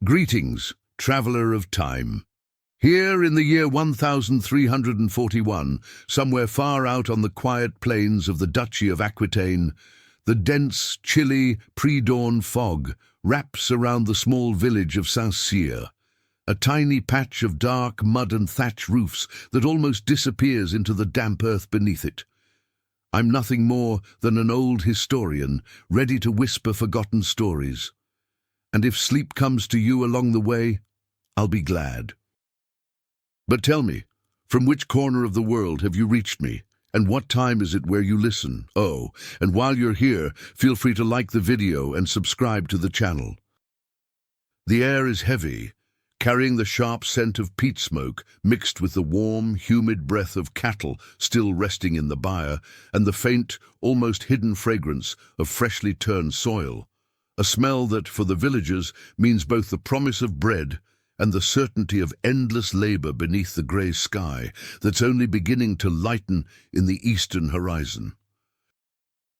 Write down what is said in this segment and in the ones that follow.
Greetings, traveller of time. Here in the year 1341, somewhere far out on the quiet plains of the Duchy of Aquitaine, the dense, chilly, pre-dawn fog wraps around the small village of Saint-Cyr, a tiny patch of dark mud and thatch roofs that almost disappears into the damp earth beneath it. I'm nothing more than an old historian, ready to whisper forgotten stories. And if sleep comes to you along the way, I'll be glad. But tell me, from which corner of the world have you reached me? And what time is it where you listen? Oh, and while you're here, feel free to like the video and subscribe to the channel. The air is heavy, carrying the sharp scent of peat smoke mixed with the warm, humid breath of cattle still resting in the byre and the faint, almost hidden fragrance of freshly turned soil. A smell that, for the villagers, means both the promise of bread and the certainty of endless labor beneath the grey sky that's only beginning to lighten in the eastern horizon.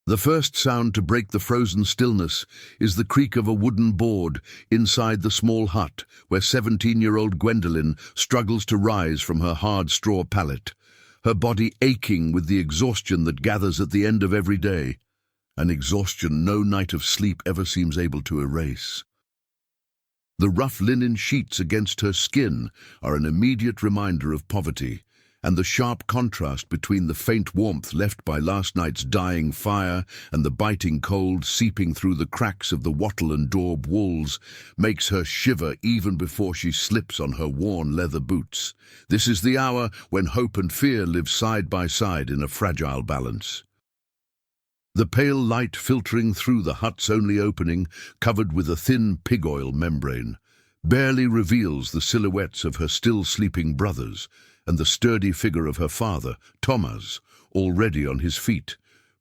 The first sound to break the frozen stillness is the creak of a wooden board inside the small hut where 17-year-old Gwendolen struggles to rise from her hard straw pallet, her body aching with the exhaustion that gathers at the end of every day. An exhaustion no night of sleep ever seems able to erase. The rough linen sheets against her skin are an immediate reminder of poverty, and the sharp contrast between the faint warmth left by last night's dying fire and the biting cold seeping through the cracks of the wattle and daub walls makes her shiver even before she slips on her worn leather boots. This is the hour when hope and fear live side by side in a fragile balance. The pale light filtering through the hut's only opening, covered with a thin pig oil membrane, barely reveals the silhouettes of her still sleeping brothers and the sturdy figure of her father, Thomas, already on his feet,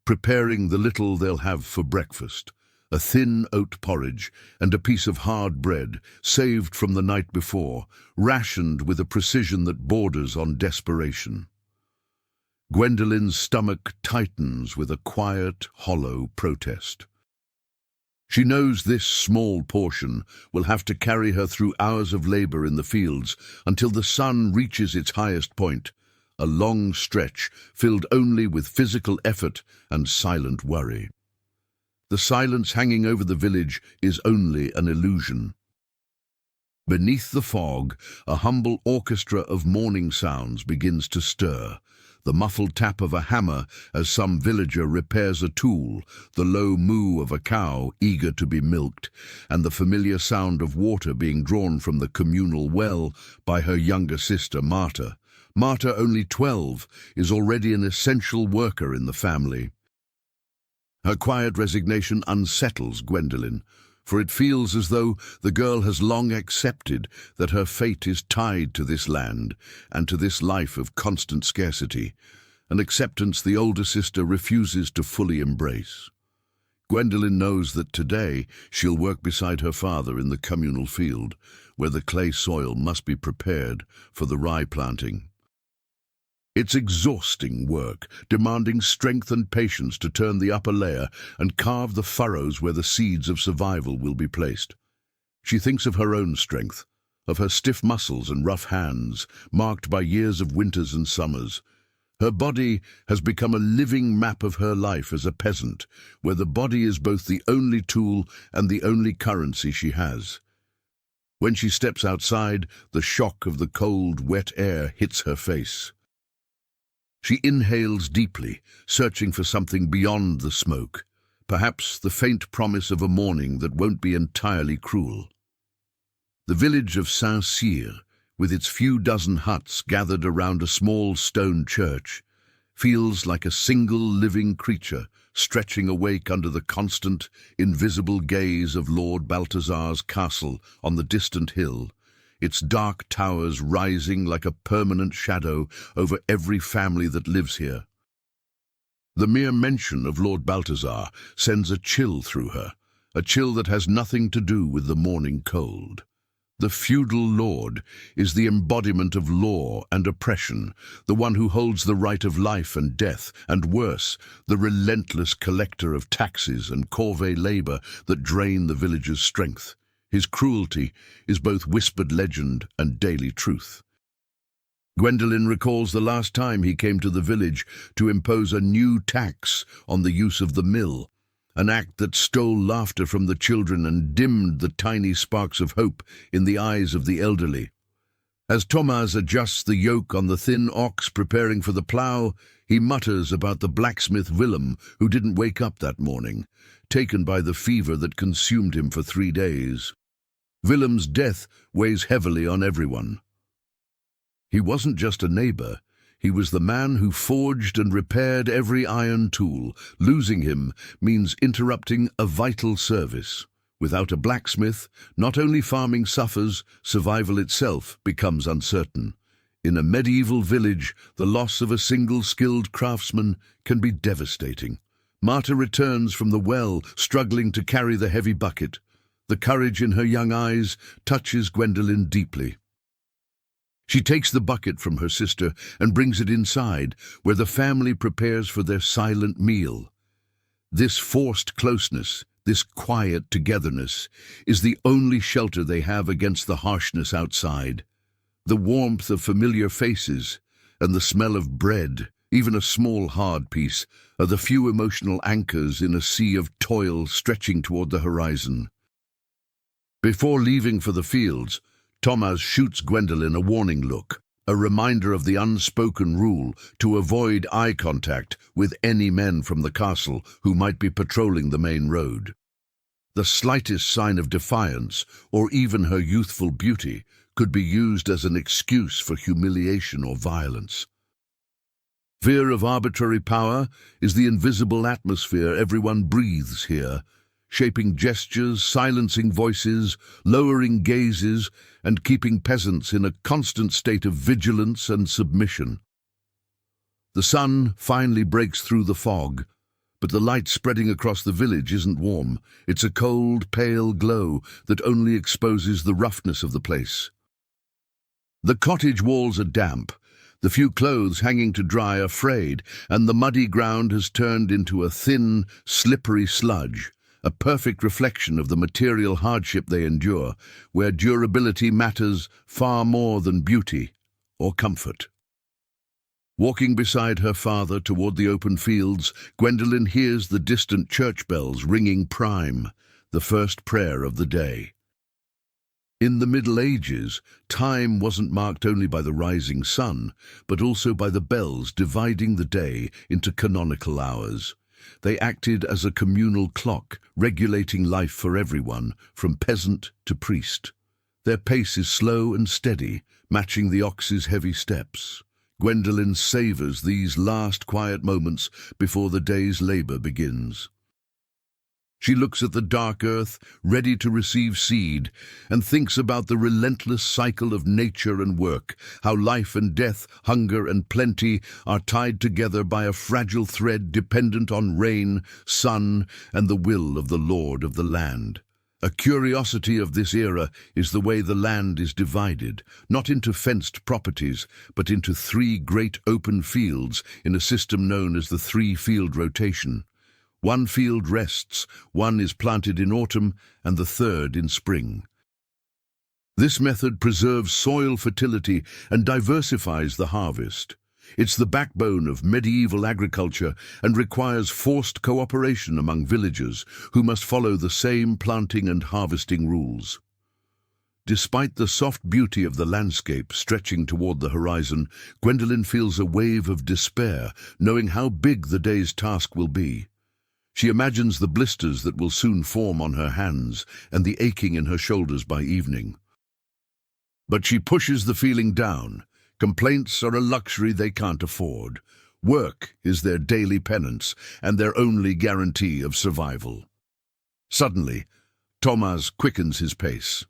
preparing the little they'll have for breakfast, a thin oat porridge and a piece of hard bread, saved from the night before, rationed with a precision that borders on desperation. Gwendolen's stomach tightens with a quiet, hollow protest. She knows this small portion will have to carry her through hours of labor in the fields until the sun reaches its highest point, a long stretch filled only with physical effort and silent worry. The silence hanging over the village is only an illusion. Beneath the fog, a humble orchestra of morning sounds begins to stir. The muffled tap of a hammer as some villager repairs a tool, the low moo of a cow eager to be milked, and the familiar sound of water being drawn from the communal well by her younger sister Marta. Marta, only 12, is already an essential worker in the family. Her quiet resignation unsettles Gwendolen, for it feels as though the girl has long accepted that her fate is tied to this land and to this life of constant scarcity, an acceptance the older sister refuses to fully embrace. Gwendolen knows that today she'll work beside her father in the communal field, where the clay soil must be prepared for the rye planting. It's exhausting work, demanding strength and patience to turn the upper layer and carve the furrows where the seeds of survival will be placed. She thinks of her own strength, of her stiff muscles and rough hands, marked by years of winters and summers. Her body has become a living map of her life as a peasant, where the body is both the only tool and the only currency she has. When she steps outside, the shock of the cold, wet air hits her face. She inhales deeply, searching for something beyond the smoke, perhaps the faint promise of a morning that won't be entirely cruel. The village of Saint-Cyr, with its few dozen huts gathered around a small stone church, feels like a single living creature stretching awake under the constant, invisible gaze of Lord Balthazar's castle on the distant hill, its dark towers rising like a permanent shadow over every family that lives here. The mere mention of Lord Balthazar sends a chill through her, a chill that has nothing to do with the morning cold. The feudal lord is the embodiment of law and oppression, the one who holds the right of life and death, and worse, the relentless collector of taxes and corvée labor that drain the village's strength. His cruelty is both whispered legend and daily truth. Gwendolen recalls the last time he came to the village to impose a new tax on the use of the mill, an act that stole laughter from the children and dimmed the tiny sparks of hope in the eyes of the elderly. As Thomas adjusts the yoke on the thin ox preparing for the plough, he mutters about the blacksmith Willem, who didn't wake up that morning, taken by the fever that consumed him for 3 days. Willem's death weighs heavily on everyone. He wasn't just a neighbor. He was the man who forged and repaired every iron tool. Losing him means interrupting a vital service. Without a blacksmith, not only farming suffers, survival itself becomes uncertain. In a medieval village, the loss of a single skilled craftsman can be devastating. Marta returns from the well, struggling to carry the heavy bucket. The courage in her young eyes touches Gwendolen deeply. She takes the bucket from her sister and brings it inside, where the family prepares for their silent meal. This forced closeness, this quiet togetherness, is the only shelter they have against the harshness outside. The warmth of familiar faces and the smell of bread, even a small hard piece, are the few emotional anchors in a sea of toil stretching toward the horizon. Before leaving for the fields, Thomas shoots Gwendolen a warning look, a reminder of the unspoken rule to avoid eye contact with any men from the castle who might be patrolling the main road. The slightest sign of defiance, or even her youthful beauty, could be used as an excuse for humiliation or violence. Fear of arbitrary power is the invisible atmosphere everyone breathes here, shaping gestures, silencing voices, lowering gazes, and keeping peasants in a constant state of vigilance and submission. The sun finally breaks through the fog, but the light spreading across the village isn't warm. It's a cold, pale glow that only exposes the roughness of the place. The cottage walls are damp, the few clothes hanging to dry are frayed, and the muddy ground has turned into a thin, slippery sludge, a perfect reflection of the material hardship they endure, where durability matters far more than beauty or comfort. Walking beside her father toward the open fields, Gwendolen hears the distant church bells ringing prime, the first prayer of the day. In the Middle Ages, time wasn't marked only by the rising sun, but also by the bells dividing the day into canonical hours. They acted as a communal clock, regulating life for everyone, from peasant to priest. Their pace is slow and steady, matching the ox's heavy steps. Gwendolen savors these last quiet moments before the day's labor begins. She looks at the dark earth, ready to receive seed, and thinks about the relentless cycle of nature and work, how life and death, hunger and plenty are tied together by a fragile thread dependent on rain, sun, and the will of the Lord of the land. A curiosity of this era is the way the land is divided, not into fenced properties, but into 3 great open fields in a system known as the 3-field rotation. 1 field rests, 1 is planted in autumn, and the 3rd in spring. This method preserves soil fertility and diversifies the harvest. It's the backbone of medieval agriculture and requires forced cooperation among villagers who must follow the same planting and harvesting rules. Despite the soft beauty of the landscape stretching toward the horizon, Gwendolen feels a wave of despair, knowing how big the day's task will be. She imagines the blisters that will soon form on her hands and the aching in her shoulders by evening. But she pushes the feeling down. Complaints are a luxury they can't afford. Work is their daily penance and their only guarantee of survival. Suddenly, Thomas quickens his pace.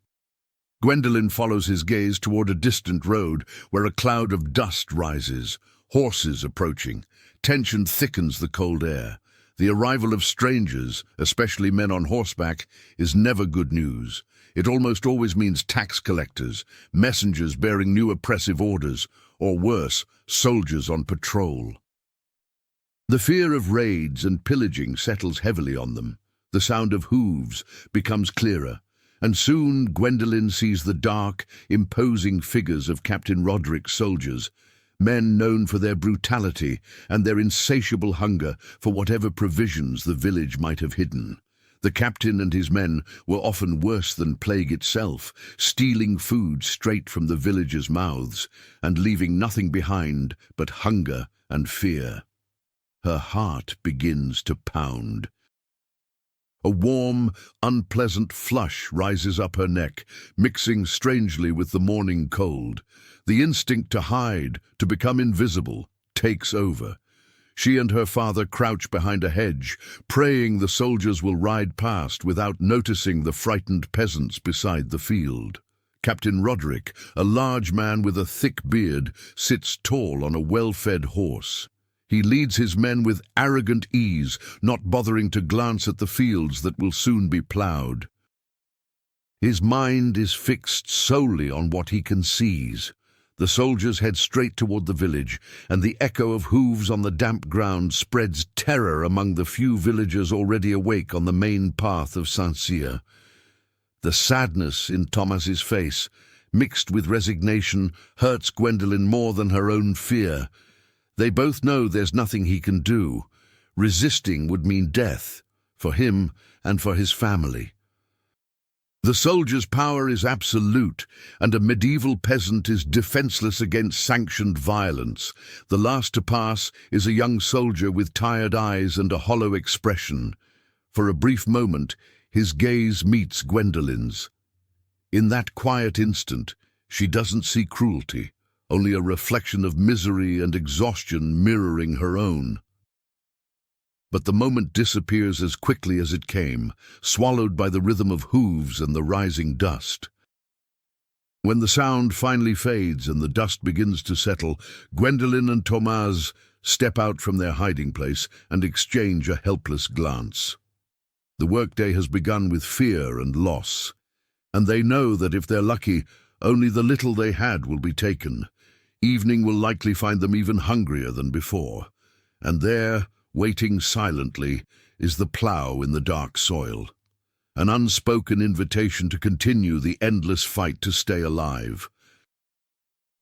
Gwendolen follows his gaze toward a distant road where a cloud of dust rises, horses approaching. Tension thickens the cold air. The arrival of strangers, especially men on horseback, is never good news. It almost always means tax collectors, messengers bearing new oppressive orders, or worse, soldiers on patrol. The fear of raids and pillaging settles heavily on them. The sound of hooves becomes clearer, And soon Gwendolen sees the dark, imposing figures of Captain Roderick's soldiers, men known for their brutality and their insatiable hunger for whatever provisions the village might have hidden. The captain and his men were often worse than plague itself, stealing food straight from the villagers' mouths and leaving nothing behind but hunger and fear. Her heart begins to pound. A warm, unpleasant flush rises up her neck, mixing strangely with the morning cold. The instinct to hide, to become invisible, takes over. She and her father crouch behind a hedge, praying the soldiers will ride past without noticing the frightened peasants beside the field. Captain Roderick, a large man with a thick beard, sits tall on a well-fed horse. He leads his men with arrogant ease, not bothering to glance at the fields that will soon be ploughed. His mind is fixed solely on what he can seize. The soldiers head straight toward the village, and the echo of hooves on the damp ground spreads terror among the few villagers already awake on the main path of Saint-Cyr. The sadness in Thomas's face, mixed with resignation, hurts Gwendolen more than her own fear. They both know there's nothing he can do. Resisting would mean death, for him and for his family. The soldier's power is absolute, and a medieval peasant is defenseless against sanctioned violence. The last to pass is a young soldier with tired eyes and a hollow expression. For a brief moment, his gaze meets Gwendolen's. In that quiet instant, she doesn't see cruelty, only a reflection of misery and exhaustion mirroring her own. But the moment disappears as quickly as it came, swallowed by the rhythm of hooves and the rising dust. When the sound finally fades and the dust begins to settle, Gwendolen and Thomas step out from their hiding place and exchange a helpless glance. The workday has begun with fear and loss, and they know that if they're lucky, only the little they had will be taken. Evening will likely find them even hungrier than before, and there, waiting silently, is the plough in the dark soil, an unspoken invitation to continue the endless fight to stay alive.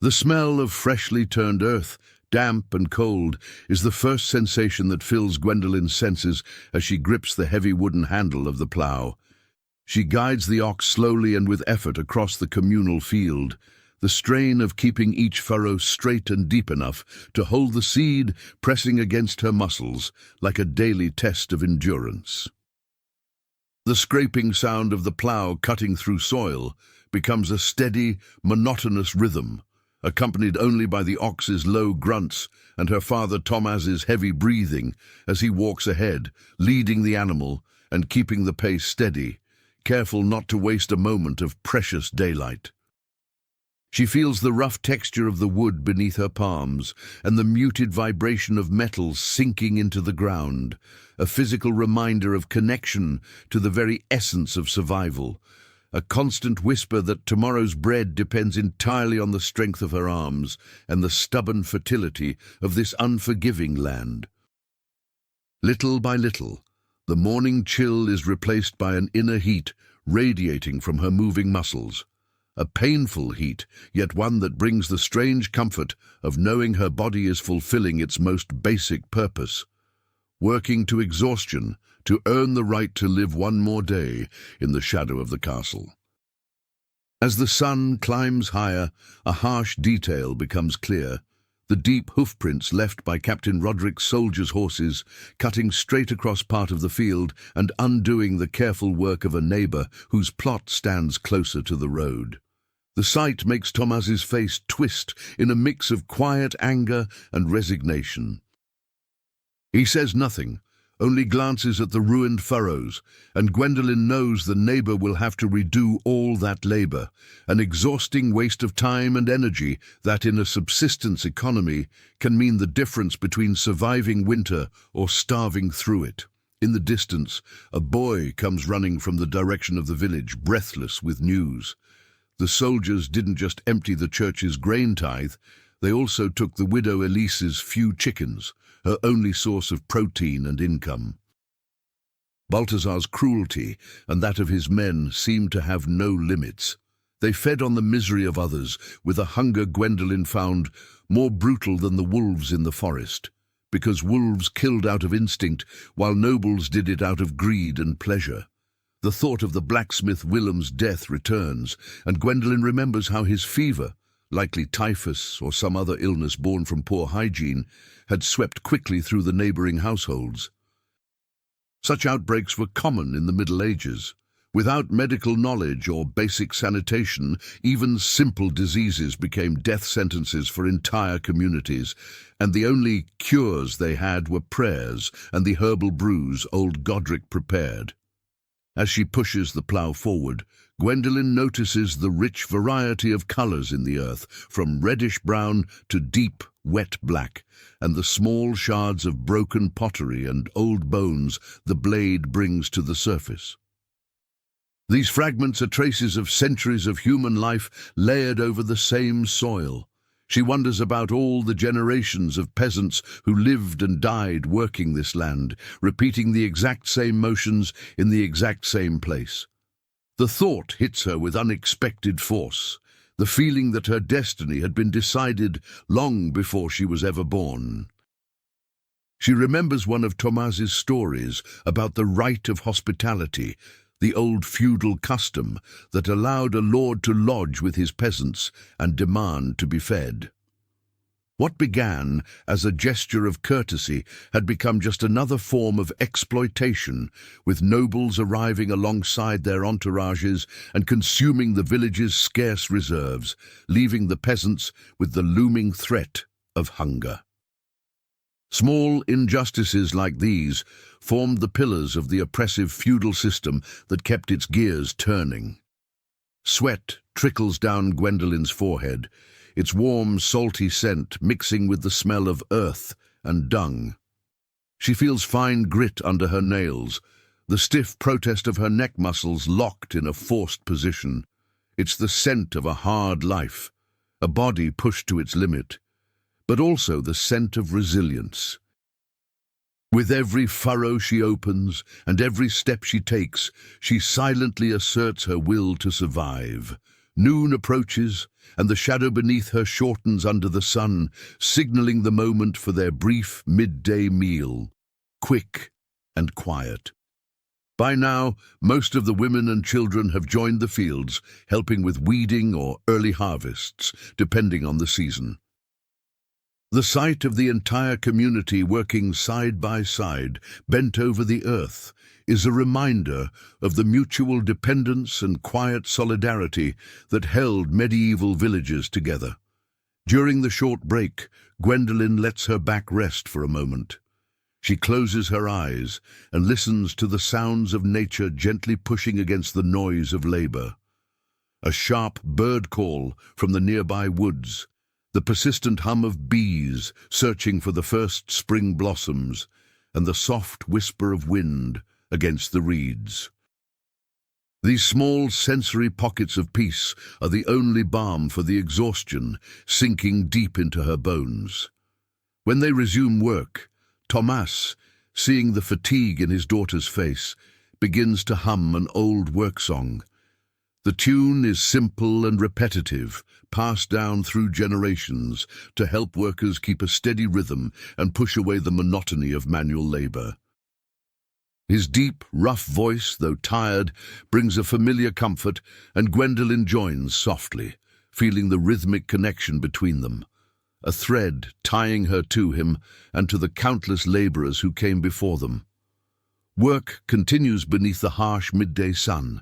The smell of freshly turned earth, damp and cold, is the first sensation that fills Gwendolen's senses as she grips the heavy wooden handle of the plough. She guides the ox slowly and with effort across the communal field, the strain of keeping each furrow straight and deep enough to hold the seed pressing against her muscles like a daily test of endurance. The scraping sound of the plough cutting through soil becomes a steady, monotonous rhythm, accompanied only by the ox's low grunts and her father Thomas's heavy breathing as he walks ahead, leading the animal and keeping the pace steady, careful not to waste a moment of precious daylight. She feels the rough texture of the wood beneath her palms and the muted vibration of metals sinking into the ground, a physical reminder of connection to the very essence of survival, a constant whisper that tomorrow's bread depends entirely on the strength of her arms and the stubborn fertility of this unforgiving land. Little by little, the morning chill is replaced by an inner heat radiating from her moving muscles. A painful heat, yet one that brings the strange comfort of knowing her body is fulfilling its most basic purpose, working to exhaustion to earn the right to live one more day in the shadow of the castle. As the sun climbs higher, a harsh detail becomes clear. The deep hoofprints left by Captain Roderick's soldiers' horses, cutting straight across part of the field and undoing the careful work of a neighbor whose plot stands closer to the road. The sight makes Thomas's face twist in a mix of quiet anger and resignation. He says nothing, only glances at the ruined furrows, and Gwendolen knows the neighbor will have to redo all that labor, an exhausting waste of time and energy that in a subsistence economy can mean the difference between surviving winter or starving through it. In the distance, a boy comes running from the direction of the village, breathless with news. The soldiers didn't just empty the church's grain tithe, they also took the widow Elise's few chickens, her only source of protein and income. Balthazar's cruelty and that of his men seemed to have no limits. They fed on the misery of others with a hunger Gwendolen found more brutal than the wolves in the forest, because wolves killed out of instinct while nobles did it out of greed and pleasure. The thought of the blacksmith Willem's death returns, and Gwendolen remembers how his fever, likely typhus or some other illness born from poor hygiene, had swept quickly through the neighboring households. Such outbreaks were common in the Middle Ages. Without medical knowledge or basic sanitation, even simple diseases became death sentences for entire communities, and the only cures they had were prayers and the herbal brews old Godric prepared. As she pushes the plough forward, Gwendolen notices the rich variety of colours in the earth, from reddish-brown to deep, wet black, and the small shards of broken pottery and old bones the blade brings to the surface. These fragments are traces of centuries of human life layered over the same soil. She wonders about all the generations of peasants who lived and died working this land, repeating the exact same motions in the exact same place. The thought hits her with unexpected force, the feeling that her destiny had been decided long before she was ever born. She remembers one of Thomas's stories about the rite of hospitality, the old feudal custom that allowed a lord to lodge with his peasants and demand to be fed. What began as a gesture of courtesy had become just another form of exploitation, with nobles arriving alongside their entourages and consuming the village's scarce reserves, leaving the peasants with the looming threat of hunger. Small injustices like these formed the pillars of the oppressive feudal system that kept its gears turning. Sweat trickles down Gwendolen's forehead, its warm, salty scent mixing with the smell of earth and dung. She feels fine grit under her nails, the stiff protest of her neck muscles locked in a forced position. It's the scent of a hard life, a body pushed to its limit, but also the scent of resilience. With every furrow she opens and every step she takes, she silently asserts her will to survive. Noon approaches, and the shadow beneath her shortens under the sun, signaling the moment for their brief midday meal, quick and quiet. By now, most of the women and children have joined the fields, helping with weeding or early harvests, depending on the season. The sight of the entire community working side by side, bent over the earth, is a reminder of the mutual dependence and quiet solidarity that held medieval villages together. During the short break, Gwendolen lets her back rest for a moment. She closes her eyes and listens to the sounds of nature gently pushing against the noise of labor. A sharp bird call from the nearby woods, the persistent hum of bees searching for the first spring blossoms, and the soft whisper of wind against the reeds. These small sensory pockets of peace are the only balm for the exhaustion sinking deep into her bones. When they resume work, Thomas, seeing the fatigue in his daughter's face, begins to hum an old work song. The tune is simple and repetitive, passed down through generations to help workers keep a steady rhythm and push away the monotony of manual labor. His deep, rough voice, though tired, brings a familiar comfort, and Gwendolen joins softly, feeling the rhythmic connection between them, a thread tying her to him and to the countless laborers who came before them. Work continues beneath the harsh midday sun.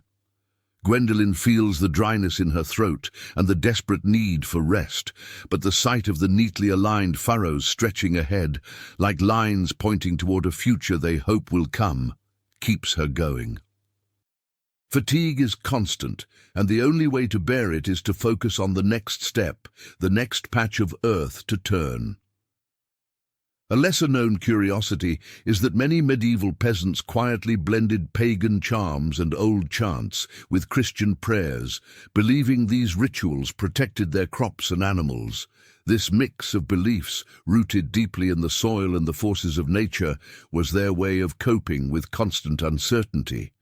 Gwendolen feels the dryness in her throat and the desperate need for rest, but the sight of the neatly aligned furrows stretching ahead, like lines pointing toward a future they hope will come, keeps her going. Fatigue is constant, and the only way to bear it is to focus on the next step, the next patch of earth to turn. A lesser-known curiosity is that many medieval peasants quietly blended pagan charms and old chants with Christian prayers, believing these rituals protected their crops and animals. This mix of beliefs, rooted deeply in the soil and the forces of nature, was their way of coping with constant uncertainty.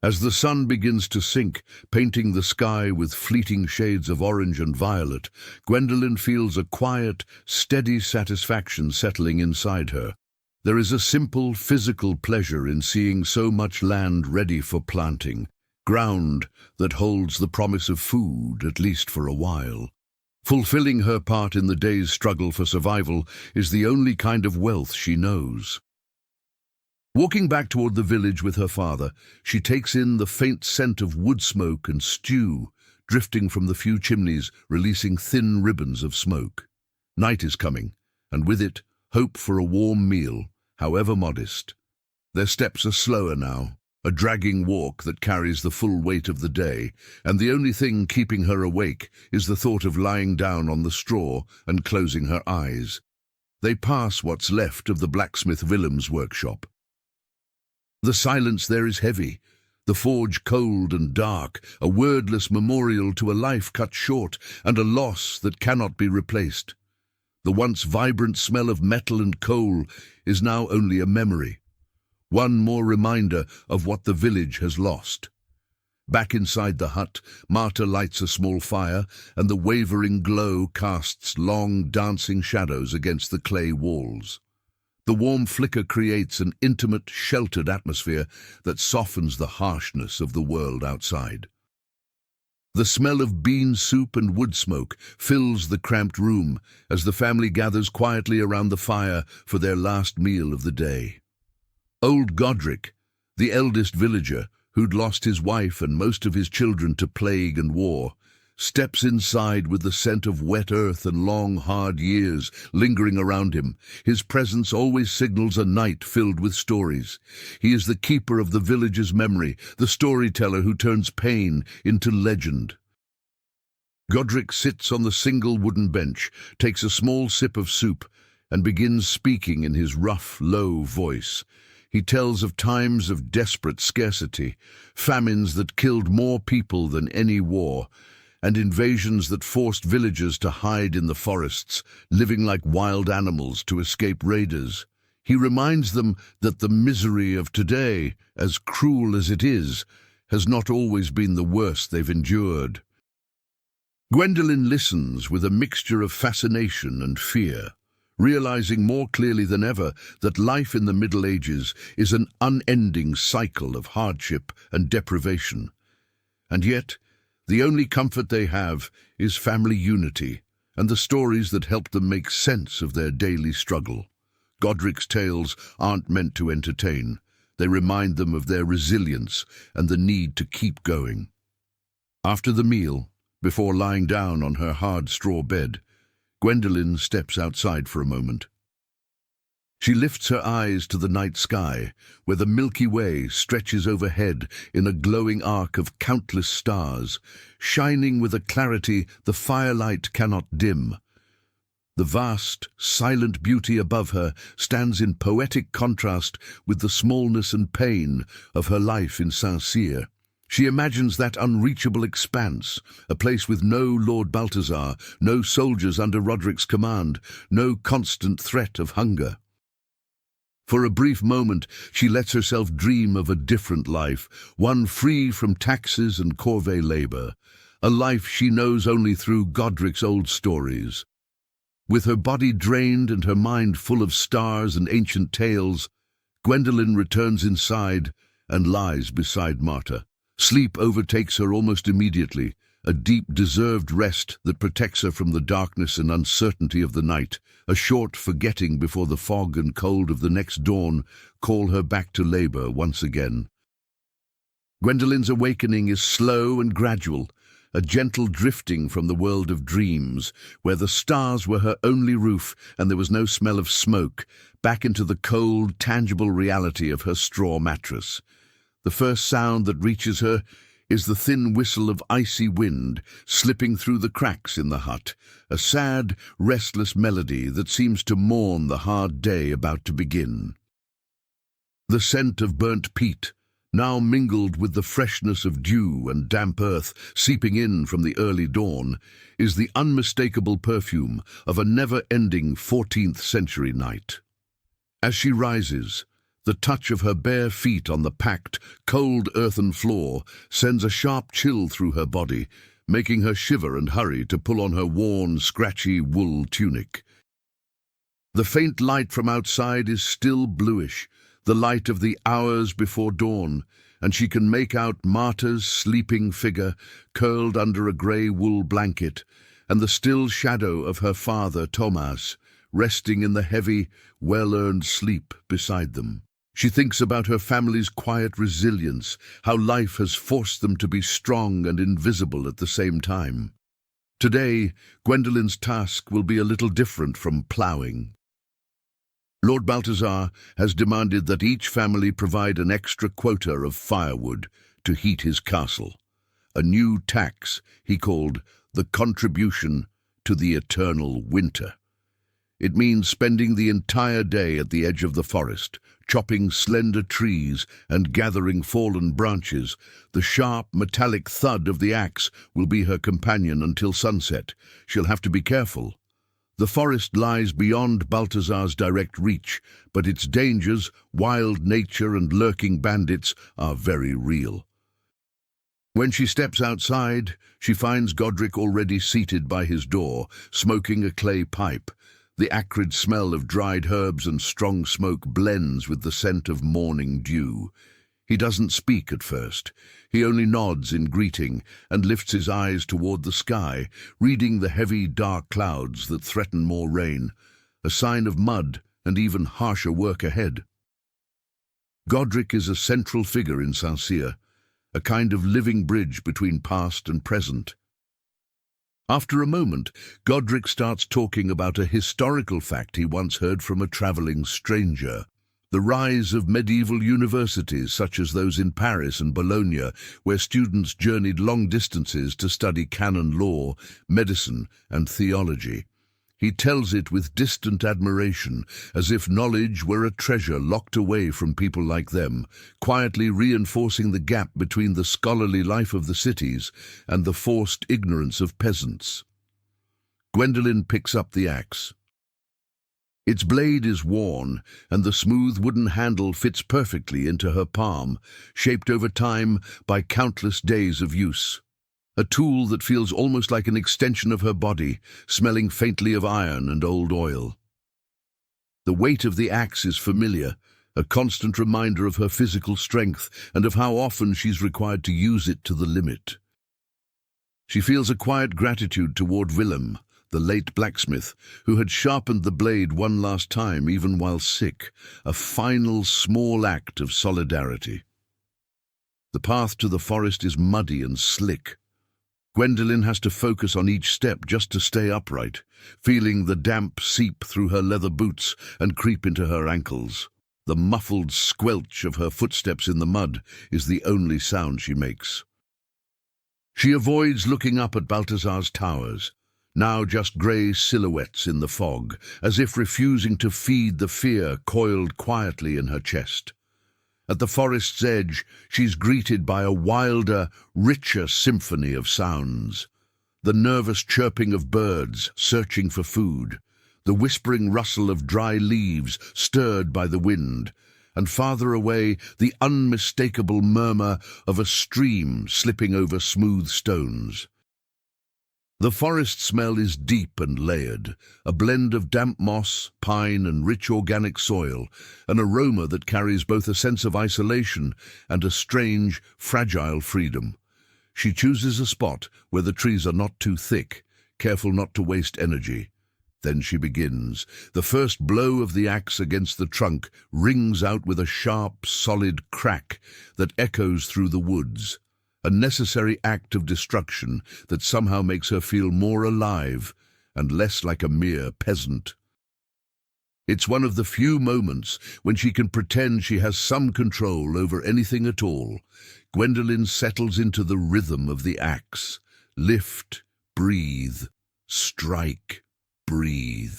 As the sun begins to sink, painting the sky with fleeting shades of orange and violet, Gwendolen feels a quiet, steady satisfaction settling inside her. There is a simple, physical pleasure in seeing so much land ready for planting, ground that holds the promise of food, at least for a while. Fulfilling her part in the day's struggle for survival is the only kind of wealth she knows. Walking back toward the village with her father, she takes in the faint scent of wood smoke and stew drifting from the few chimneys, releasing thin ribbons of smoke. Night is coming, and with it, hope for a warm meal, however modest. Their steps are slower now, a dragging walk that carries the full weight of the day, and the only thing keeping her awake is the thought of lying down on the straw and closing her eyes. They pass what's left of the blacksmith Willem's workshop. The silence there is heavy, the forge cold and dark, a wordless memorial to a life cut short and a loss that cannot be replaced. The once vibrant smell of metal and coal is now only a memory, one more reminder of what the village has lost. Back inside the hut, Marta lights a small fire, and the wavering glow casts long, dancing shadows against the clay walls. The warm flicker creates an intimate, sheltered atmosphere that softens the harshness of the world outside. The smell of bean soup and wood smoke fills the cramped room as the family gathers quietly around the fire for their last meal of the day. Old Godric, the eldest villager, who'd lost his wife and most of his children to plague and war, steps inside with the scent of wet earth and long, hard years lingering around him. His presence always signals a night filled with stories. He is the keeper of the village's memory, the storyteller who turns pain into legend. Godric sits on the single wooden bench, takes a small sip of soup, and begins speaking in his rough, low voice. He tells of times of desperate scarcity, famines that killed more people than any war, and invasions that forced villagers to hide in the forests, living like wild animals to escape raiders. He reminds them that the misery of today, as cruel as it is, has not always been the worst they've endured. Gwendolen listens with a mixture of fascination and fear, realizing more clearly than ever that life in the Middle Ages is an unending cycle of hardship and deprivation. And yet, the only comfort they have is family unity and the stories that help them make sense of their daily struggle. Godric's tales aren't meant to entertain. They remind them of their resilience and the need to keep going. After the meal, before lying down on her hard straw bed, Gwendolen steps outside for a moment. She lifts her eyes to the night sky, where the Milky Way stretches overhead in a glowing arc of countless stars, shining with a clarity the firelight cannot dim. The vast, silent beauty above her stands in poetic contrast with the smallness and pain of her life in Saint-Cyr. She imagines that unreachable expanse, a place with no Lord Balthazar, no soldiers under Roderick's command, no constant threat of hunger. For a brief moment, she lets herself dream of a different life, one free from taxes and corvée labor, a life she knows only through Godric's old stories. With her body drained and her mind full of stars and ancient tales, Gwendolen returns inside and lies beside Marta. Sleep overtakes her almost immediately, a deep, deserved rest that protects her from the darkness and uncertainty of the night. A short forgetting before the fog and cold of the next dawn call her back to labor once again. Gwendolen's awakening is slow and gradual, a gentle drifting from the world of dreams, where the stars were her only roof and there was no smell of smoke, back into the cold, tangible reality of her straw mattress. The first sound that reaches her is the thin whistle of icy wind slipping through the cracks in the hut, a sad, restless melody that seems to mourn the hard day about to begin. The scent of burnt peat, now mingled with the freshness of dew and damp earth seeping in from the early dawn, is the unmistakable perfume of a never-ending 14th-century night. As she rises, the touch of her bare feet on the packed, cold earthen floor sends a sharp chill through her body, making her shiver and hurry to pull on her worn, scratchy wool tunic. The faint light from outside is still bluish, the light of the hours before dawn, and she can make out Marta's sleeping figure curled under a grey wool blanket, and the still shadow of her father, Thomas, resting in the heavy, well-earned sleep beside them. She thinks about her family's quiet resilience, how life has forced them to be strong and invisible at the same time. Today, Gwendolen's task will be a little different from ploughing. Lord Balthazar has demanded that each family provide an extra quota of firewood to heat his castle, a new tax he called the contribution to the eternal winter. It means spending the entire day at the edge of the forest, chopping slender trees and gathering fallen branches. The sharp, metallic thud of the axe will be her companion until sunset. She'll have to be careful. The forest lies beyond Balthazar's direct reach, but its dangers, wild nature and lurking bandits, are very real. When she steps outside, she finds Godric already seated by his door, smoking a clay pipe. The acrid smell of dried herbs and strong smoke blends with the scent of morning dew. He doesn't speak at first. He only nods in greeting and lifts his eyes toward the sky, reading the heavy, dark clouds that threaten more rain, a sign of mud and even harsher work ahead. Godric is a central figure in Saint Cyr, a kind of living bridge between past and present. After a moment, Godric starts talking about a historical fact he once heard from a traveling stranger. The rise of medieval universities such as those in Paris and Bologna, where students journeyed long distances to study canon law, medicine, and theology. He tells it with distant admiration, as if knowledge were a treasure locked away from people like them, quietly reinforcing the gap between the scholarly life of the cities and the forced ignorance of peasants. Gwendolen picks up the axe. Its blade is worn, and the smooth wooden handle fits perfectly into her palm, shaped over time by countless days of use. A tool that feels almost like an extension of her body, smelling faintly of iron and old oil. The weight of the axe is familiar, a constant reminder of her physical strength and of how often she's required to use it to the limit. She feels a quiet gratitude toward Willem, the late blacksmith, who had sharpened the blade one last time even while sick, a final small act of solidarity. The path to the forest is muddy and slick. Gwendolen has to focus on each step just to stay upright, feeling the damp seep through her leather boots and creep into her ankles. The muffled squelch of her footsteps in the mud is the only sound she makes. She avoids looking up at Balthazar's towers, now just grey silhouettes in the fog, as if refusing to feed the fear coiled quietly in her chest. At the forest's edge, she's greeted by a wilder, richer symphony of sounds. The nervous chirping of birds searching for food, the whispering rustle of dry leaves stirred by the wind, and farther away the unmistakable murmur of a stream slipping over smooth stones. The forest smell is deep and layered, a blend of damp moss, pine and rich organic soil, an aroma that carries both a sense of isolation and a strange, fragile freedom. She chooses a spot where the trees are not too thick, careful not to waste energy. Then she begins. The first blow of the axe against the trunk rings out with a sharp, solid crack that echoes through the woods. A necessary act of destruction that somehow makes her feel more alive and less like a mere peasant. It's one of the few moments when she can pretend she has some control over anything at all. Gwendolen settles into the rhythm of the axe. Lift, breathe, strike, breathe.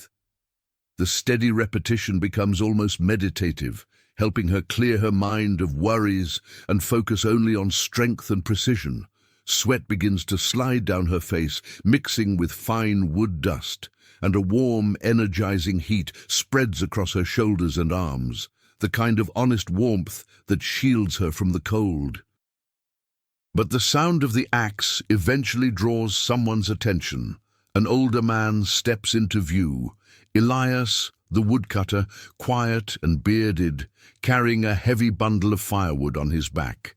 The steady repetition becomes almost meditative, helping her clear her mind of worries and focus only on strength and precision. Sweat begins to slide down her face, mixing with fine wood dust, and a warm, energizing heat spreads across her shoulders and arms, the kind of honest warmth that shields her from the cold. But the sound of the axe eventually draws someone's attention. An older man steps into view. Elias, the woodcutter, quiet and bearded, carrying a heavy bundle of firewood on his back.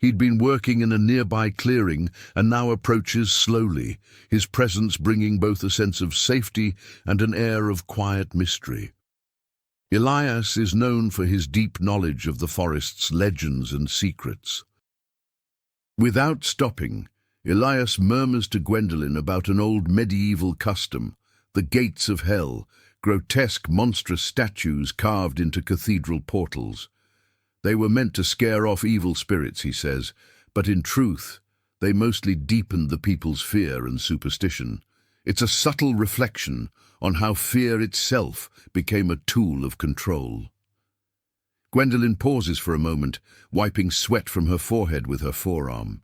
He'd been working in a nearby clearing and now approaches slowly, his presence bringing both a sense of safety and an air of quiet mystery. Elias is known for his deep knowledge of the forest's legends and secrets. Without stopping, Elias murmurs to Gwendolen about an old medieval custom, the gates of hell, grotesque monstrous statues carved into cathedral portals. They were meant to scare off evil spirits, he says, but in truth, they mostly deepened the people's fear and superstition. It's a subtle reflection on how fear itself became a tool of control. Gwendolen pauses for a moment, wiping sweat from her forehead with her forearm.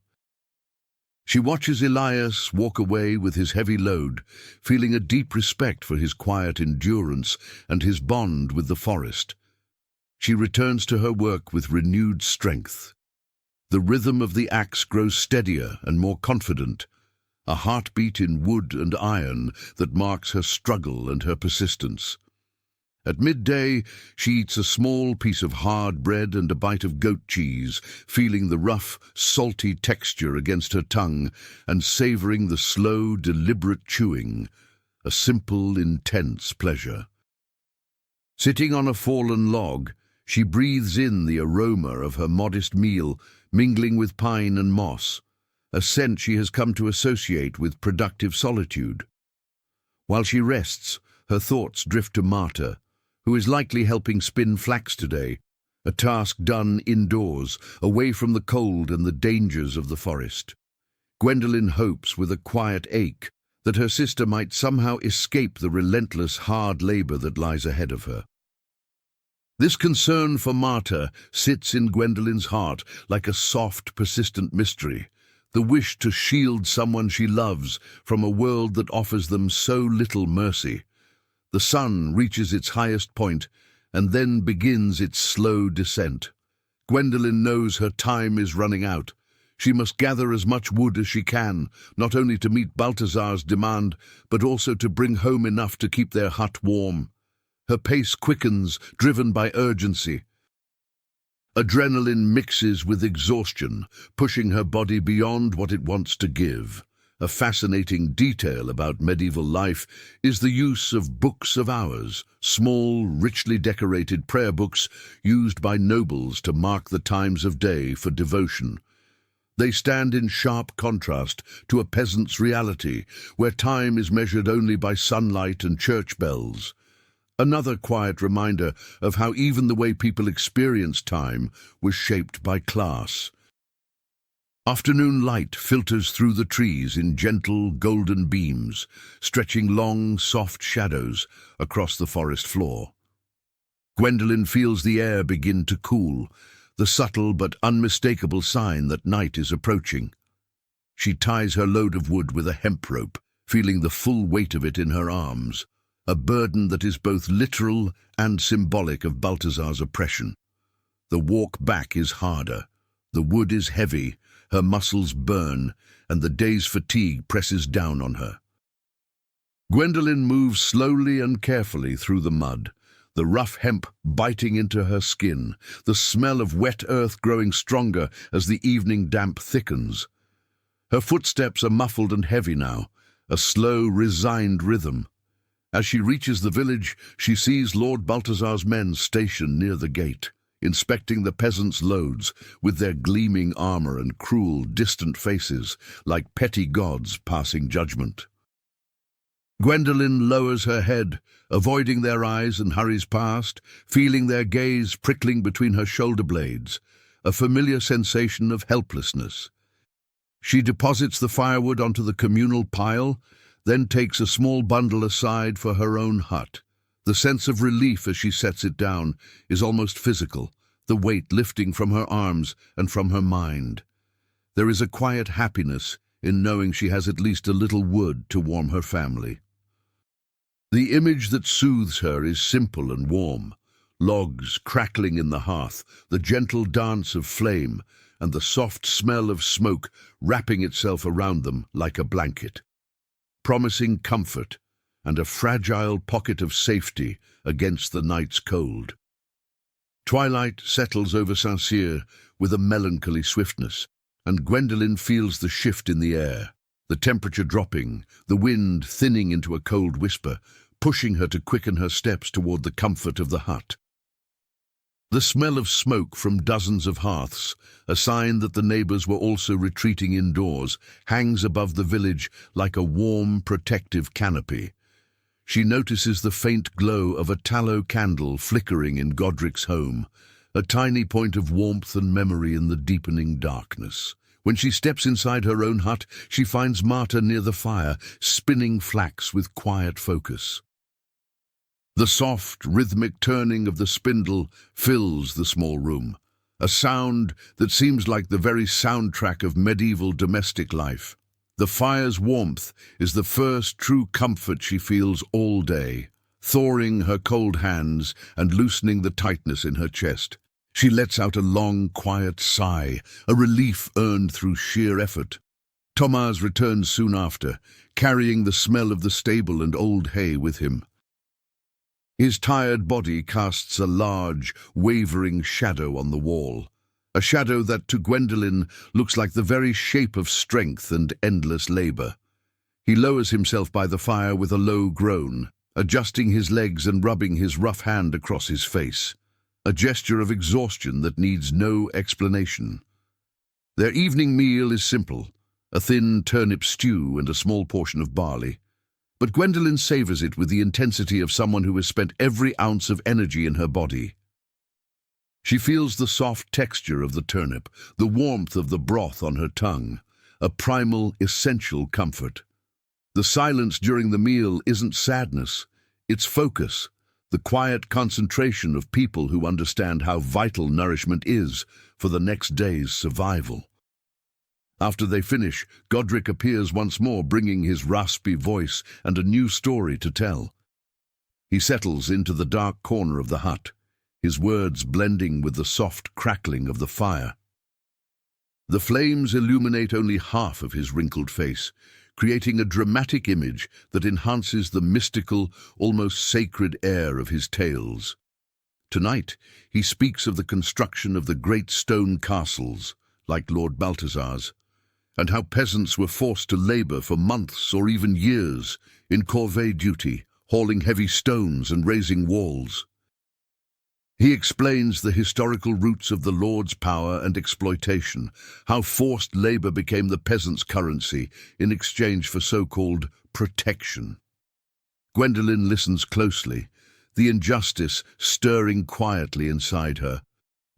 She watches Elias walk away with his heavy load, feeling a deep respect for his quiet endurance and his bond with the forest. She returns to her work with renewed strength. The rhythm of the axe grows steadier and more confident, a heartbeat in wood and iron that marks her struggle and her persistence. At midday, she eats a small piece of hard bread and a bite of goat cheese, feeling the rough, salty texture against her tongue and savoring the slow, deliberate chewing, a simple, intense pleasure. Sitting on a fallen log, she breathes in the aroma of her modest meal, mingling with pine and moss, a scent she has come to associate with productive solitude. While she rests, her thoughts drift to Marta, who is likely helping spin flax today, a task done indoors, away from the cold and the dangers of the forest. Gwendolen hopes with a quiet ache that her sister might somehow escape the relentless hard labor that lies ahead of her. This concern for Marta sits in Gwendolen's heart like a soft, persistent mystery, the wish to shield someone she loves from a world that offers them so little mercy. The sun reaches its highest point and then begins its slow descent. Gwendolen knows her time is running out. She must gather as much wood as she can, not only to meet Balthazar's demand, but also to bring home enough to keep their hut warm. Her pace quickens, driven by urgency. Adrenaline mixes with exhaustion, pushing her body beyond what it wants to give. A fascinating detail about medieval life is the use of books of hours, small, richly decorated prayer books used by nobles to mark the times of day for devotion. They stand in sharp contrast to a peasant's reality, where time is measured only by sunlight and church bells. Another quiet reminder of how even the way people experience time was shaped by class. Afternoon light filters through the trees in gentle, golden beams, stretching long, soft shadows across the forest floor. Gwendolen feels the air begin to cool, the subtle but unmistakable sign that night is approaching. She ties her load of wood with a hemp rope, feeling the full weight of it in her arms, a burden that is both literal and symbolic of Balthazar's oppression. The walk back is harder, the wood is heavy, her muscles burn, and the day's fatigue presses down on her. Gwendolen moves slowly and carefully through the mud, the rough hemp biting into her skin, the smell of wet earth growing stronger as the evening damp thickens. Her footsteps are muffled and heavy now, a slow, resigned rhythm. As she reaches the village, she sees Lord Balthazar's men stationed near the gate, inspecting the peasants' loads with their gleaming armor and cruel, distant faces, like petty gods passing judgment. Gwendolen lowers her head, avoiding their eyes, and hurries past, feeling their gaze prickling between her shoulder blades, a familiar sensation of helplessness. She deposits the firewood onto the communal pile, then takes a small bundle aside for her own hut. The sense of relief as she sets it down is almost physical, the weight lifting from her arms and from her mind. There is a quiet happiness in knowing she has at least a little wood to warm her family. The image that soothes her is simple and warm. Logs crackling in the hearth, the gentle dance of flame, and the soft smell of smoke wrapping itself around them like a blanket, promising comfort and a fragile pocket of safety against the night's cold. Twilight settles over Saint-Cyr with a melancholy swiftness, and Gwendolen feels the shift in the air, the temperature dropping, the wind thinning into a cold whisper, pushing her to quicken her steps toward the comfort of the hut. The smell of smoke from dozens of hearths, a sign that the neighbors were also retreating indoors, hangs above the village like a warm, protective canopy. She notices the faint glow of a tallow candle flickering in Godric's home, a tiny point of warmth and memory in the deepening darkness. When she steps inside her own hut, she finds Marta near the fire, spinning flax with quiet focus. The soft, rhythmic turning of the spindle fills the small room, a sound that seems like the very soundtrack of medieval domestic life. The fire's warmth is the first true comfort she feels all day, thawing her cold hands and loosening the tightness in her chest. She lets out a long, quiet sigh, a relief earned through sheer effort. Thomas returns soon after, carrying the smell of the stable and old hay with him. His tired body casts a large, wavering shadow on the wall, a shadow that to Gwendolen looks like the very shape of strength and endless labor. He lowers himself by the fire with a low groan, adjusting his legs and rubbing his rough hand across his face, a gesture of exhaustion that needs no explanation. Their evening meal is simple, a thin turnip stew and a small portion of barley. But Gwendolen savors it with the intensity of someone who has spent every ounce of energy in her body. She feels the soft texture of the turnip, the warmth of the broth on her tongue, a primal, essential comfort. The silence during the meal isn't sadness, it's focus, the quiet concentration of people who understand how vital nourishment is for the next day's survival. After they finish, Godric appears once more, bringing his raspy voice and a new story to tell. He settles into the dark corner of the hut, his words blending with the soft crackling of the fire. The flames illuminate only half of his wrinkled face, creating a dramatic image that enhances the mystical, almost sacred air of his tales. Tonight, he speaks of the construction of the great stone castles, like Lord Balthazar's, and how peasants were forced to labor for months or even years in corvée duty, hauling heavy stones and raising walls. He explains the historical roots of the Lord's power and exploitation, how forced labor became the peasants' currency in exchange for so-called protection. Gwendolen listens closely, the injustice stirring quietly inside her.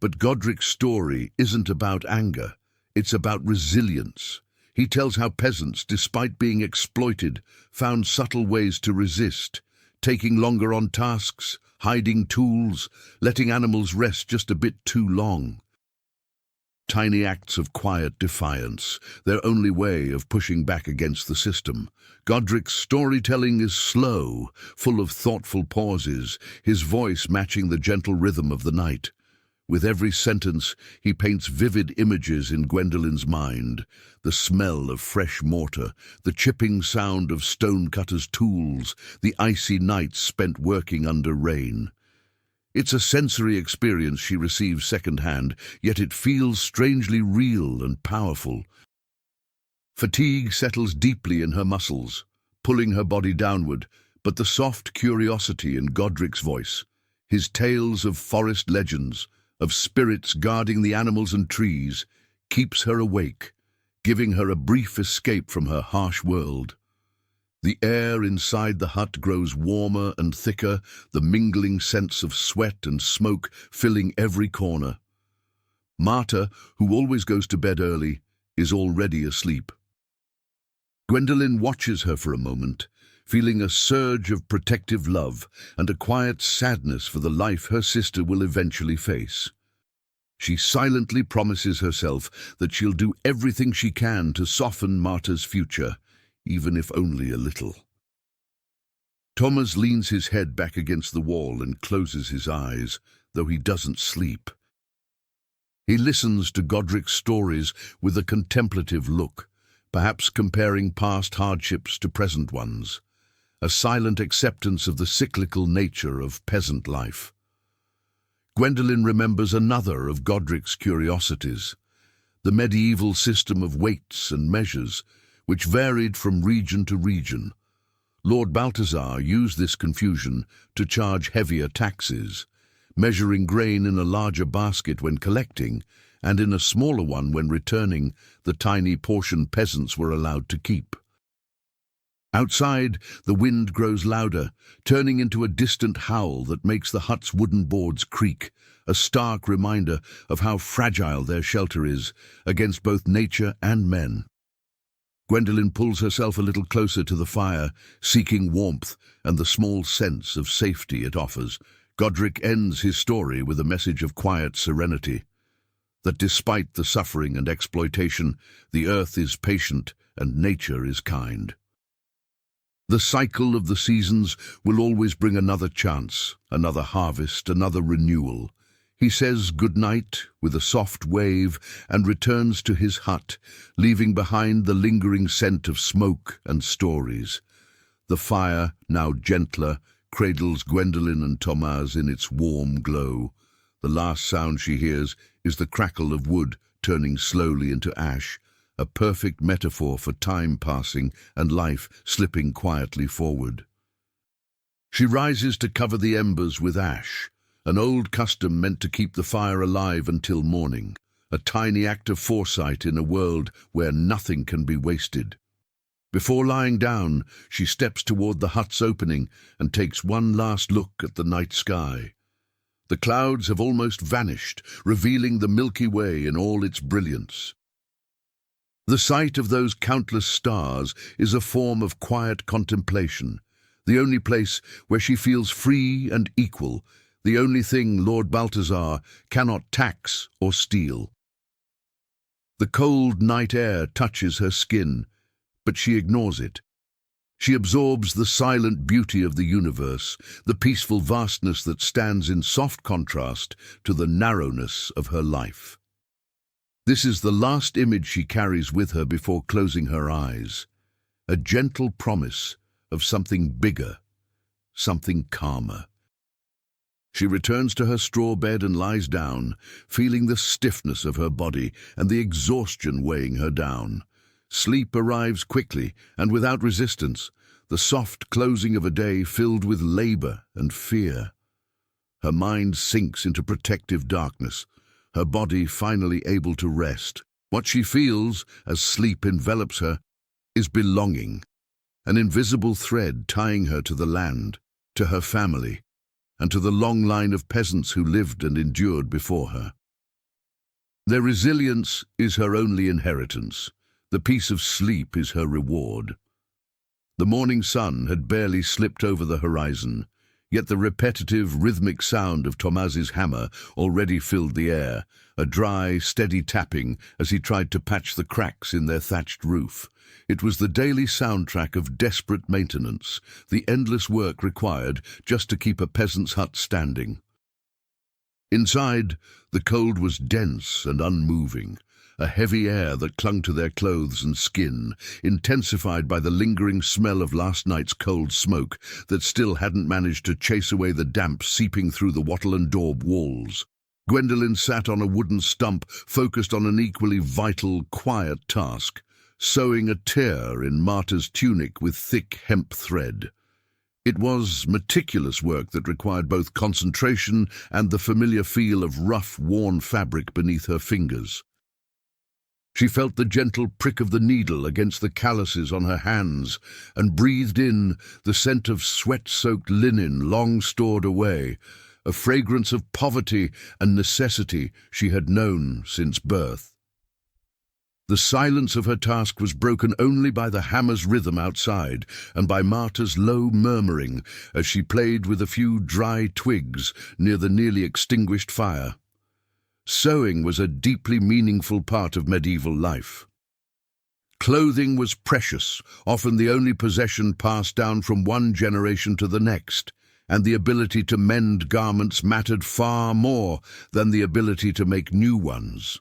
But Godric's story isn't about anger. It's about resilience. He tells how peasants, despite being exploited, found subtle ways to resist, taking longer on tasks, hiding tools, letting animals rest just a bit too long. Tiny acts of quiet defiance, their only way of pushing back against the system. Godric's storytelling is slow, full of thoughtful pauses, his voice matching the gentle rhythm of the night. With every sentence, he paints vivid images in Gwendolen's mind, the smell of fresh mortar, the chipping sound of stonecutters' tools, the icy nights spent working under rain. It's a sensory experience she receives secondhand, yet it feels strangely real and powerful. Fatigue settles deeply in her muscles, pulling her body downward, but the soft curiosity in Godric's voice, his tales of forest legends, of spirits guarding the animals and trees, keeps her awake, giving her a brief escape from her harsh world. The air inside the hut grows warmer and thicker, the mingling scents of sweat and smoke filling every corner. Marta, who always goes to bed early, is already asleep. Gwendolen watches her for a moment, feeling a surge of protective love and a quiet sadness for the life her sister will eventually face. She silently promises herself that she'll do everything she can to soften Marta's future, even if only a little. Thomas leans his head back against the wall and closes his eyes, though he doesn't sleep. He listens to Godric's stories with a contemplative look, perhaps comparing past hardships to present ones, a silent acceptance of the cyclical nature of peasant life. Gwendolen remembers another of Godric's curiosities, the medieval system of weights and measures, which varied from region to region. Lord Balthazar used this confusion to charge heavier taxes, measuring grain in a larger basket when collecting, and in a smaller one when returning the tiny portion peasants were allowed to keep. Outside, the wind grows louder, turning into a distant howl that makes the hut's wooden boards creak, a stark reminder of how fragile their shelter is against both nature and men. Gwendolen pulls herself a little closer to the fire, seeking warmth and the small sense of safety it offers. Godric ends his story with a message of quiet serenity, that despite the suffering and exploitation, the earth is patient and nature is kind. The cycle of the seasons will always bring another chance, another harvest, another renewal. He says goodnight with a soft wave and returns to his hut, leaving behind the lingering scent of smoke and stories. The fire, now gentler, cradles Gwendolen and Thomas in its warm glow. The last sound she hears is the crackle of wood turning slowly into ash, a perfect metaphor for time passing and life slipping quietly forward. She rises to cover the embers with ash, an old custom meant to keep the fire alive until morning, a tiny act of foresight in a world where nothing can be wasted. Before lying down, she steps toward the hut's opening and takes one last look at the night sky. The clouds have almost vanished, revealing the Milky Way in all its brilliance. The sight of those countless stars is a form of quiet contemplation, the only place where she feels free and equal, the only thing Lord Balthazar cannot tax or steal. The cold night air touches her skin, but she ignores it. She absorbs the silent beauty of the universe, the peaceful vastness that stands in soft contrast to the narrowness of her life. This is the last image she carries with her before closing her eyes, a gentle promise of something bigger, something calmer. She returns to her straw bed and lies down, feeling the stiffness of her body and the exhaustion weighing her down. Sleep arrives quickly and without resistance, the soft closing of a day filled with labor and fear. Her mind sinks into protective darkness, her body finally able to rest. What she feels, as sleep envelops her, is belonging, an invisible thread tying her to the land, to her family, and to the long line of peasants who lived and endured before her. Their resilience is her only inheritance. The peace of sleep is her reward. The morning sun had barely slipped over the horizon, yet the repetitive, rhythmic sound of Thomas's hammer already filled the air, a dry, steady tapping as he tried to patch the cracks in their thatched roof. It was the daily soundtrack of desperate maintenance, the endless work required just to keep a peasant's hut standing. Inside, the cold was dense and unmoving, a heavy air that clung to their clothes and skin, intensified by the lingering smell of last night's cold smoke that still hadn't managed to chase away the damp seeping through the wattle and daub walls. Gwendolen sat on a wooden stump, focused on an equally vital, quiet task, sewing a tear in Marta's tunic with thick hemp thread. It was meticulous work that required both concentration and the familiar feel of rough, worn fabric beneath her fingers. She felt the gentle prick of the needle against the calluses on her hands and breathed in the scent of sweat-soaked linen long stored away, a fragrance of poverty and necessity she had known since birth. The silence of her task was broken only by the hammer's rhythm outside and by Marta's low murmuring as she played with a few dry twigs near the nearly extinguished fire. Sewing was a deeply meaningful part of medieval life. Clothing was precious, often the only possession passed down from one generation to the next, and the ability to mend garments mattered far more than the ability to make new ones.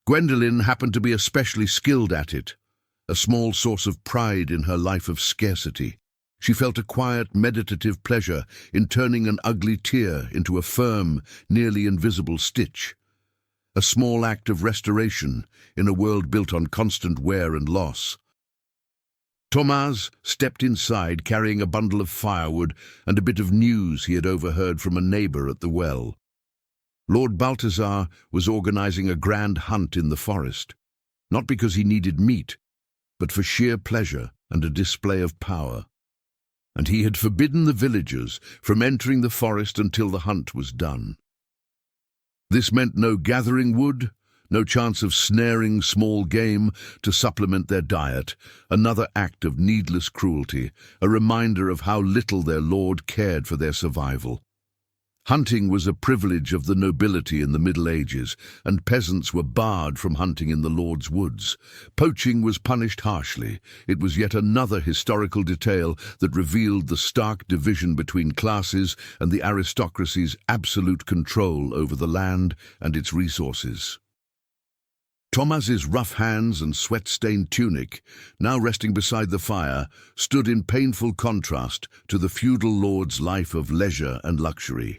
Gwendolen happened to be especially skilled at it, a small source of pride in her life of scarcity. She felt a quiet, meditative pleasure in turning an ugly tear into a firm, nearly invisible stitch. A small act of restoration in a world built on constant wear and loss. Thomas stepped inside carrying a bundle of firewood and a bit of news he had overheard from a neighbour at the well. Lord Balthazar was organising a grand hunt in the forest, not because he needed meat, but for sheer pleasure and a display of power. And he had forbidden the villagers from entering the forest until the hunt was done. This meant no gathering wood, no chance of snaring small game to supplement their diet, another act of needless cruelty, a reminder of how little their lord cared for their survival. Hunting was a privilege of the nobility in the Middle Ages, and peasants were barred from hunting in the Lord's woods. Poaching was punished harshly. It was yet another historical detail that revealed the stark division between classes and the aristocracy's absolute control over the land and its resources. Thomas's rough hands and sweat-stained tunic, now resting beside the fire, stood in painful contrast to the feudal lord's life of leisure and luxury.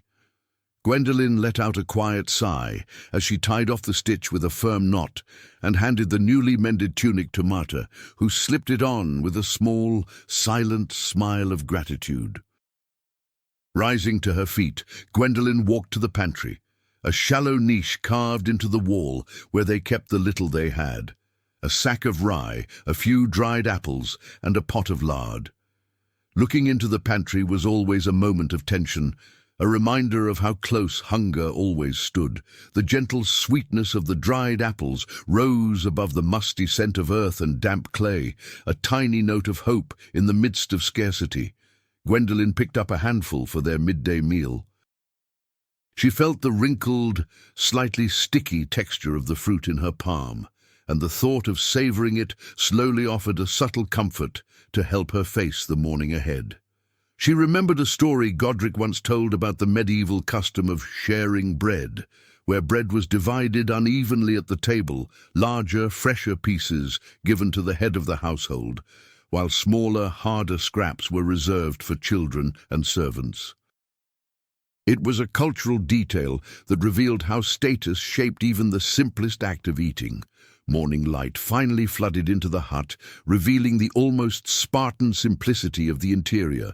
Gwendolen let out a quiet sigh as she tied off the stitch with a firm knot and handed the newly mended tunic to Marta, who slipped it on with a small, silent smile of gratitude. Rising to her feet, Gwendolen walked to the pantry, a shallow niche carved into the wall where they kept the little they had, a sack of rye, a few dried apples, and a pot of lard. Looking into the pantry was always a moment of tension, a reminder of how close hunger always stood. The gentle sweetness of the dried apples rose above the musty scent of earth and damp clay, a tiny note of hope in the midst of scarcity. Gwendolen picked up a handful for their midday meal. She felt the wrinkled, slightly sticky texture of the fruit in her palm, and the thought of savouring it slowly offered a subtle comfort to help her face the morning ahead. She remembered a story Godric once told about the medieval custom of sharing bread, where bread was divided unevenly at the table, larger, fresher pieces given to the head of the household, while smaller, harder scraps were reserved for children and servants. It was a cultural detail that revealed how status shaped even the simplest act of eating. Morning light finally flooded into the hut, revealing the almost Spartan simplicity of the interior.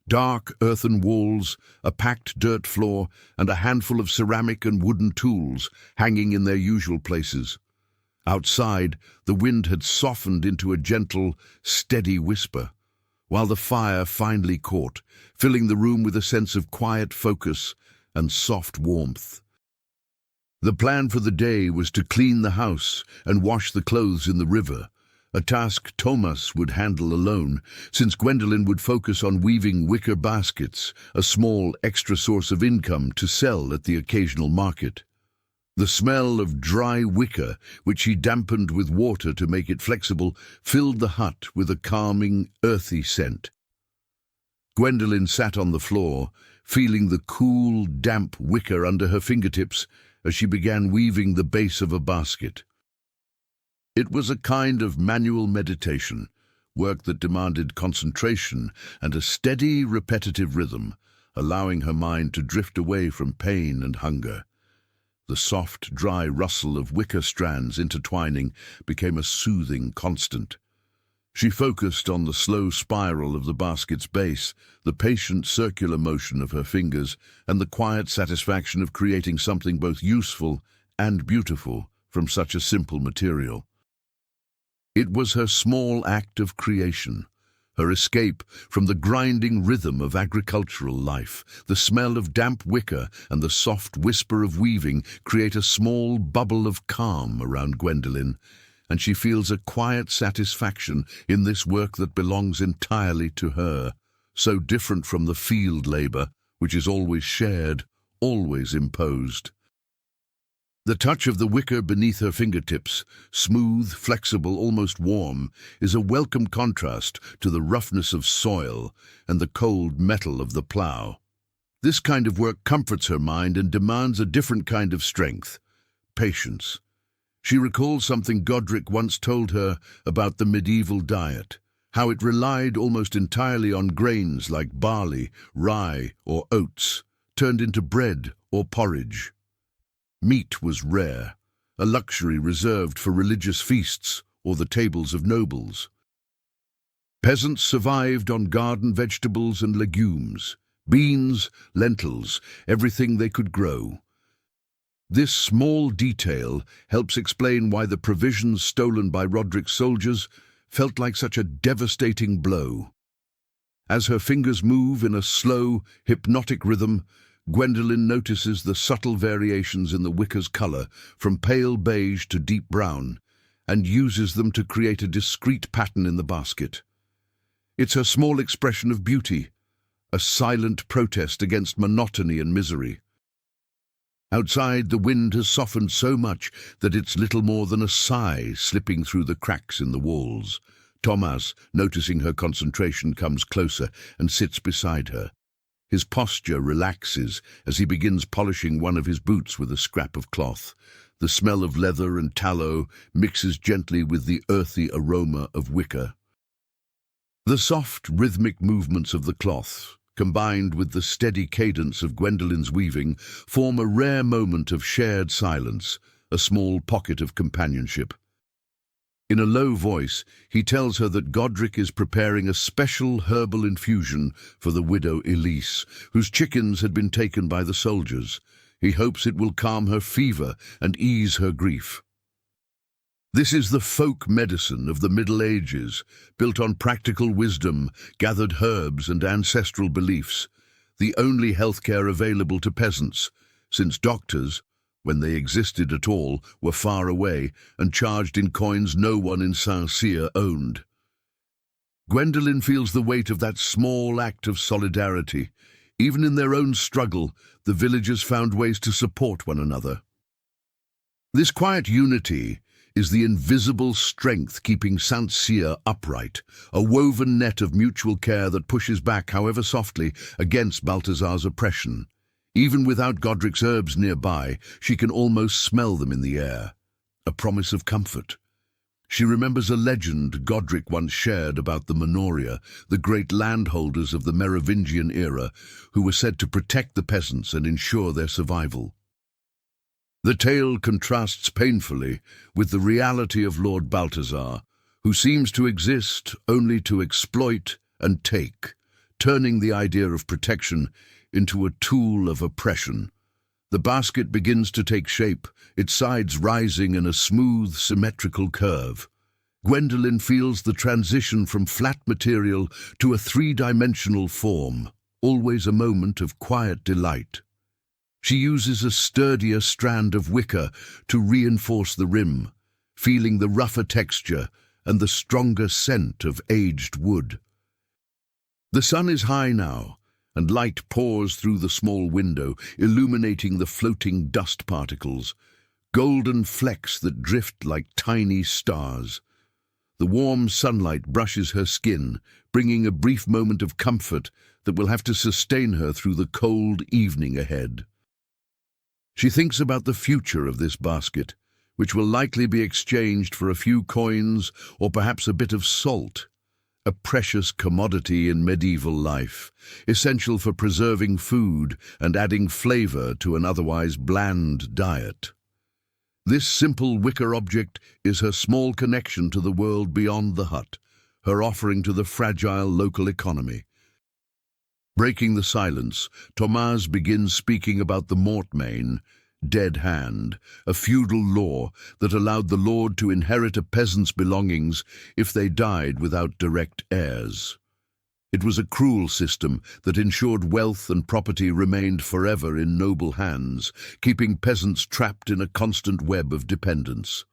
Dark earthen walls, a packed dirt floor, and a handful of ceramic and wooden tools hanging in their usual places. Outside, the wind had softened into a gentle, steady whisper, while the fire finally caught, filling the room with a sense of quiet focus and soft warmth. The plan for the day was to clean the house and wash the clothes in the river, a task Thomas would handle alone, since Gwendolen would focus on weaving wicker baskets, a small extra source of income to sell at the occasional market. The smell of dry wicker, which she dampened with water to make it flexible, filled the hut with a calming, earthy scent. Gwendolen sat on the floor, feeling the cool, damp wicker under her fingertips as she began weaving the base of a basket. It was a kind of manual meditation, work that demanded concentration and a steady, repetitive rhythm, allowing her mind to drift away from pain and hunger. The soft, dry rustle of wicker strands intertwining became a soothing constant. She focused on the slow spiral of the basket's base, the patient circular motion of her fingers, and the quiet satisfaction of creating something both useful and beautiful from such a simple material. It was her small act of creation, her escape from the grinding rhythm of agricultural life. The smell of damp wicker and the soft whisper of weaving create a small bubble of calm around Gwendolen, and she feels a quiet satisfaction in this work that belongs entirely to her, so different from the field labor, which is always shared, always imposed. The touch of the wicker beneath her fingertips, smooth, flexible, almost warm, is a welcome contrast to the roughness of soil and the cold metal of the plough. This kind of work comforts her mind and demands a different kind of strength, patience. She recalls something Godric once told her about the medieval diet, how it relied almost entirely on grains like barley, rye, or oats, turned into bread or porridge. Meat was rare, a luxury reserved for religious feasts or the tables of nobles. Peasants survived on garden vegetables and legumes, beans, lentils, everything they could grow. This small detail helps explain why the provisions stolen by Roderick's soldiers felt like such a devastating blow. As her fingers move in a slow, hypnotic rhythm, Gwendolen notices the subtle variations in the wicker's color, from pale beige to deep brown, and uses them to create a discrete pattern in the basket. It's her small expression of beauty, a silent protest against monotony and misery. Outside, the wind has softened so much that it's little more than a sigh slipping through the cracks in the walls. Thomas, noticing her concentration, comes closer and sits beside her. His posture relaxes as he begins polishing one of his boots with a scrap of cloth. The smell of leather and tallow mixes gently with the earthy aroma of wicker. The soft, rhythmic movements of the cloth, combined with the steady cadence of Gwendolen's weaving, form a rare moment of shared silence, a small pocket of companionship. In a low voice, he tells her that Godric is preparing a special herbal infusion for the widow Elise, whose chickens had been taken by the soldiers. He hopes it will calm her fever and ease her grief. This is the folk medicine of the Middle Ages, built on practical wisdom, gathered herbs and ancestral beliefs, the only healthcare available to peasants, since doctors, when they existed at all, were far away and charged in coins no one in Saint-Cyr owned. Gwendolen feels the weight of that small act of solidarity. Even in their own struggle, the villagers found ways to support one another. This quiet unity is the invisible strength keeping Saint-Cyr upright, a woven net of mutual care that pushes back, however softly, against Balthazar's oppression. Even without Godric's herbs nearby, she can almost smell them in the air, a promise of comfort. She remembers a legend Godric once shared about the Minoria, the great landholders of the Merovingian era, who were said to protect the peasants and ensure their survival. The tale contrasts painfully with the reality of Lord Balthazar, who seems to exist only to exploit and take, turning the idea of protection into a tool of oppression. The basket begins to take shape, its sides rising in a smooth, symmetrical curve. Gwendolen feels the transition from flat material to a three-dimensional form, always a moment of quiet delight. She uses a sturdier strand of wicker to reinforce the rim, feeling the rougher texture and the stronger scent of aged wood. The sun is high now, and light pours through the small window, illuminating the floating dust particles, golden flecks that drift like tiny stars. The warm sunlight brushes her skin, bringing a brief moment of comfort that will have to sustain her through the cold evening ahead. She thinks about the future of this basket, which will likely be exchanged for a few coins or perhaps a bit of salt, a precious commodity in medieval life, essential for preserving food and adding flavor to an otherwise bland diet. This simple wicker object is her small connection to the world beyond the hut, her offering to the fragile local economy. Breaking the silence, Thomas begins speaking about the mortmain, dead hand, a feudal law that allowed the lord to inherit a peasant's belongings if they died without direct heirs. It was a cruel system that ensured wealth and property remained forever in noble hands, keeping peasants trapped in a constant web of dependence.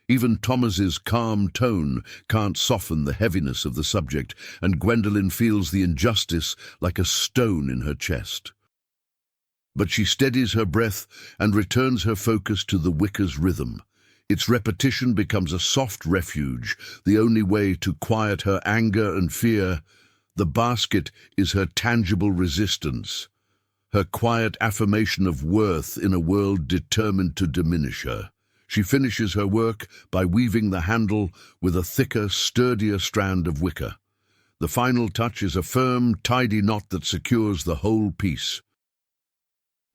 Even Thomas's calm tone can't soften the heaviness of the subject, and Gwendolen feels the injustice like a stone in her chest. But she steadies her breath and returns her focus to the wicker's rhythm. Its repetition becomes a soft refuge, the only way to quiet her anger and fear. The basket is her tangible resistance, her quiet affirmation of worth in a world determined to diminish her. She finishes her work by weaving the handle with a thicker, sturdier strand of wicker. The final touch is a firm, tidy knot that secures the whole piece.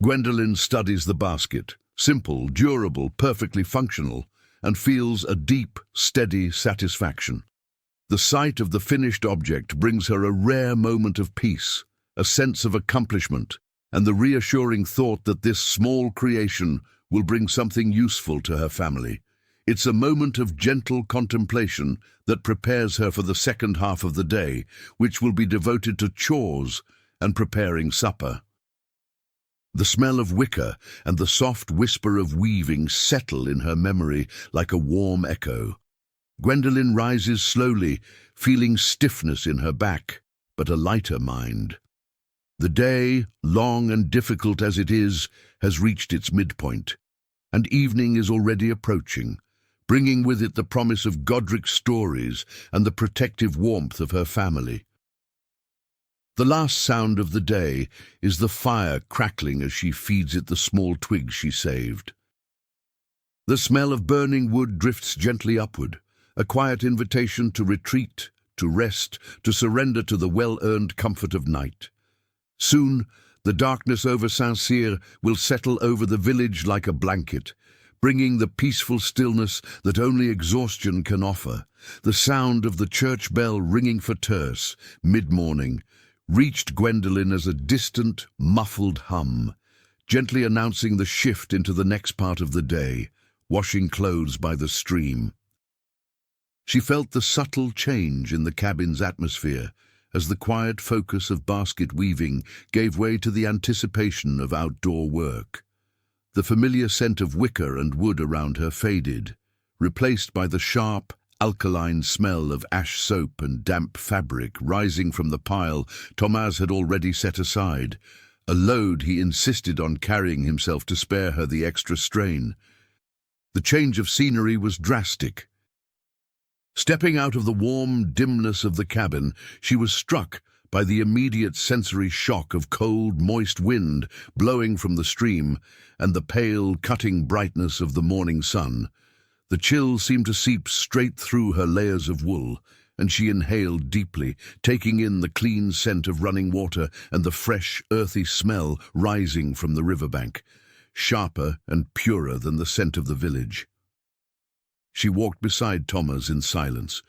Gwendolen studies the basket, simple, durable, perfectly functional, and feels a deep, steady satisfaction. The sight of the finished object brings her a rare moment of peace, a sense of accomplishment, and the reassuring thought that this small creation will bring something useful to her family. It's a moment of gentle contemplation that prepares her for the second half of the day, which will be devoted to chores and preparing supper. The smell of wicker and the soft whisper of weaving settle in her memory like a warm echo. Gwendolen rises slowly, feeling stiffness in her back, but a lighter mind. The day, long and difficult as it is, has reached its midpoint, and evening is already approaching, bringing with it the promise of Godric's stories and the protective warmth of her family. The last sound of the day is the fire crackling as she feeds it the small twigs she saved. The smell of burning wood drifts gently upward, a quiet invitation to retreat, to rest, to surrender to the well-earned comfort of night. Soon, the darkness over Saint-Cyr will settle over the village like a blanket, bringing the peaceful stillness that only exhaustion can offer. The sound of the church bell ringing for terce, mid-morning, reached Gwendolen as a distant, muffled hum, gently announcing the shift into the next part of the day, washing clothes by the stream. She felt the subtle change in the cabin's atmosphere as the quiet focus of basket weaving gave way to the anticipation of outdoor work. The familiar scent of wicker and wood around her faded, replaced by the sharp, alkaline smell of ash soap and damp fabric rising from the pile Thomas had already set aside, a load he insisted on carrying himself to spare her the extra strain. The change of scenery was drastic. Stepping out of the warm dimness of the cabin, she was struck by the immediate sensory shock of cold, moist wind blowing from the stream and the pale, cutting brightness of the morning sun. The chill seemed to seep straight through her layers of wool, and she inhaled deeply, taking in the clean scent of running water and the fresh, earthy smell rising from the riverbank, sharper and purer than the scent of the village. She walked beside Thomas in silence.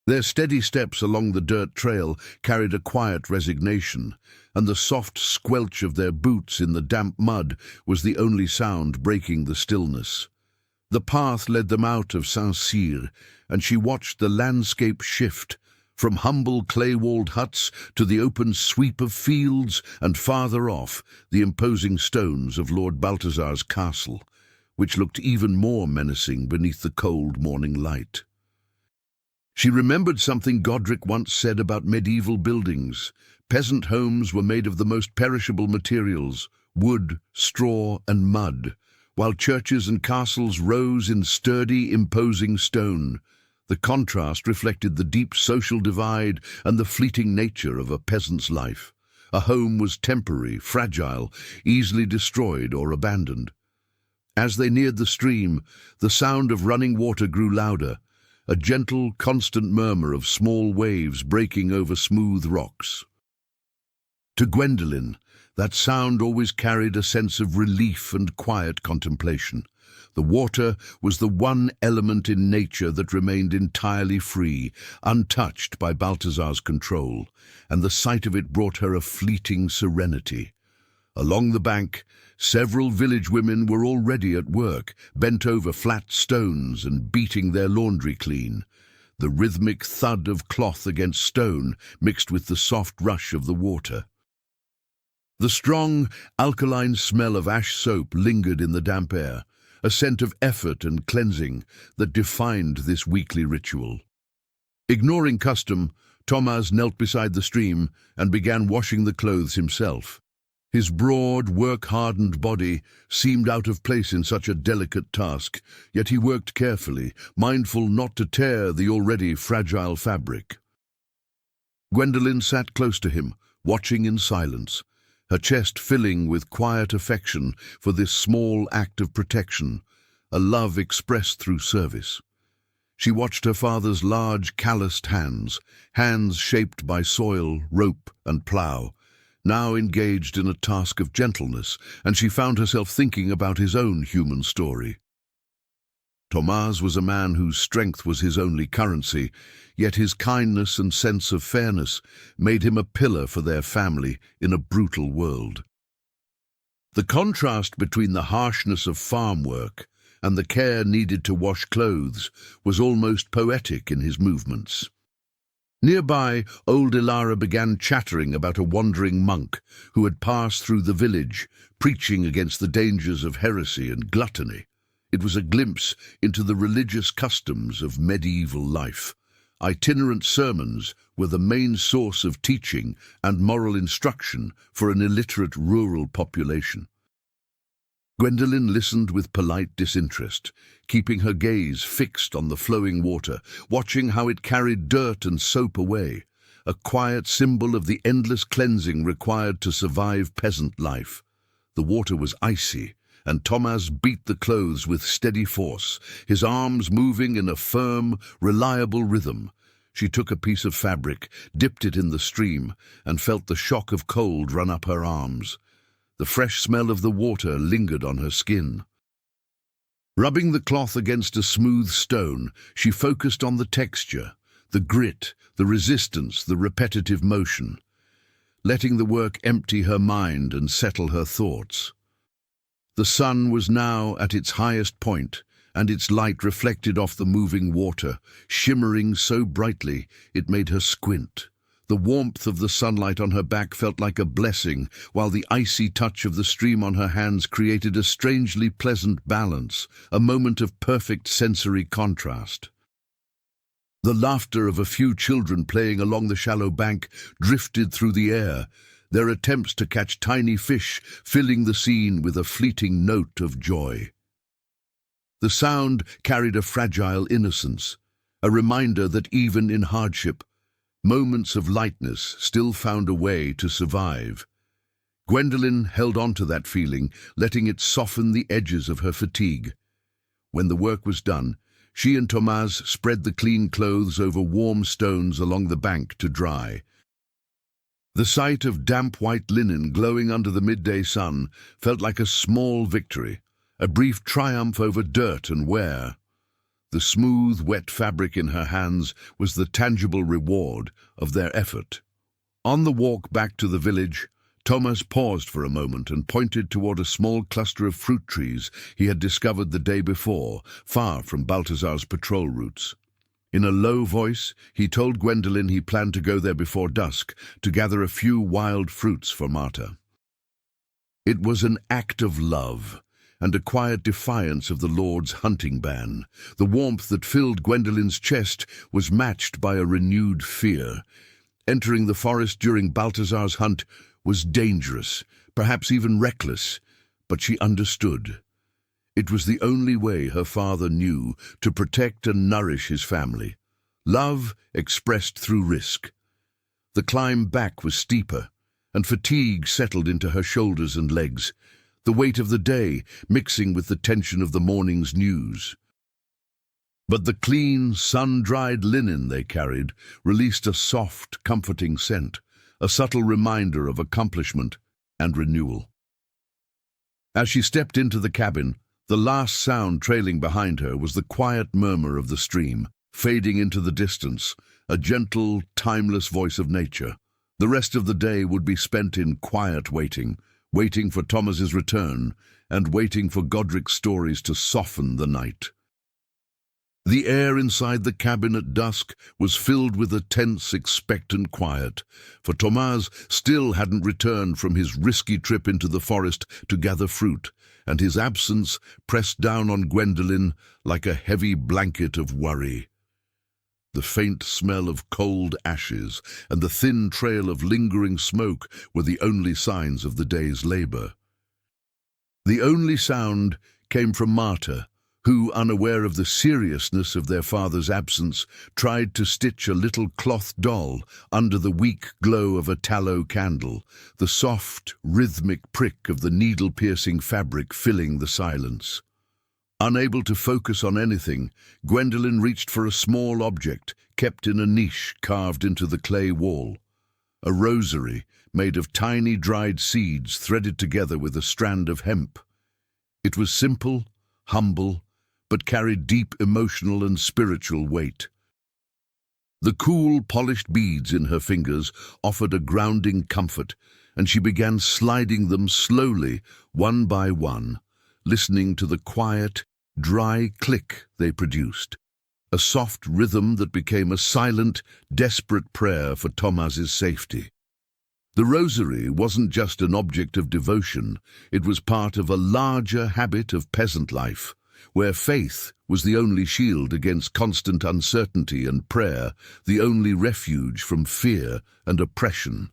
Their steady steps along the dirt trail carried a quiet resignation, and the soft squelch of their boots in the damp mud was the only sound breaking the stillness. The path led them out of Saint-Cyr, and she watched the landscape shift, from humble clay-walled huts to the open sweep of fields, and farther off, the imposing stones of Lord Balthazar's castle, which looked even more menacing beneath the cold morning light. She remembered something Godric once said about medieval buildings. Peasant homes were made of the most perishable materials, wood, straw, and mud, while churches and castles rose in sturdy, imposing stone. The contrast reflected the deep social divide and the fleeting nature of a peasant's life. A home was temporary, fragile, easily destroyed or abandoned. As they neared the stream, the sound of running water grew louder, a gentle, constant murmur of small waves breaking over smooth rocks. To Gwendolen, that sound always carried a sense of relief and quiet contemplation. The water was the one element in nature that remained entirely free, untouched by Balthazar's control, and the sight of it brought her a fleeting serenity. Along the bank, several village women were already at work, bent over flat stones and beating their laundry clean. The rhythmic thud of cloth against stone mixed with the soft rush of the water. The strong, alkaline smell of ash soap lingered in the damp air, a scent of effort and cleansing that defined this weekly ritual. Ignoring custom, Thomas knelt beside the stream and began washing the clothes himself. His broad, work-hardened body seemed out of place in such a delicate task, yet he worked carefully, mindful not to tear the already fragile fabric. Gwendolen sat close to him, watching in silence, her chest filling with quiet affection for this small act of protection, a love expressed through service. She watched her father's large, calloused hands, hands shaped by soil, rope, and plough, now engaged in a task of gentleness, and she found herself thinking about his own human story. Thomas was a man whose strength was his only currency, yet his kindness and sense of fairness made him a pillar for their family in a brutal world. The contrast between the harshness of farm work and the care needed to wash clothes was almost poetic in his movements. Nearby, old Ilara began chattering about a wandering monk who had passed through the village, preaching against the dangers of heresy and gluttony. It was a glimpse into the religious customs of medieval life. Itinerant sermons were the main source of teaching and moral instruction for an illiterate rural population. Gwendolen listened with polite disinterest, keeping her gaze fixed on the flowing water, watching how it carried dirt and soap away, a quiet symbol of the endless cleansing required to survive peasant life. The water was icy, and Thomas beat the clothes with steady force, his arms moving in a firm, reliable rhythm. She took a piece of fabric, dipped it in the stream, and felt the shock of cold run up her arms. The fresh smell of the water lingered on her skin. Rubbing the cloth against a smooth stone, she focused on the texture, the grit, the resistance, the repetitive motion, letting the work empty her mind and settle her thoughts. The sun was now at its highest point, and its light reflected off the moving water, shimmering so brightly it made her squint. The warmth of the sunlight on her back felt like a blessing, while the icy touch of the stream on her hands created a strangely pleasant balance, a moment of perfect sensory contrast. The laughter of a few children playing along the shallow bank drifted through the air, their attempts to catch tiny fish filling the scene with a fleeting note of joy. The sound carried a fragile innocence, a reminder that even in hardship, moments of lightness still found a way to survive. Gwendolen held on to that feeling, letting it soften the edges of her fatigue. When the work was done, she and Thomas spread the clean clothes over warm stones along the bank to dry. The sight of damp white linen glowing under the midday sun felt like a small victory, a brief triumph over dirt and wear. The smooth, wet fabric in her hands was the tangible reward of their effort. On the walk back to the village, Thomas paused for a moment and pointed toward a small cluster of fruit trees he had discovered the day before, far from Balthazar's patrol routes. In a low voice, he told Gwendolen he planned to go there before dusk to gather a few wild fruits for Marta. It was an act of love, and a quiet defiance of the Lord's hunting ban. The warmth that filled Gwendolen's chest was matched by a renewed fear. Entering the forest during Balthazar's hunt was dangerous, perhaps even reckless, but she understood. It was the only way her father knew to protect and nourish his family. Love expressed through risk. The climb back was steeper, and fatigue settled into her shoulders and legs, the weight of the day mixing with the tension of the morning's news. But the clean, sun-dried linen they carried released a soft, comforting scent, a subtle reminder of accomplishment and renewal. As she stepped into the cabin, the last sound trailing behind her was the quiet murmur of the stream, fading into the distance, a gentle, timeless voice of nature. The rest of the day would be spent in quiet waiting, waiting for Thomas's return and waiting for Godric's stories to soften the night. The air inside the cabin at dusk was filled with a tense, expectant quiet, for Thomas still hadn't returned from his risky trip into the forest to gather fruit, and his absence pressed down on Gwendolen like a heavy blanket of worry. The faint smell of cold ashes and the thin trail of lingering smoke were the only signs of the day's labor. The only sound came from Marta, who, unaware of the seriousness of their father's absence, tried to stitch a little cloth doll under the weak glow of a tallow candle, the soft, rhythmic prick of the needle-piercing fabric filling the silence. Unable to focus on anything, Gwendolen reached for a small object kept in a niche carved into the clay wall. A rosary made of tiny dried seeds threaded together with a strand of hemp. It was simple, humble, but carried deep emotional and spiritual weight. The cool, polished beads in her fingers offered a grounding comfort, and she began sliding them slowly, one by one, listening to the quiet, dry click they produced, a soft rhythm that became a silent, desperate prayer for Thomas's safety. The rosary wasn't just an object of devotion, it was part of a larger habit of peasant life, where faith was the only shield against constant uncertainty and prayer the only refuge from fear and oppression.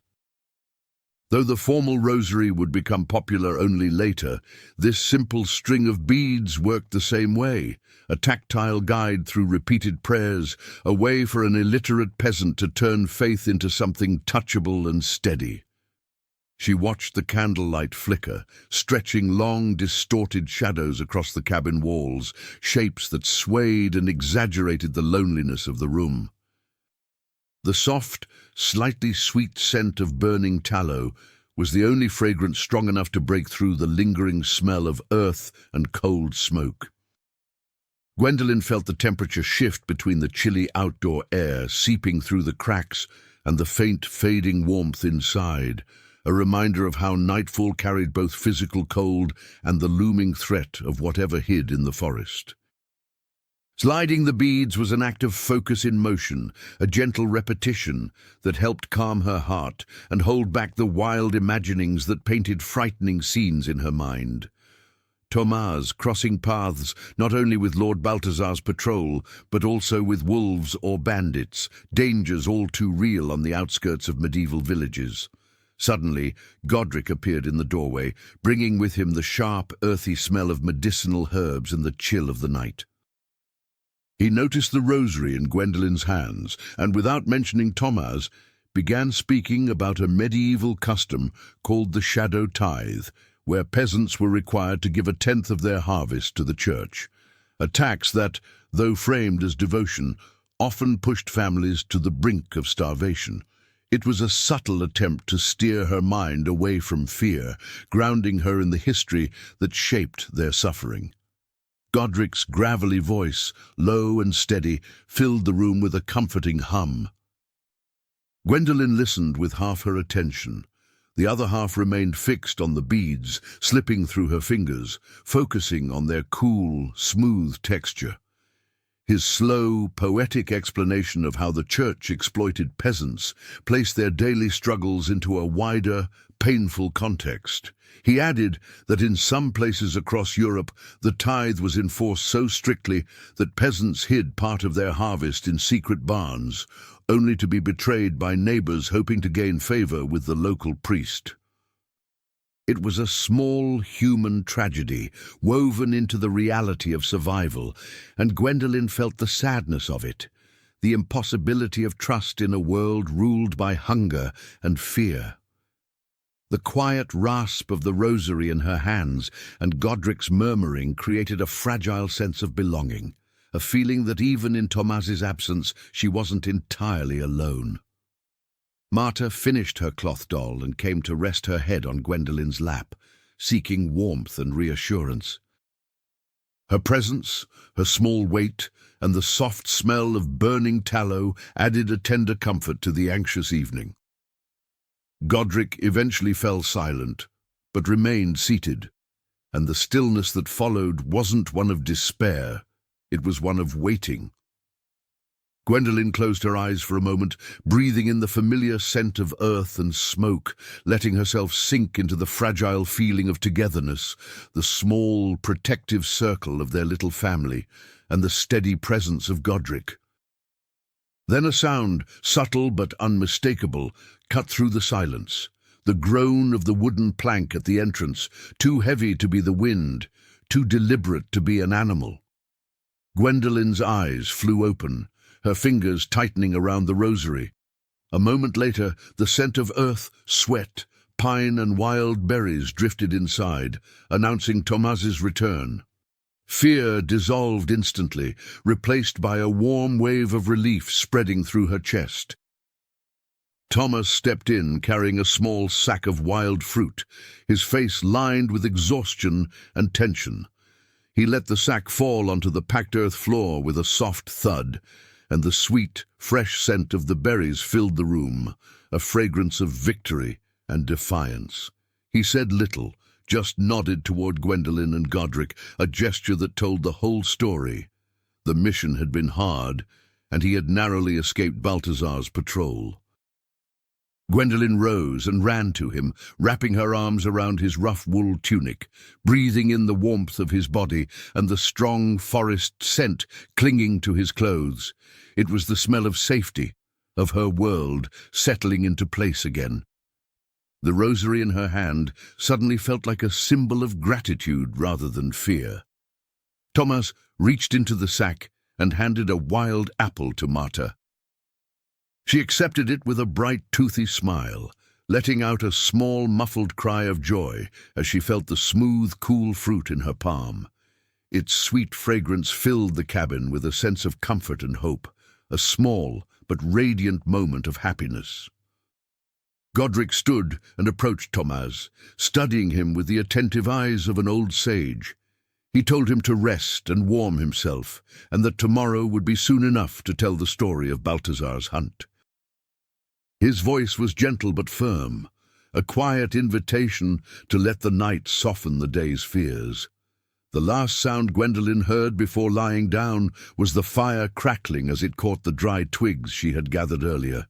Though the formal rosary would become popular only later, this simple string of beads worked the same way, a tactile guide through repeated prayers, a way for an illiterate peasant to turn faith into something touchable and steady. She watched the candlelight flicker, stretching long, distorted shadows across the cabin walls, shapes that swayed and exaggerated the loneliness of the room. The soft, slightly sweet scent of burning tallow was the only fragrance strong enough to break through the lingering smell of earth and cold smoke. Gwendolen felt the temperature shift between the chilly outdoor air seeping through the cracks and the faint, fading warmth inside, a reminder of how nightfall carried both physical cold and the looming threat of whatever hid in the forest. Sliding the beads was an act of focus in motion, a gentle repetition that helped calm her heart and hold back the wild imaginings that painted frightening scenes in her mind. Thomas crossing paths not only with Lord Balthazar's patrol, but also with wolves or bandits, dangers all too real on the outskirts of medieval villages. Suddenly, Godric appeared in the doorway, bringing with him the sharp, earthy smell of medicinal herbs and the chill of the night. He noticed the rosary in Gwendolen's hands, and without mentioning Thomas, began speaking about a medieval custom called the shadow tithe, where peasants were required to give a tenth of their harvest to the church, a tax that, though framed as devotion, often pushed families to the brink of starvation. It was a subtle attempt to steer her mind away from fear, grounding her in the history that shaped their suffering. Godric's gravelly voice, low and steady, filled the room with a comforting hum. Gwendolen listened with half her attention. The other half remained fixed on the beads, slipping through her fingers, focusing on their cool, smooth texture. His slow, poetic explanation of how the church exploited peasants placed their daily struggles into a wider, painful context. He added that in some places across Europe, the tithe was enforced so strictly that peasants hid part of their harvest in secret barns, only to be betrayed by neighbors hoping to gain favor with the local priest. It was a small human tragedy, woven into the reality of survival, and Gwendolen felt the sadness of it, the impossibility of trust in a world ruled by hunger and fear. The quiet rasp of the rosary in her hands and Godric's murmuring created a fragile sense of belonging, a feeling that even in Thomas's absence she wasn't entirely alone. Marta finished her cloth doll and came to rest her head on Gwendolen's lap, seeking warmth and reassurance. Her presence, her small weight, and the soft smell of burning tallow added a tender comfort to the anxious evening. Godric eventually fell silent, but remained seated, and the stillness that followed wasn't one of despair, it was one of waiting. Gwendolen closed her eyes for a moment, breathing in the familiar scent of earth and smoke, letting herself sink into the fragile feeling of togetherness, the small, protective circle of their little family, and the steady presence of Godric. Then a sound, subtle but unmistakable, cut through the silence. The groan of the wooden plank at the entrance, too heavy to be the wind, too deliberate to be an animal. Gwendolen's eyes flew open, her fingers tightening around the rosary. A moment later, the scent of earth, sweat, pine and wild berries drifted inside, announcing Thomas's return. Fear dissolved instantly, replaced by a warm wave of relief spreading through her chest. Thomas stepped in, carrying a small sack of wild fruit, his face lined with exhaustion and tension. He let the sack fall onto the packed earth floor with a soft thud, and the sweet, fresh scent of the berries filled the room, a fragrance of victory and defiance. He said little, just nodded toward Gwendolen and Godric, a gesture that told the whole story. The mission had been hard, and he had narrowly escaped Balthazar's patrol. Gwendolen rose and ran to him, wrapping her arms around his rough wool tunic, breathing in the warmth of his body and the strong forest scent clinging to his clothes. It was the smell of safety, of her world settling into place again. The rosary in her hand suddenly felt like a symbol of gratitude rather than fear. Thomas reached into the sack and handed a wild apple to Marta. She accepted it with a bright, toothy smile, letting out a small, muffled cry of joy as she felt the smooth, cool fruit in her palm. Its sweet fragrance filled the cabin with a sense of comfort and hope, a small but radiant moment of happiness. Godric stood and approached Thomas, studying him with the attentive eyes of an old sage. He told him to rest and warm himself, and that tomorrow would be soon enough to tell the story of Balthazar's hunt. His voice was gentle but firm, a quiet invitation to let the night soften the day's fears. The last sound Gwendolen heard before lying down was the fire crackling as it caught the dry twigs she had gathered earlier.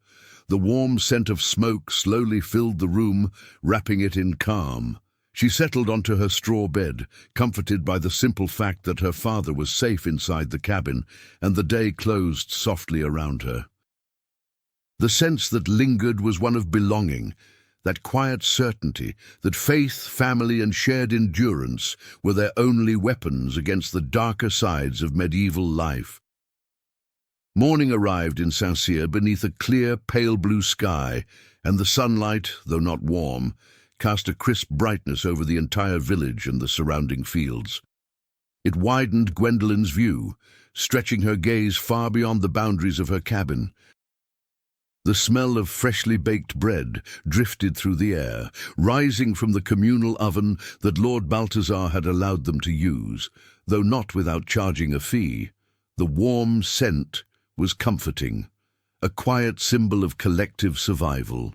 The warm scent of smoke slowly filled the room, wrapping it in calm. She settled onto her straw bed, comforted by the simple fact that her father was safe inside the cabin, and the day closed softly around her. The sense that lingered was one of belonging, that quiet certainty that faith, family, and shared endurance were their only weapons against the darker sides of medieval life. Morning arrived in Saint-Cyr beneath a clear, pale blue sky, and the sunlight, though not warm, cast a crisp brightness over the entire village and the surrounding fields. It widened Gwendolen's view, stretching her gaze far beyond the boundaries of her cabin. The smell of freshly baked bread drifted through the air, rising from the communal oven that Lord Balthazar had allowed them to use, though not without charging a fee. The warm scent was comforting, a quiet symbol of collective survival.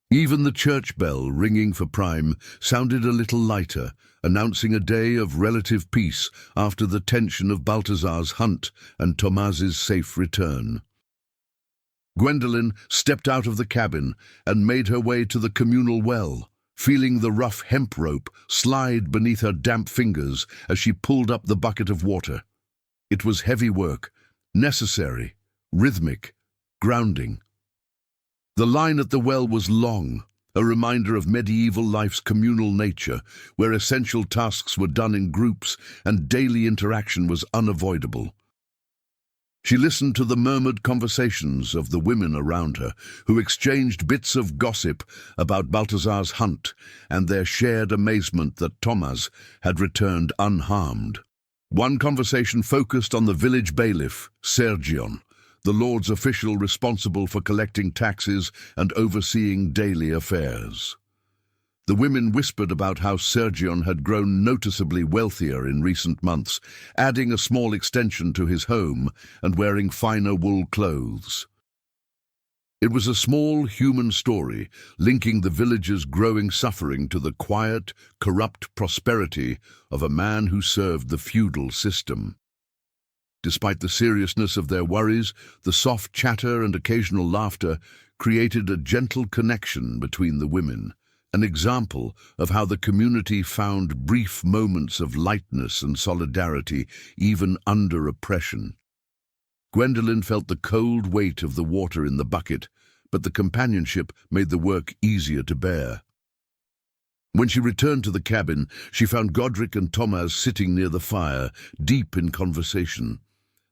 Even the church bell, ringing for prime, sounded a little lighter, announcing a day of relative peace after the tension of Balthazar's hunt and Thomas's safe return. Gwendolen stepped out of the cabin and made her way to the communal well, feeling the rough hemp rope slide beneath her damp fingers as she pulled up the bucket of water. It was heavy work, necessary, rhythmic, grounding. The line at the well was long, a reminder of medieval life's communal nature, where essential tasks were done in groups and daily interaction was unavoidable. She listened to the murmured conversations of the women around her, who exchanged bits of gossip about Balthazar's hunt and their shared amazement that Thomas had returned unharmed. One conversation focused on the village bailiff, Sergion, the Lord's official responsible for collecting taxes and overseeing daily affairs. The women whispered about how Sergion had grown noticeably wealthier in recent months, adding a small extension to his home and wearing finer wool clothes. It was a small human story, linking the village's growing suffering to the quiet, corrupt prosperity of a man who served the feudal system. Despite the seriousness of their worries, the soft chatter and occasional laughter created a gentle connection between the women, an example of how the community found brief moments of lightness and solidarity even under oppression. Gwendolen felt the cold weight of the water in the bucket, but the companionship made the work easier to bear. When she returned to the cabin, she found Godric and Thomas sitting near the fire, deep in conversation.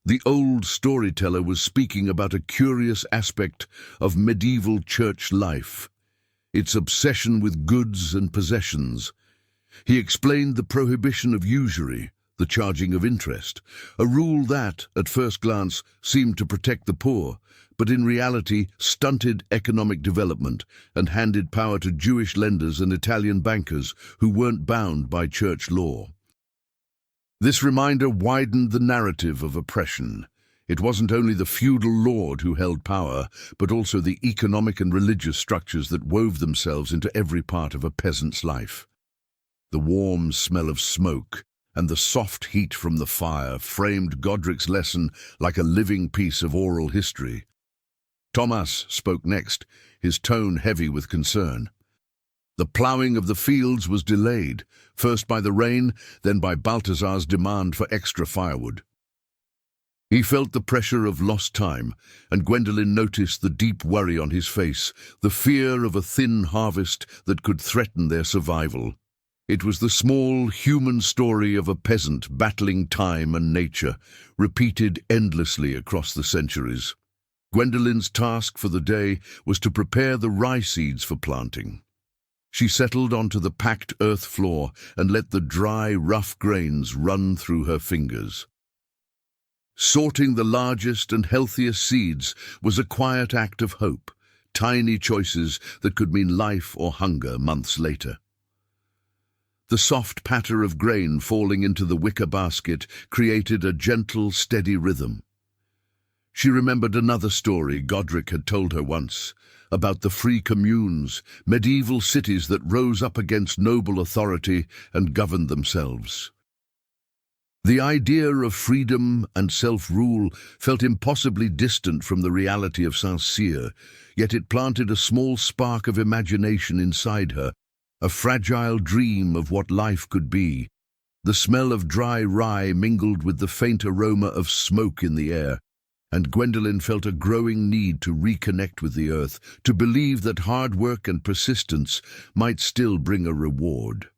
The old storyteller was speaking about a curious aspect of medieval church life, its obsession with goods and possessions. He explained the prohibition of usury, the charging of interest, a rule that, at first glance, seemed to protect the poor, but in reality stunted economic development and handed power to Jewish lenders and Italian bankers who weren't bound by church law. This reminder widened the narrative of oppression. It wasn't only the feudal lord who held power, but also the economic and religious structures that wove themselves into every part of a peasant's life. The warm smell of smoke and the soft heat from the fire framed Godric's lesson like a living piece of oral history. Thomas spoke next, his tone heavy with concern. The ploughing of the fields was delayed, first by the rain, then by Balthazar's demand for extra firewood. He felt the pressure of lost time, and Gwendolen noticed the deep worry on his face, the fear of a thin harvest that could threaten their survival. It was the small, human story of a peasant battling time and nature, repeated endlessly across the centuries. Gwendolen's task for the day was to prepare the rye seeds for planting. She settled onto the packed earth floor and let the dry, rough grains run through her fingers. Sorting the largest and healthiest seeds was a quiet act of hope, tiny choices that could mean life or hunger months later. The soft patter of grain falling into the wicker basket created a gentle, steady rhythm. She remembered another story Godric had told her once, about the free communes, medieval cities that rose up against noble authority and governed themselves. The idea of freedom and self-rule felt impossibly distant from the reality of Saint-Cyr, yet it planted a small spark of imagination inside her, a fragile dream of what life could be. The smell of dry rye mingled with the faint aroma of smoke in the air, and Gwendolen felt a growing need to reconnect with the earth, to believe that hard work and persistence might still bring a reward.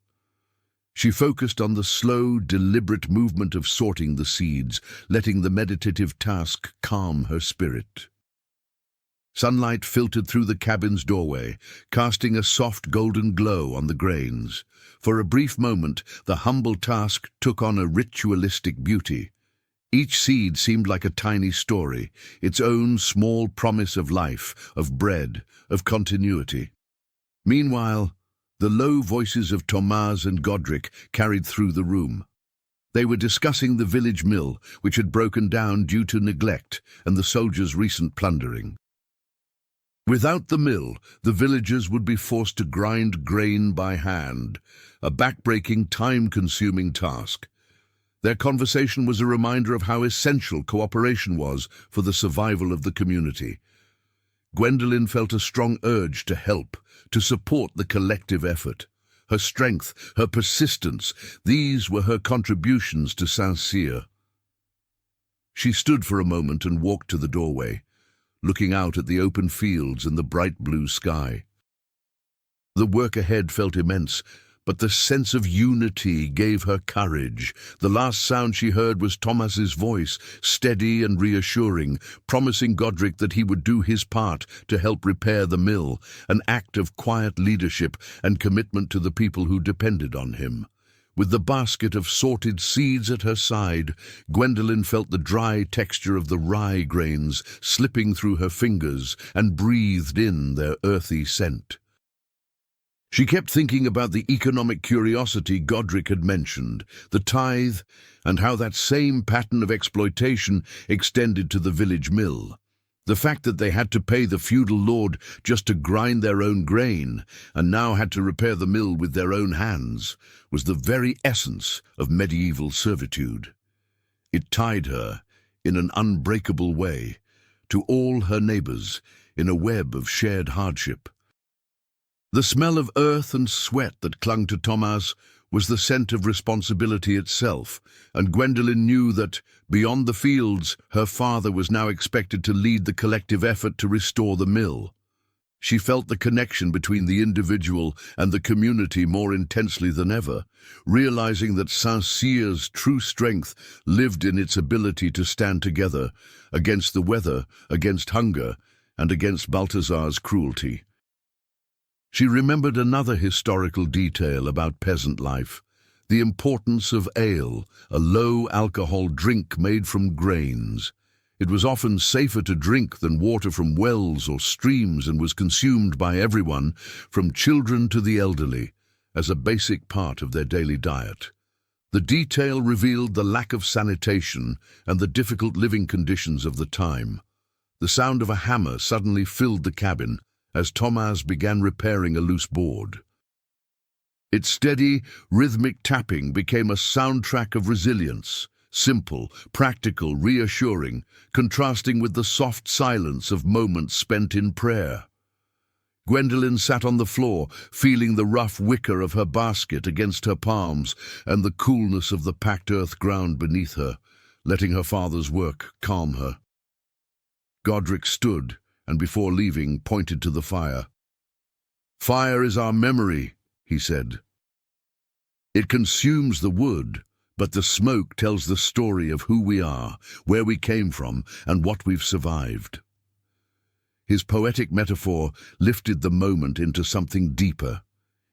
She focused on the slow, deliberate movement of sorting the seeds, letting the meditative task calm her spirit. Sunlight filtered through the cabin's doorway, casting a soft golden glow on the grains. For a brief moment, the humble task took on a ritualistic beauty. Each seed seemed like a tiny story, its own small promise of life, of bread, of continuity. Meanwhile, the low voices of Thomas and Godric carried through the room. They were discussing the village mill, which had broken down due to neglect and the soldiers' recent plundering. Without the mill, the villagers would be forced to grind grain by hand, a backbreaking, time-consuming task. Their conversation was a reminder of how essential cooperation was for the survival of the community. Gwendolen felt a strong urge to help, to support the collective effort. Her strength, her persistence, these were her contributions to Saint-Cyr. She stood for a moment and walked to the doorway, looking out at the open fields and the bright blue sky. The work ahead felt immense, but the sense of unity gave her courage. The last sound she heard was Thomas's voice, steady and reassuring, promising Godric that he would do his part to help repair the mill, an act of quiet leadership and commitment to the people who depended on him. With the basket of sorted seeds at her side, Gwendolen felt the dry texture of the rye grains slipping through her fingers and breathed in their earthy scent. She kept thinking about the economic curiosity Godric had mentioned, the tithe, and how that same pattern of exploitation extended to the village mill. The fact that they had to pay the feudal lord just to grind their own grain, and now had to repair the mill with their own hands, was the very essence of medieval servitude. It tied her, in an unbreakable way, to all her neighbors in a web of shared hardship. The smell of earth and sweat that clung to Thomas was the scent of responsibility itself, and Gwendolen knew that, beyond the fields, her father was now expected to lead the collective effort to restore the mill. She felt the connection between the individual and the community more intensely than ever, realizing that Saint-Cyr's true strength lived in its ability to stand together against the weather, against hunger, and against Balthazar's cruelty. She remembered another historical detail about peasant life, the importance of ale, a low-alcohol drink made from grains. It was often safer to drink than water from wells or streams and was consumed by everyone, from children to the elderly, as a basic part of their daily diet. The detail revealed the lack of sanitation and the difficult living conditions of the time. The sound of a hammer suddenly filled the cabin as Thomas began repairing a loose board. Its steady, rhythmic tapping became a soundtrack of resilience, simple, practical, reassuring, contrasting with the soft silence of moments spent in prayer. Gwendolen sat on the floor, feeling the rough wicker of her basket against her palms and the coolness of the packed earth ground beneath her, letting her father's work calm her. Godric stood, and before leaving, pointed to the fire. "Fire is our memory," he said. "It consumes the wood, but the smoke tells the story of who we are, where we came from, and what we've survived." His poetic metaphor lifted the moment into something deeper,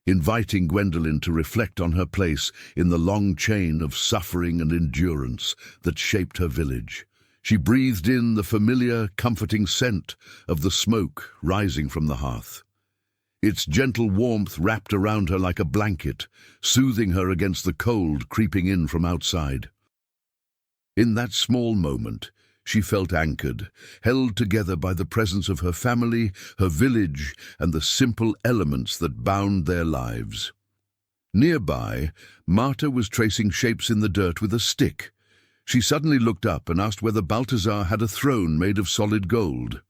inviting Gwendolen to reflect on her place in the long chain of suffering and endurance that shaped her village. She breathed in the familiar, comforting scent of the smoke rising from the hearth. Its gentle warmth wrapped around her like a blanket, soothing her against the cold creeping in from outside. In that small moment, she felt anchored, held together by the presence of her family, her village, and the simple elements that bound their lives. Nearby, Marta was tracing shapes in the dirt with a stick. She suddenly looked up and asked whether Balthazar had a throne made of solid gold.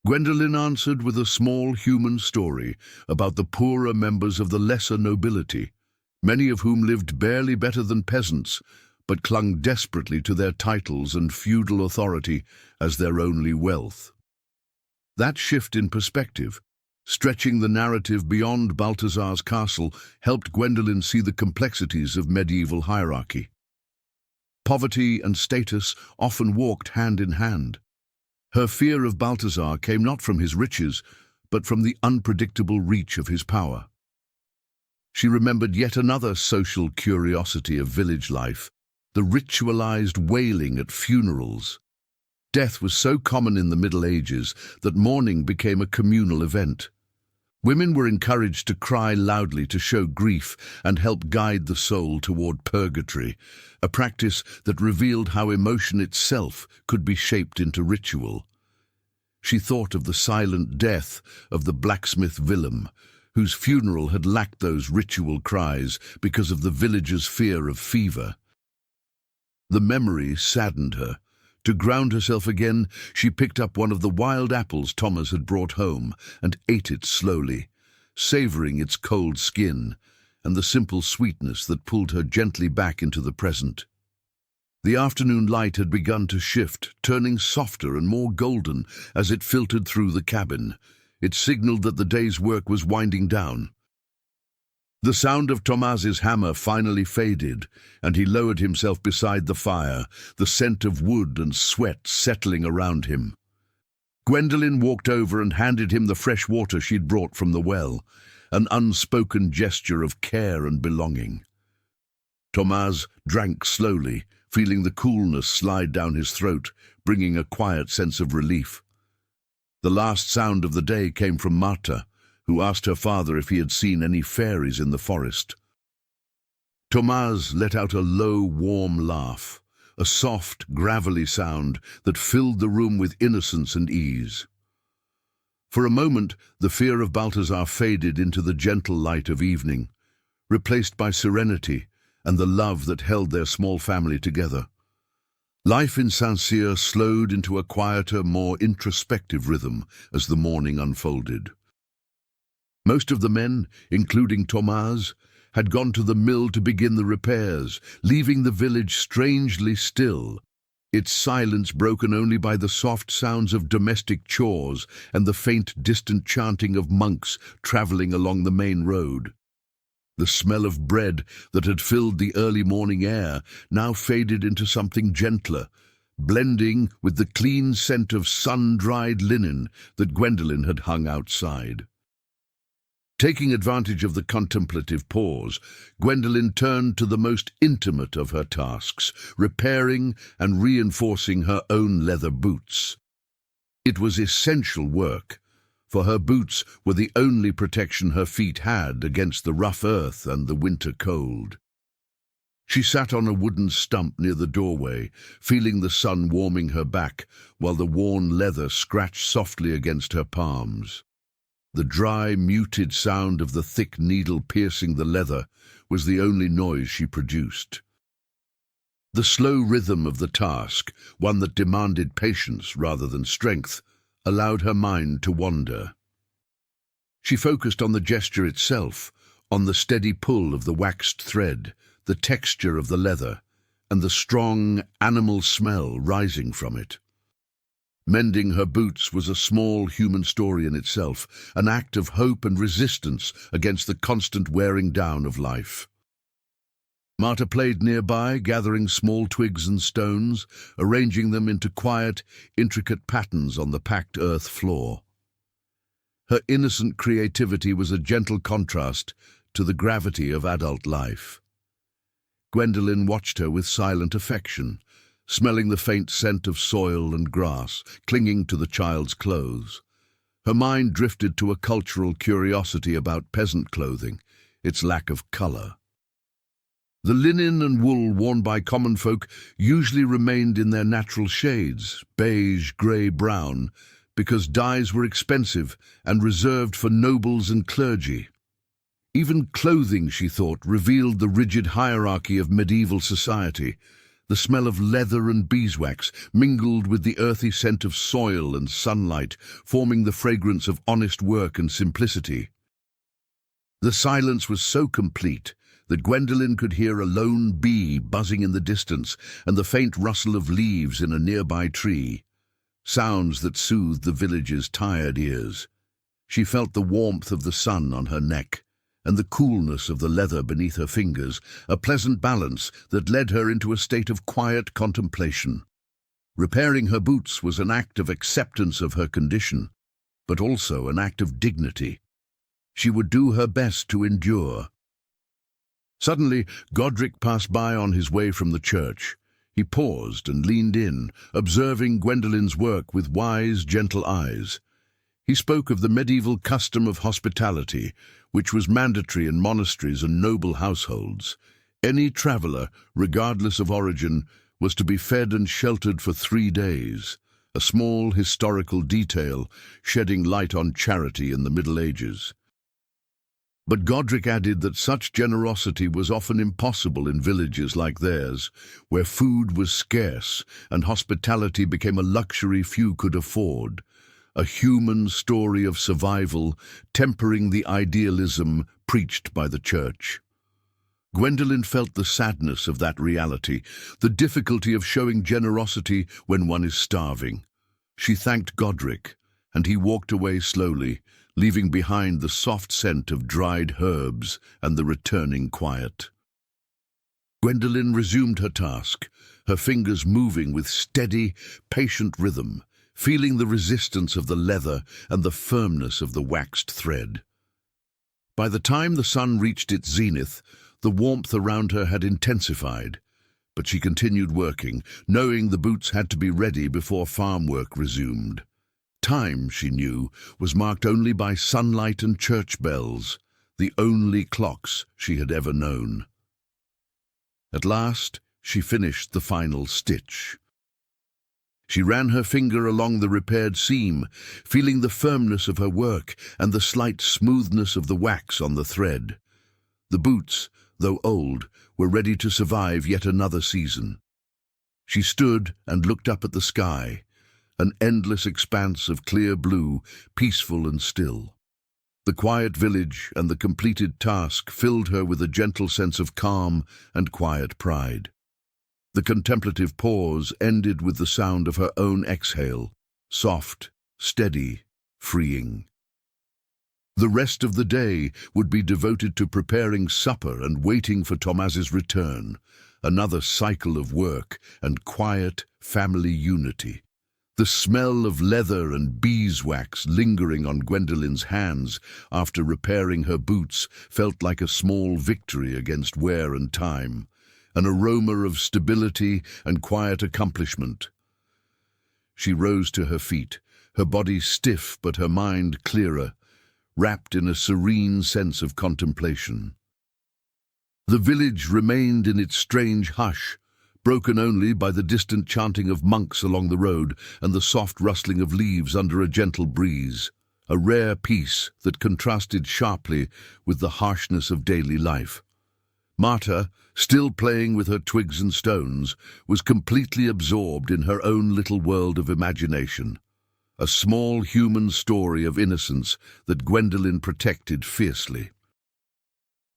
Gwendolen answered with a small human story about the poorer members of the lesser nobility, many of whom lived barely better than peasants, but clung desperately to their titles and feudal authority as their only wealth. That shift in perspective, stretching the narrative beyond Balthazar's castle, helped Gwendolen see the complexities of medieval hierarchy. Poverty and status often walked hand in hand. Her fear of Balthazar came not from his riches, but from the unpredictable reach of his power. She remembered yet another social curiosity of village life, the ritualized wailing at funerals. Death was so common in the Middle Ages that mourning became a communal event. Women were encouraged to cry loudly to show grief and help guide the soul toward purgatory, a practice that revealed how emotion itself could be shaped into ritual. She thought of the silent death of the blacksmith Willem, whose funeral had lacked those ritual cries because of the villagers' fear of fever. The memory saddened her. To ground herself again, she picked up one of the wild apples Thomas had brought home and ate it slowly, savoring its cold skin and the simple sweetness that pulled her gently back into the present. The afternoon light had begun to shift, turning softer and more golden as it filtered through the cabin. It signaled that the day's work was winding down. The sound of Thomas's hammer finally faded, and he lowered himself beside the fire, the scent of wood and sweat settling around him. Gwendolen walked over and handed him the fresh water she'd brought from the well, an unspoken gesture of care and belonging. Thomas drank slowly, feeling the coolness slide down his throat, bringing a quiet sense of relief. The last sound of the day came from Marta, who asked her father if he had seen any fairies in the forest. Thomas let out a low, warm laugh, a soft, gravelly sound that filled the room with innocence and ease. For a moment, the fear of Balthazar faded into the gentle light of evening, replaced by serenity and the love that held their small family together. Life in Saint-Cyr slowed into a quieter, more introspective rhythm as the morning unfolded. Most of the men, including Thomas, had gone to the mill to begin the repairs, leaving the village strangely still, its silence broken only by the soft sounds of domestic chores and the faint, distant chanting of monks traveling along the main road. The smell of bread that had filled the early morning air now faded into something gentler, blending with the clean scent of sun-dried linen that Gwendolen had hung outside. Taking advantage of the contemplative pause, Gwendolen turned to the most intimate of her tasks, repairing and reinforcing her own leather boots. It was essential work, for her boots were the only protection her feet had against the rough earth and the winter cold. She sat on a wooden stump near the doorway, feeling the sun warming her back, while the worn leather scratched softly against her palms. The dry, muted sound of the thick needle piercing the leather was the only noise she produced. The slow rhythm of the task, one that demanded patience rather than strength, allowed her mind to wander. She focused on the gesture itself, on the steady pull of the waxed thread, the texture of the leather, and the strong animal smell rising from it. Mending her boots was a small human story in itself, an act of hope and resistance against the constant wearing down of life. Marta played nearby, gathering small twigs and stones, arranging them into quiet, intricate patterns on the packed earth floor. Her innocent creativity was a gentle contrast to the gravity of adult life. Gwendolen watched her with silent affection, smelling the faint scent of soil and grass clinging to the child's clothes. Her mind drifted to a cultural curiosity about peasant clothing, its lack of colour. The linen and wool worn by common folk usually remained in their natural shades, beige, grey, brown, because dyes were expensive and reserved for nobles and clergy. Even clothing, she thought, revealed the rigid hierarchy of medieval society. The smell of leather and beeswax mingled with the earthy scent of soil and sunlight, forming the fragrance of honest work and simplicity. The silence was so complete that Gwendolen could hear a lone bee buzzing in the distance and the faint rustle of leaves in a nearby tree, sounds that soothed the village's tired ears. She felt the warmth of the sun on her neck and the coolness of the leather beneath her fingers, a pleasant balance that led her into a state of quiet contemplation. Repairing her boots was an act of acceptance of her condition, but also an act of dignity. She would do her best to endure. Suddenly, Godric passed by on his way from the church. He paused and leaned in, observing Gwendolen's work with wise, gentle eyes. He spoke of the medieval custom of hospitality, which was mandatory in monasteries and noble households. Any traveller, regardless of origin, was to be fed and sheltered for 3 days, a small historical detail shedding light on charity in the Middle Ages. But Godric added that such generosity was often impossible in villages like theirs, where food was scarce and hospitality became a luxury few could afford. A human story of survival, tempering the idealism preached by the church. Gwendolen felt the sadness of that reality, the difficulty of showing generosity when one is starving. She thanked Godric, and he walked away slowly, leaving behind the soft scent of dried herbs and the returning quiet. Gwendolen resumed her task, her fingers moving with steady, patient rhythm, feeling the resistance of the leather and the firmness of the waxed thread. By the time the sun reached its zenith, the warmth around her had intensified, but she continued working, knowing the boots had to be ready before farm work resumed. Time, she knew, was marked only by sunlight and church bells, the only clocks she had ever known. At last, she finished the final stitch. She ran her finger along the repaired seam, feeling the firmness of her work and the slight smoothness of the wax on the thread. The boots, though old, were ready to survive yet another season. She stood and looked up at the sky, an endless expanse of clear blue, peaceful and still. The quiet village and the completed task filled her with a gentle sense of calm and quiet pride. The contemplative pause ended with the sound of her own exhale, soft, steady, freeing. The rest of the day would be devoted to preparing supper and waiting for Thomas's return, another cycle of work and quiet family unity. The smell of leather and beeswax lingering on Gwendolen's hands after repairing her boots felt like a small victory against wear and time, an aroma of stability and quiet accomplishment. She rose to her feet, her body stiff but her mind clearer, wrapped in a serene sense of contemplation. The village remained in its strange hush, broken only by the distant chanting of monks along the road and the soft rustling of leaves under a gentle breeze, a rare peace that contrasted sharply with the harshness of daily life. Marta, still playing with her twigs and stones, was completely absorbed in her own little world of imagination, a small human story of innocence that Gwendolen protected fiercely.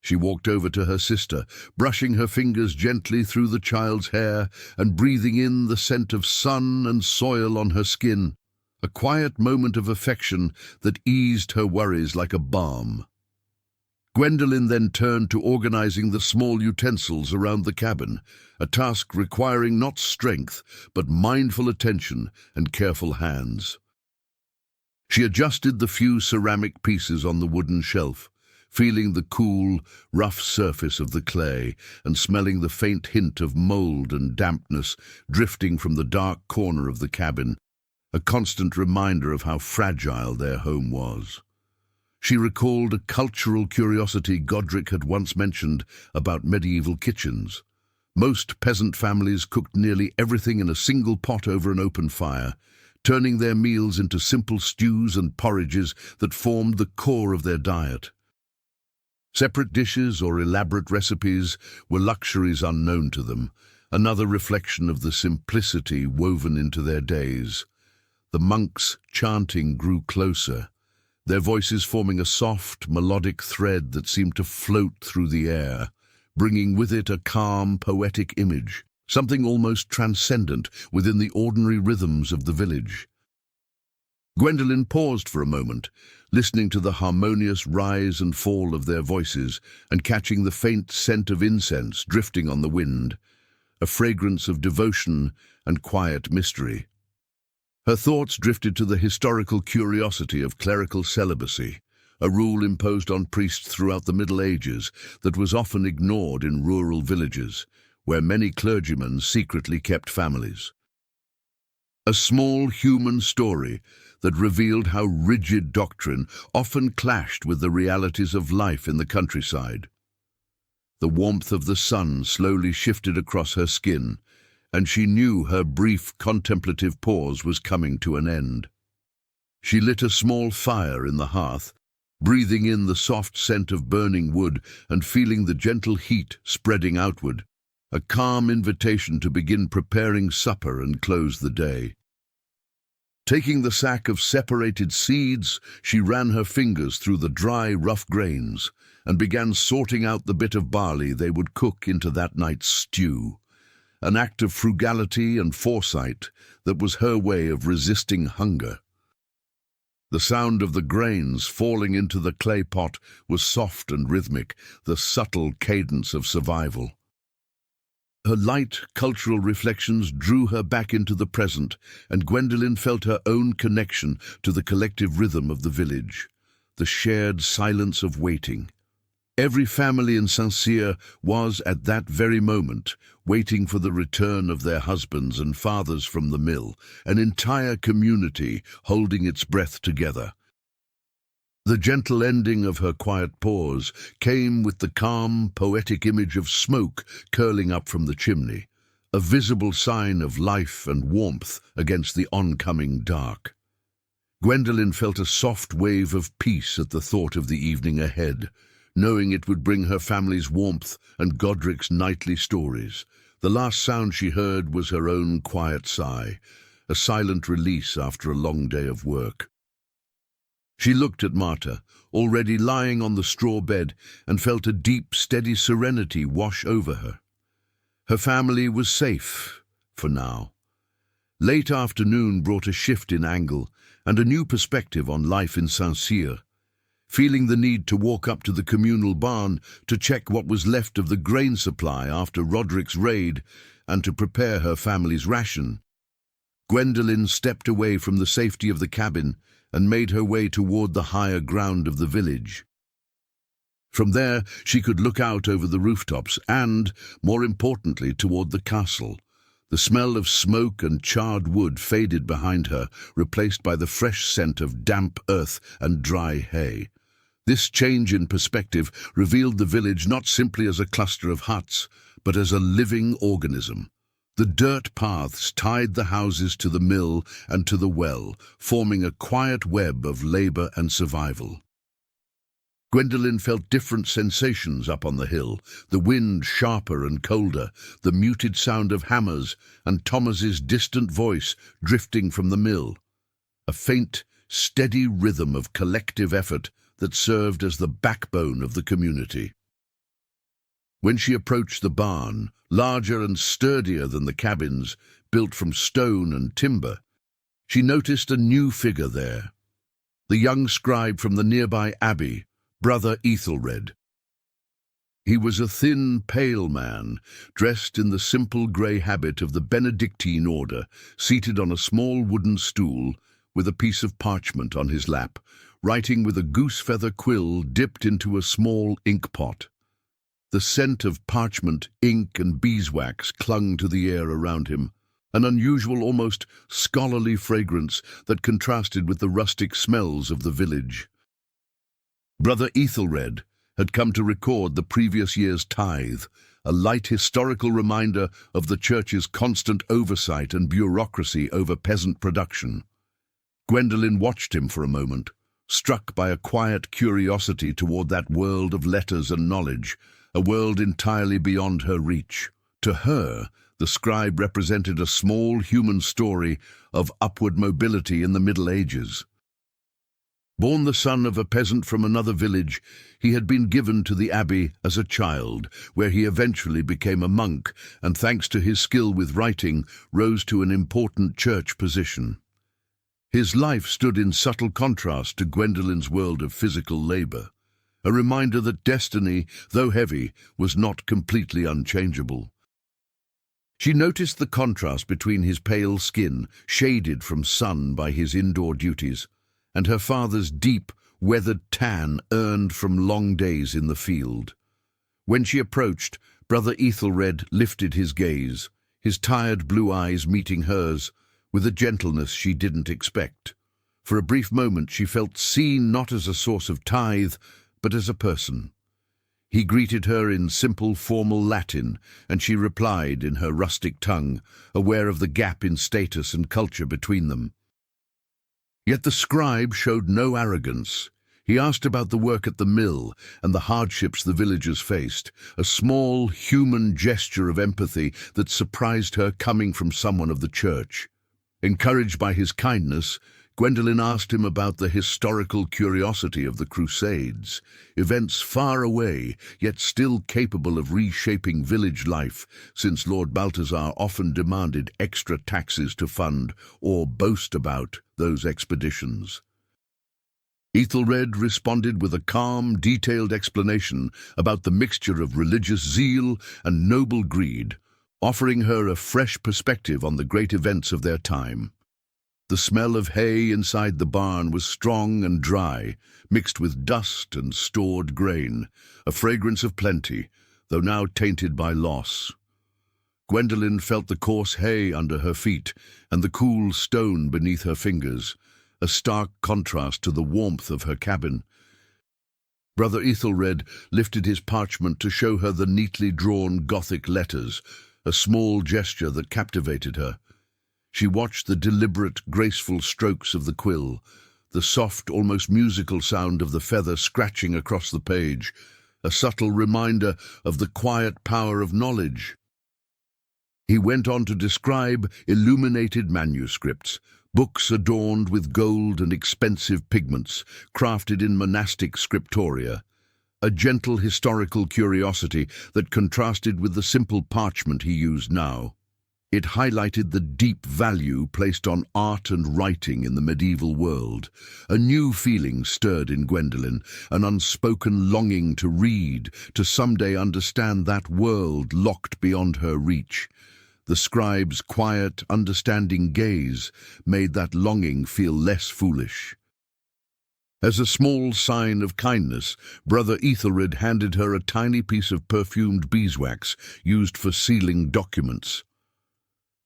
She walked over to her sister, brushing her fingers gently through the child's hair and breathing in the scent of sun and soil on her skin, a quiet moment of affection that eased her worries like a balm. Gwendolen then turned to organizing the small utensils around the cabin, a task requiring not strength, but mindful attention and careful hands. She adjusted the few ceramic pieces on the wooden shelf, feeling the cool, rough surface of the clay and smelling the faint hint of mold and dampness drifting from the dark corner of the cabin, a constant reminder of how fragile their home was. She recalled a cultural curiosity Godric had once mentioned about medieval kitchens. Most peasant families cooked nearly everything in a single pot over an open fire, turning their meals into simple stews and porridges that formed the core of their diet. Separate dishes or elaborate recipes were luxuries unknown to them, another reflection of the simplicity woven into their days. The monks' chanting grew closer, their voices forming a soft, melodic thread that seemed to float through the air, bringing with it a calm, poetic image, something almost transcendent within the ordinary rhythms of the village. Gwendolen paused for a moment, listening to the harmonious rise and fall of their voices and catching the faint scent of incense drifting on the wind, a fragrance of devotion and quiet mystery. Her thoughts drifted to the historical curiosity of clerical celibacy, a rule imposed on priests throughout the Middle Ages that was often ignored in rural villages, where many clergymen secretly kept families. A small human story that revealed how rigid doctrine often clashed with the realities of life in the countryside. The warmth of the sun slowly shifted across her skin, and she knew her brief contemplative pause was coming to an end. She lit a small fire in the hearth, breathing in the soft scent of burning wood and feeling the gentle heat spreading outward, a calm invitation to begin preparing supper and close the day. Taking the sack of separated seeds, she ran her fingers through the dry, rough grains and began sorting out the bit of barley they would cook into that night's stew, an act of frugality and foresight that was her way of resisting hunger. The sound of the grains falling into the clay pot was soft and rhythmic, the subtle cadence of survival. Her light cultural reflections drew her back into the present, and Gwendolen felt her own connection to the collective rhythm of the village, the shared silence of waiting. Every family in Saint-Cyr was, at that very moment, waiting for the return of their husbands and fathers from the mill, an entire community holding its breath together. The gentle ending of her quiet pause came with the calm, poetic image of smoke curling up from the chimney, a visible sign of life and warmth against the oncoming dark. Gwendolen felt a soft wave of peace at the thought of the evening ahead, knowing it would bring her family's warmth and Godric's nightly stories. The last sound she heard was her own quiet sigh, a silent release after a long day of work. She looked at Marta, already lying on the straw bed, and felt a deep, steady serenity wash over her. Her family was safe, for now. Late afternoon brought a shift in angle and a new perspective on life in Saint-Cyr. Feeling the need to walk up to the communal barn to check what was left of the grain supply after Roderick's raid and to prepare her family's ration, Gwendolen stepped away from the safety of the cabin and made her way toward the higher ground of the village. From there, she could look out over the rooftops and, more importantly, toward the castle. The smell of smoke and charred wood faded behind her, replaced by the fresh scent of damp earth and dry hay. This change in perspective revealed the village not simply as a cluster of huts, but as a living organism. The dirt paths tied the houses to the mill and to the well, forming a quiet web of labor and survival. Gwendolen felt different sensations up on the hill, the wind sharper and colder, the muted sound of hammers, and Thomas's distant voice drifting from the mill. A faint, steady rhythm of collective effort that served as the backbone of the community. When she approached the barn, larger and sturdier than the cabins, built from stone and timber, she noticed a new figure there. The young scribe from the nearby abbey, Brother Ethelred. He was a thin, pale man, dressed in the simple grey habit of the Benedictine order, seated on a small wooden stool with a piece of parchment on his lap, writing with a goose-feather quill dipped into a small ink pot. The scent of parchment, ink, and beeswax clung to the air around him, an unusual, almost scholarly fragrance that contrasted with the rustic smells of the village. Brother Ethelred had come to record the previous year's tithe, a light historical reminder of the church's constant oversight and bureaucracy over peasant production. Gwendolen watched him for a moment, struck by a quiet curiosity toward that world of letters and knowledge, a world entirely beyond her reach. To her, the scribe represented a small human story of upward mobility in the Middle Ages. Born the son of a peasant from another village, he had been given to the abbey as a child, where he eventually became a monk, and thanks to his skill with writing, rose to an important church position. His life stood in subtle contrast to Gwendolen's world of physical labor, a reminder that destiny, though heavy, was not completely unchangeable. She noticed the contrast between his pale skin, shaded from sun by his indoor duties, and her father's deep, weathered tan earned from long days in the field. When she approached, Brother Ethelred lifted his gaze, his tired blue eyes meeting hers, with a gentleness she didn't expect. For a brief moment she felt seen not as a source of tithe, but as a person. He greeted her in simple, formal Latin, and she replied in her rustic tongue, aware of the gap in status and culture between them. Yet the scribe showed no arrogance. He asked about the work at the mill and the hardships the villagers faced, a small, human gesture of empathy that surprised her coming from someone of the church. Encouraged by his kindness, Gwendolen asked him about the historical curiosity of the Crusades, events far away, yet still capable of reshaping village life, since Lord Balthazar often demanded extra taxes to fund or boast about those expeditions. Ethelred responded with a calm, detailed explanation about the mixture of religious zeal and noble greed, offering her a fresh perspective on the great events of their time. The smell of hay inside the barn was strong and dry, mixed with dust and stored grain, a fragrance of plenty, though now tainted by loss. Gwendolen felt the coarse hay under her feet and the cool stone beneath her fingers, a stark contrast to the warmth of her cabin. Brother Ethelred lifted his parchment to show her the neatly drawn Gothic letters, a small gesture that captivated her. She watched the deliberate, graceful strokes of the quill, the soft, almost musical sound of the feather scratching across the page, a subtle reminder of the quiet power of knowledge. He went on to describe illuminated manuscripts, books adorned with gold and expensive pigments, crafted in monastic scriptoria, a gentle historical curiosity that contrasted with the simple parchment he used now. It highlighted the deep value placed on art and writing in the medieval world. A new feeling stirred in Gwendolen, an unspoken longing to read, to someday understand that world locked beyond her reach. The scribe's quiet, understanding gaze made that longing feel less foolish. As a small sign of kindness, Brother Ethelred handed her a tiny piece of perfumed beeswax used for sealing documents.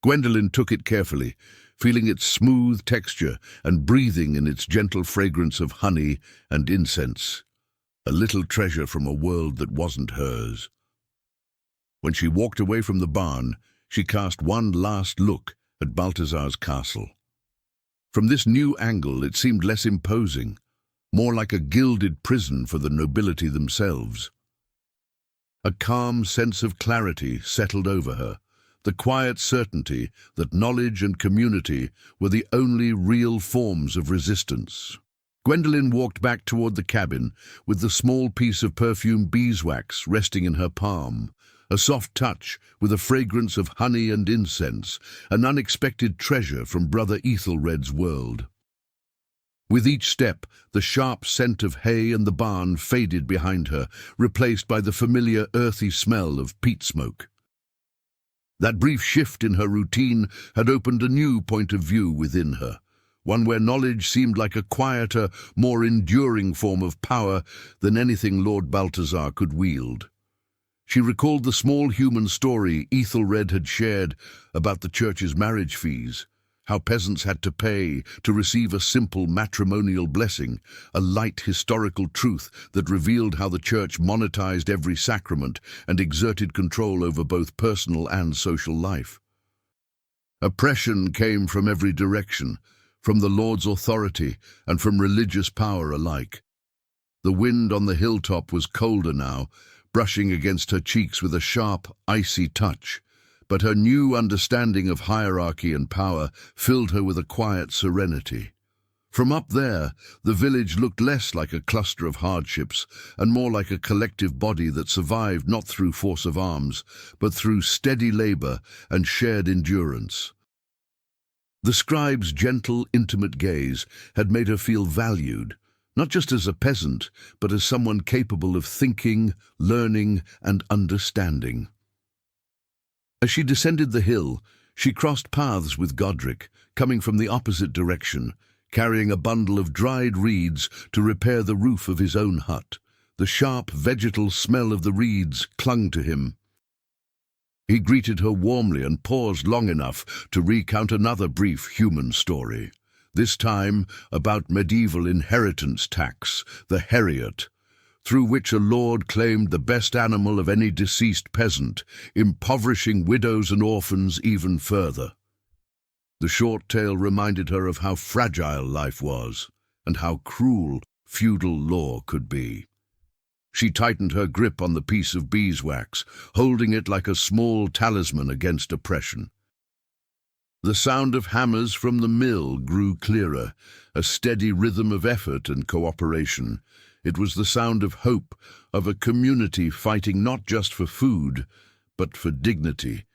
Gwendolen took it carefully, feeling its smooth texture and breathing in its gentle fragrance of honey and incense, a little treasure from a world that wasn't hers. When she walked away from the barn, she cast one last look at Balthazar's castle. From this new angle, it seemed less imposing, more like a gilded prison for the nobility themselves. A calm sense of clarity settled over her, the quiet certainty that knowledge and community were the only real forms of resistance. Gwendolen walked back toward the cabin with the small piece of perfumed beeswax resting in her palm, a soft touch with a fragrance of honey and incense, an unexpected treasure from Brother Ethelred's world. With each step, the sharp scent of hay and the barn faded behind her, replaced by the familiar earthy smell of peat smoke. That brief shift in her routine had opened a new point of view within her, one where knowledge seemed like a quieter, more enduring form of power than anything Lord Balthazar could wield. She recalled the small human story Ethelred had shared about the church's marriage fees, how peasants had to pay to receive a simple matrimonial blessing, a light historical truth that revealed how the church monetized every sacrament and exerted control over both personal and social life. Oppression came from every direction, from the Lord's authority and from religious power alike. The wind on the hilltop was colder now, brushing against her cheeks with a sharp, icy touch. But her new understanding of hierarchy and power filled her with a quiet serenity. From up there, the village looked less like a cluster of hardships and more like a collective body that survived not through force of arms, but through steady labor and shared endurance. The scribe's gentle, intimate gaze had made her feel valued, not just as a peasant, but as someone capable of thinking, learning, and understanding. As she descended the hill, she crossed paths with Godric, coming from the opposite direction, carrying a bundle of dried reeds to repair the roof of his own hut. The sharp, vegetal smell of the reeds clung to him. He greeted her warmly and paused long enough to recount another brief human story, this time about medieval inheritance tax, the heriot, through which a lord claimed the best animal of any deceased peasant, impoverishing widows and orphans even further. The short tale reminded her of how fragile life was, and how cruel feudal law could be. She tightened her grip on the piece of beeswax, holding it like a small talisman against oppression. The sound of hammers from the mill grew clearer, a steady rhythm of effort and cooperation. It was the sound of hope, of a community fighting not just for food, but for dignity.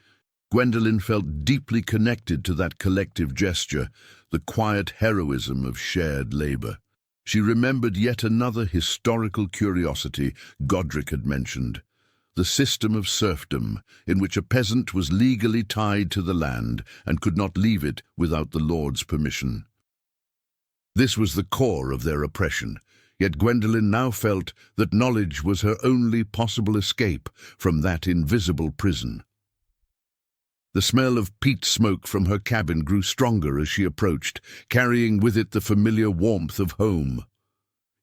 Gwendolen felt deeply connected to that collective gesture, the quiet heroism of shared labor. She remembered yet another historical curiosity Godric had mentioned, the system of serfdom, in which a peasant was legally tied to the land and could not leave it without the lord's permission. This was the core of their oppression. Yet Gwendolen now felt that knowledge was her only possible escape from that invisible prison. The smell of peat smoke from her cabin grew stronger as she approached, carrying with it the familiar warmth of home.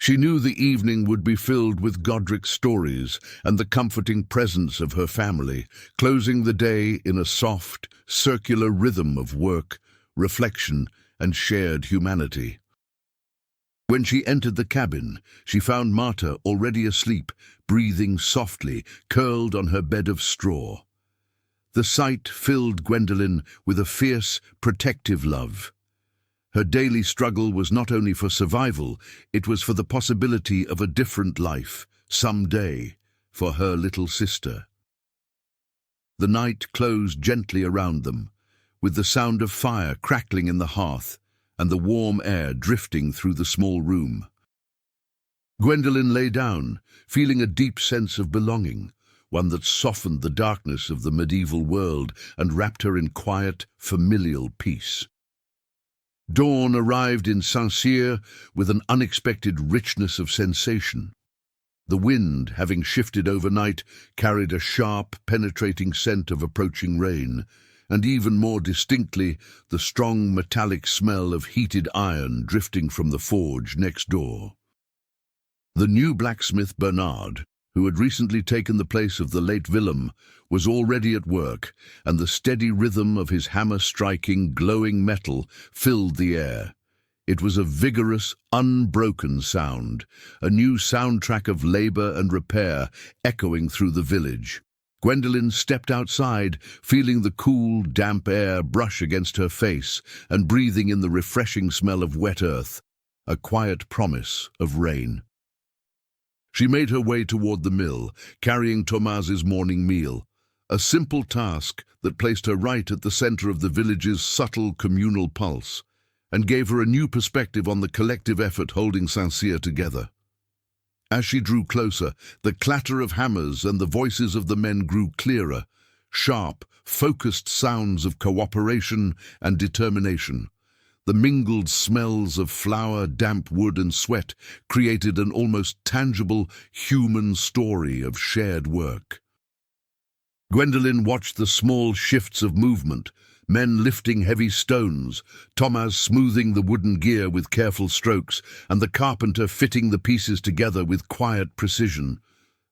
She knew the evening would be filled with Godric's stories and the comforting presence of her family, closing the day in a soft, circular rhythm of work, reflection, and shared humanity. When she entered the cabin, she found Marta already asleep, breathing softly, curled on her bed of straw. The sight filled Gwendolen with a fierce, protective love. Her daily struggle was not only for survival, it was for the possibility of a different life, someday, for her little sister. The night closed gently around them, with the sound of fire crackling in the hearth and the warm air drifting through the small room. Gwendolen lay down, feeling a deep sense of belonging, one that softened the darkness of the medieval world and wrapped her in quiet, familial peace. Dawn arrived in Saint-Cyr with an unexpected richness of sensation. The wind, having shifted overnight, carried a sharp, penetrating scent of approaching rain, and even more distinctly, the strong metallic smell of heated iron drifting from the forge next door. The new blacksmith Bernard, who had recently taken the place of the late Willem, was already at work, and the steady rhythm of his hammer striking glowing metal filled the air. It was a vigorous, unbroken sound, a new soundtrack of labor and repair echoing through the village. Gwendolen stepped outside, feeling the cool, damp air brush against her face and breathing in the refreshing smell of wet earth, a quiet promise of rain. She made her way toward the mill, carrying Thomas's morning meal, a simple task that placed her right at the center of the village's subtle communal pulse and gave her a new perspective on the collective effort holding Saint-Cyr together. As she drew closer, the clatter of hammers and the voices of the men grew clearer, sharp, focused sounds of cooperation and determination. The mingled smells of flour, damp wood, and sweat created an almost tangible human story of shared work. Gwendolen watched the small shifts of movement, men lifting heavy stones, Thomas smoothing the wooden gear with careful strokes, and the carpenter fitting the pieces together with quiet precision.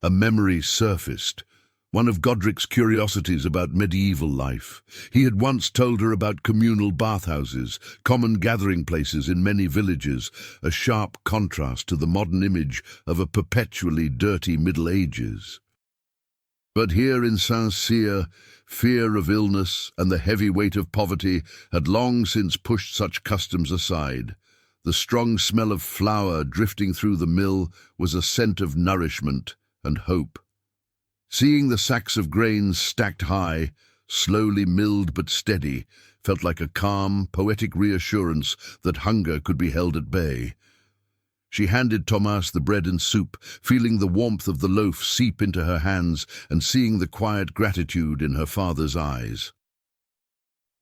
A memory surfaced, one of Godric's curiosities about medieval life. He had once told her about communal bathhouses, common gathering places in many villages, a sharp contrast to the modern image of a perpetually dirty Middle Ages. But here in Saint-Cyr, fear of illness and the heavy weight of poverty had long since pushed such customs aside. The strong smell of flour drifting through the mill was a scent of nourishment and hope. Seeing the sacks of grain stacked high, slowly milled but steady, felt like a calm, poetic reassurance that hunger could be held at bay. She handed Thomas the bread and soup, feeling the warmth of the loaf seep into her hands and seeing the quiet gratitude in her father's eyes.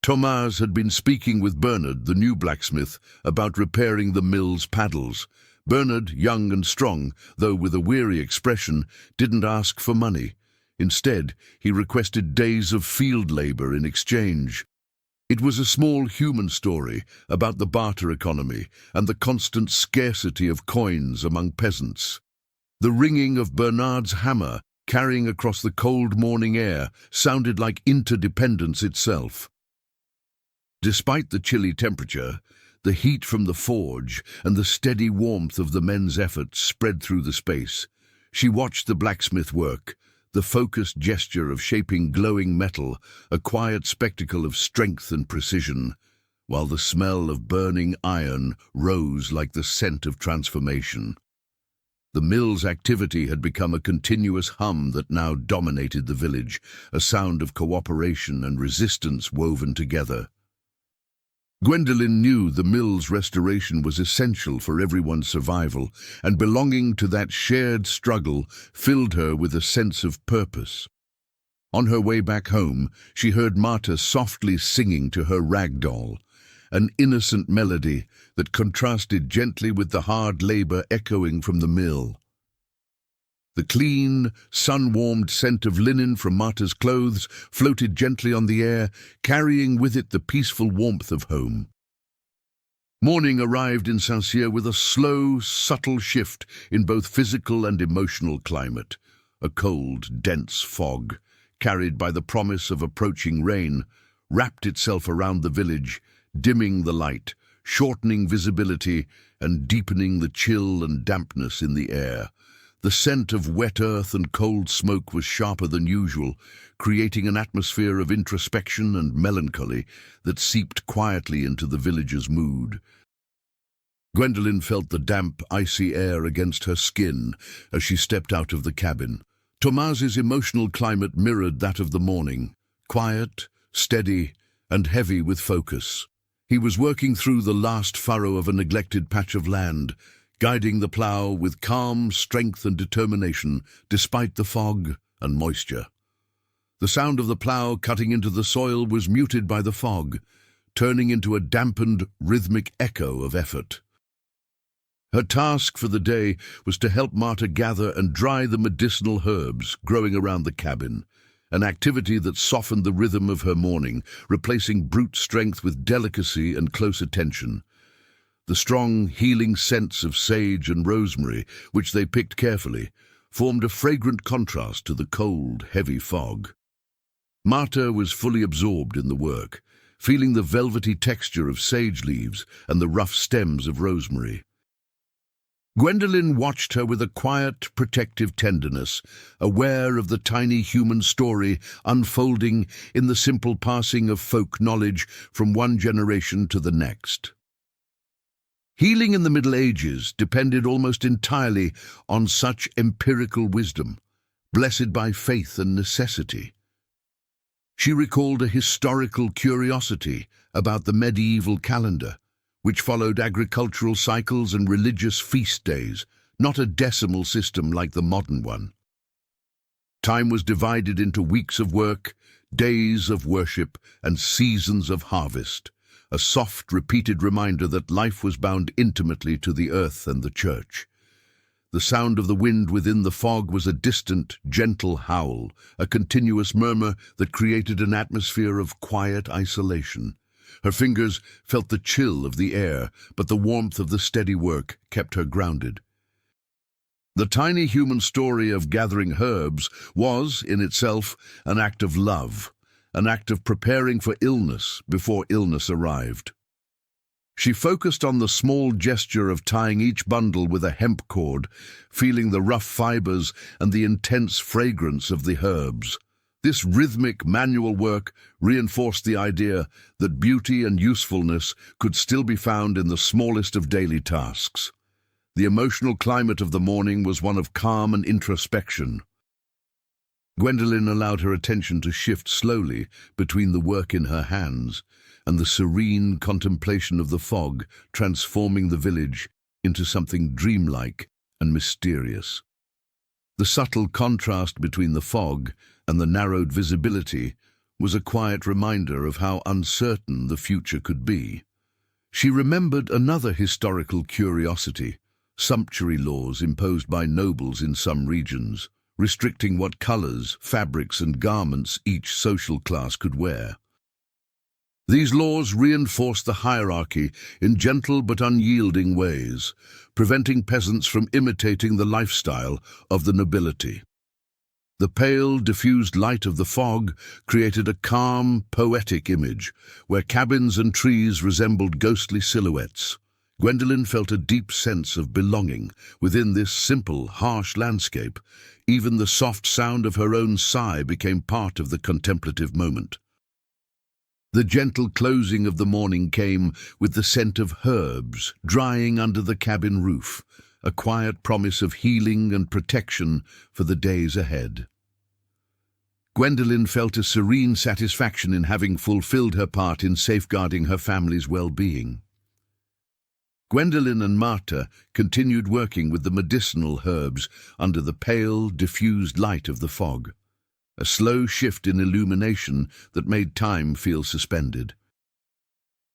Thomas had been speaking with Bernard, the new blacksmith, about repairing the mill's paddles. Bernard, young and strong, though with a weary expression, didn't ask for money. Instead, he requested days of field labor in exchange. It was a small human story about the barter economy and the constant scarcity of coins among peasants. The ringing of Bernard's hammer, carrying across the cold morning air, sounded like interdependence itself. Despite the chilly temperature, the heat from the forge and the steady warmth of the men's efforts spread through the space. She watched the blacksmith work, the focused gesture of shaping glowing metal, a quiet spectacle of strength and precision, while the smell of burning iron rose like the scent of transformation. The mill's activity had become a continuous hum that now dominated the village, a sound of cooperation and resistance woven together. Gwendolen knew the mill's restoration was essential for everyone's survival, and belonging to that shared struggle filled her with a sense of purpose. On her way back home, she heard Marta softly singing to her rag doll, an innocent melody that contrasted gently with the hard labor echoing from the mill. The clean, sun-warmed scent of linen from Marta's clothes floated gently on the air, carrying with it the peaceful warmth of home. Morning arrived in Saint-Cyr with a slow, subtle shift in both physical and emotional climate. A cold, dense fog, carried by the promise of approaching rain, wrapped itself around the village, dimming the light, shortening visibility, and deepening the chill and dampness in the air. The scent of wet earth and cold smoke was sharper than usual, creating an atmosphere of introspection and melancholy that seeped quietly into the villagers' mood. Gwendolen felt the damp, icy air against her skin as she stepped out of the cabin. Thomas's emotional climate mirrored that of the morning, quiet, steady, and heavy with focus. He was working through the last furrow of a neglected patch of land, guiding the plough with calm strength and determination despite the fog and moisture. The sound of the plough cutting into the soil was muted by the fog, turning into a dampened, rhythmic echo of effort. Her task for the day was to help Marta gather and dry the medicinal herbs growing around the cabin, an activity that softened the rhythm of her morning, replacing brute strength with delicacy and close attention. The strong, healing scents of sage and rosemary, which they picked carefully, formed a fragrant contrast to the cold, heavy fog. Marta was fully absorbed in the work, feeling the velvety texture of sage leaves and the rough stems of rosemary. Gwendolen watched her with a quiet, protective tenderness, aware of the tiny human story unfolding in the simple passing of folk knowledge from one generation to the next. Healing in the Middle Ages depended almost entirely on such empirical wisdom, blessed by faith and necessity. She recalled a historical curiosity about the medieval calendar, which followed agricultural cycles and religious feast days, not a decimal system like the modern one. Time was divided into weeks of work, days of worship, and seasons of harvest, a soft, repeated reminder that life was bound intimately to the earth and the church. The sound of the wind within the fog was a distant, gentle howl, a continuous murmur that created an atmosphere of quiet isolation. Her fingers felt the chill of the air, but the warmth of the steady work kept her grounded. The tiny human story of gathering herbs was, in itself, an act of love, an act of preparing for illness before illness arrived. She focused on the small gesture of tying each bundle with a hemp cord, feeling the rough fibers and the intense fragrance of the herbs. This rhythmic manual work reinforced the idea that beauty and usefulness could still be found in the smallest of daily tasks. The emotional climate of the morning was one of calm and introspection. Gwendolen allowed her attention to shift slowly between the work in her hands and the serene contemplation of the fog transforming the village into something dreamlike and mysterious. The subtle contrast between the fog and the narrowed visibility was a quiet reminder of how uncertain the future could be. She remembered another historical curiosity, sumptuary laws imposed by nobles in some regions, restricting what colors, fabrics, and garments each social class could wear. These laws reinforced the hierarchy in gentle but unyielding ways, preventing peasants from imitating the lifestyle of the nobility. The pale, diffused light of the fog created a calm, poetic image, where cabins and trees resembled ghostly silhouettes. Gwendolen felt a deep sense of belonging within this simple, harsh landscape. Even the soft sound of her own sigh became part of the contemplative moment. The gentle closing of the morning came with the scent of herbs drying under the cabin roof, a quiet promise of healing and protection for the days ahead. Gwendolen felt a serene satisfaction in having fulfilled her part in safeguarding her family's well-being. Gwendolen and Marta continued working with the medicinal herbs under the pale, diffused light of the fog, a slow shift in illumination that made time feel suspended.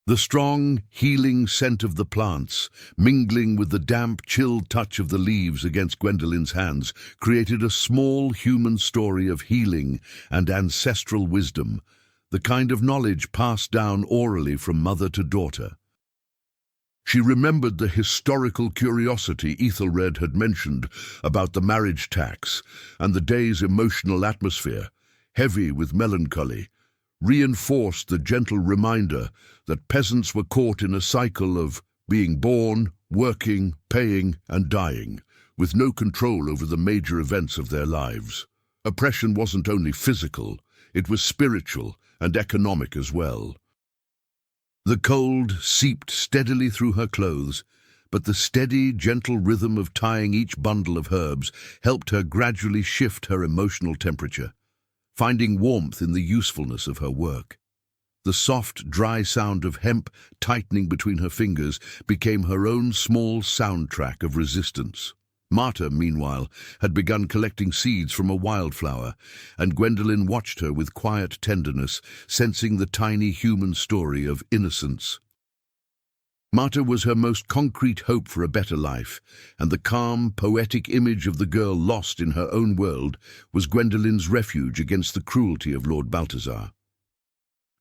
The strong, healing scent of the plants, mingling with the damp, chill touch of the leaves against Gwendolen's hands, created a small human story of healing and ancestral wisdom, the kind of knowledge passed down orally from mother to daughter. She remembered the historical curiosity Ethelred had mentioned about the marriage tax, and the day's emotional atmosphere, heavy with melancholy, reinforced the gentle reminder that peasants were caught in a cycle of being born, working, paying, and dying, with no control over the major events of their lives. Oppression wasn't only physical, it was spiritual and economic as well. The cold seeped steadily through her clothes, but the steady, gentle rhythm of tying each bundle of herbs helped her gradually shift her emotional temperature, finding warmth in the usefulness of her work. The soft, dry sound of hemp tightening between her fingers became her own small soundtrack of resistance. Marta, meanwhile, had begun collecting seeds from a wildflower, and Gwendolen watched her with quiet tenderness, sensing the tiny human story of innocence. Marta was her most concrete hope for a better life, and the calm, poetic image of the girl lost in her own world was Gwendolen's refuge against the cruelty of Lord Balthazar.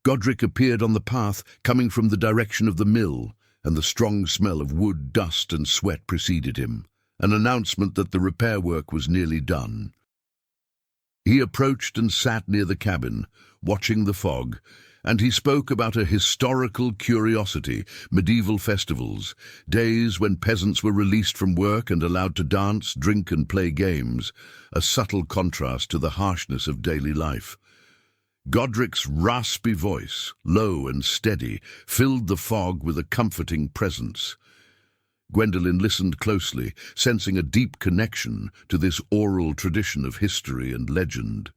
Godric appeared on the path, coming from the direction of the mill, and the strong smell of wood, dust, and sweat preceded him, an announcement that the repair work was nearly done. He approached and sat near the cabin, watching the fog, and he spoke about a historical curiosity, medieval festivals, days when peasants were released from work and allowed to dance, drink, and play games, a subtle contrast to the harshness of daily life. Godric's raspy voice, low and steady, filled the fog with a comforting presence. Gwendolen listened closely, sensing a deep connection to this oral tradition of history and legend.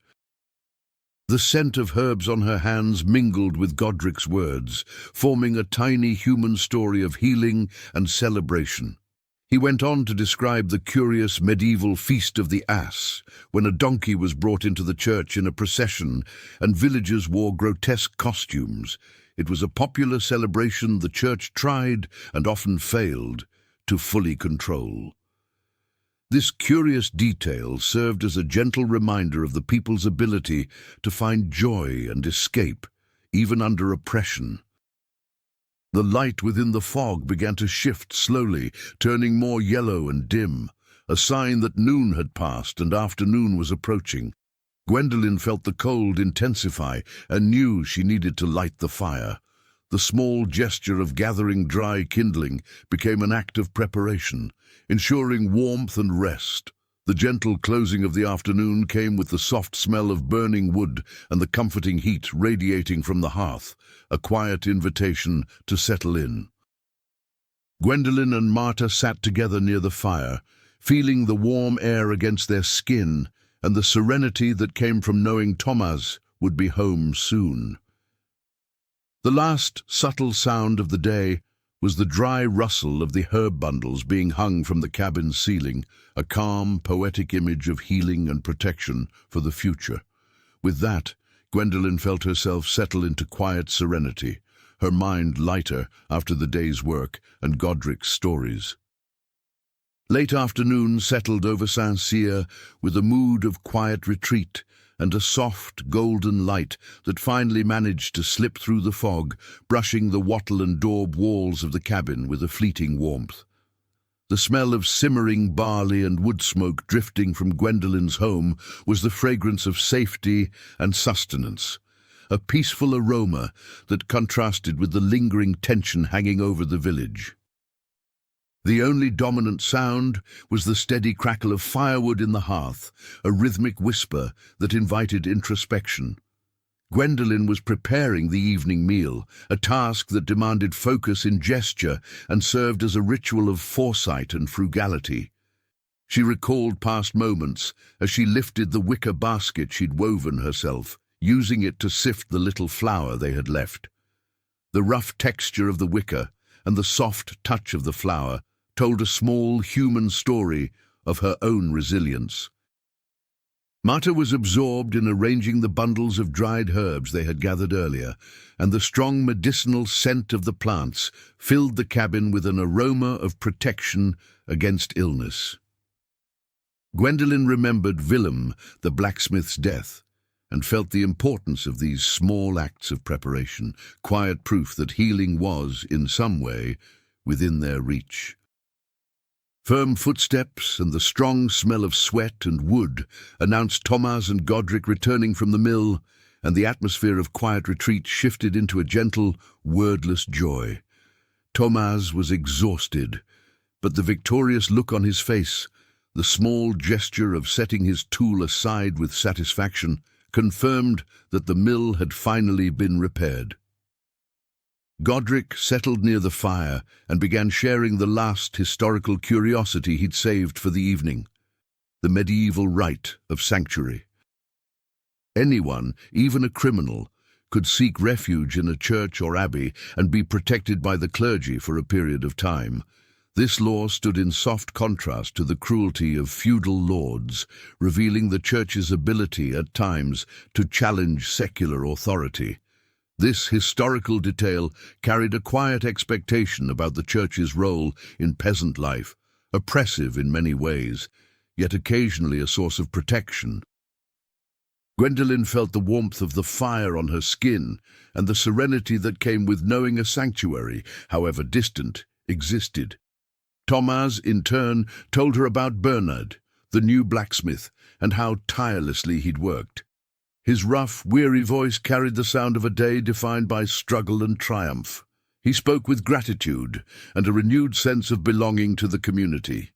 The scent of herbs on her hands mingled with Godric's words, forming a tiny human story of healing and celebration. He went on to describe the curious medieval Feast of the Ass, when a donkey was brought into the church in a procession and villagers wore grotesque costumes. It was a popular celebration the church tried, and often failed, to fully control. This curious detail served as a gentle reminder of the people's ability to find joy and escape, even under oppression. The light within the fog began to shift slowly, turning more yellow and dim, a sign that noon had passed and afternoon was approaching. Gwendolen felt the cold intensify and knew she needed to light the fire. The small gesture of gathering dry kindling became an act of preparation, ensuring warmth and rest. The gentle closing of the afternoon came with the soft smell of burning wood and the comforting heat radiating from the hearth, a quiet invitation to settle in. Gwendolen and Marta sat together near the fire, feeling the warm air against their skin and the serenity that came from knowing Thomas would be home soon. The last subtle sound of the day was the dry rustle of the herb bundles being hung from the cabin's ceiling, a calm, poetic image of healing and protection for the future. With that, Gwendolen felt herself settle into quiet serenity, her mind lighter after the day's work and Godric's stories. Late afternoon settled over Saint-Cyr with a mood of quiet retreat and a soft, golden light that finally managed to slip through the fog, brushing the wattle and daub walls of the cabin with a fleeting warmth. The smell of simmering barley and wood smoke drifting from Gwendolen's home was the fragrance of safety and sustenance, a peaceful aroma that contrasted with the lingering tension hanging over the village. The only dominant sound was the steady crackle of firewood in the hearth, a rhythmic whisper that invited introspection. Gwendolen was preparing the evening meal, a task that demanded focus in gesture and served as a ritual of foresight and frugality. She recalled past moments as she lifted the wicker basket she'd woven herself, using it to sift the little flour they had left. The rough texture of the wicker and the soft touch of the flour told a small human story of her own resilience. Marta was absorbed in arranging the bundles of dried herbs they had gathered earlier, and the strong medicinal scent of the plants filled the cabin with an aroma of protection against illness. Gwendolen remembered Willem, the blacksmith's death, and felt the importance of these small acts of preparation, quiet proof that healing was, in some way, within their reach. Firm footsteps and the strong smell of sweat and wood announced Thomas and Godric returning from the mill, and the atmosphere of quiet retreat shifted into a gentle, wordless joy. Thomas was exhausted, but the victorious look on his face, the small gesture of setting his tool aside with satisfaction, confirmed that the mill had finally been repaired. Godric settled near the fire and began sharing the last historical curiosity he'd saved for the evening, the medieval rite of sanctuary. Anyone, even a criminal, could seek refuge in a church or abbey and be protected by the clergy for a period of time. This law stood in soft contrast to the cruelty of feudal lords, revealing the church's ability at times to challenge secular authority. This historical detail carried a quiet expectation about the church's role in peasant life, oppressive in many ways, yet occasionally a source of protection. Gwendolen felt the warmth of the fire on her skin and the serenity that came with knowing a sanctuary, however distant, existed. Thomas, in turn, told her about Bernard, the new blacksmith, and how tirelessly he'd worked. His rough, weary voice carried the sound of a day defined by struggle and triumph. He spoke with gratitude and a renewed sense of belonging to the community.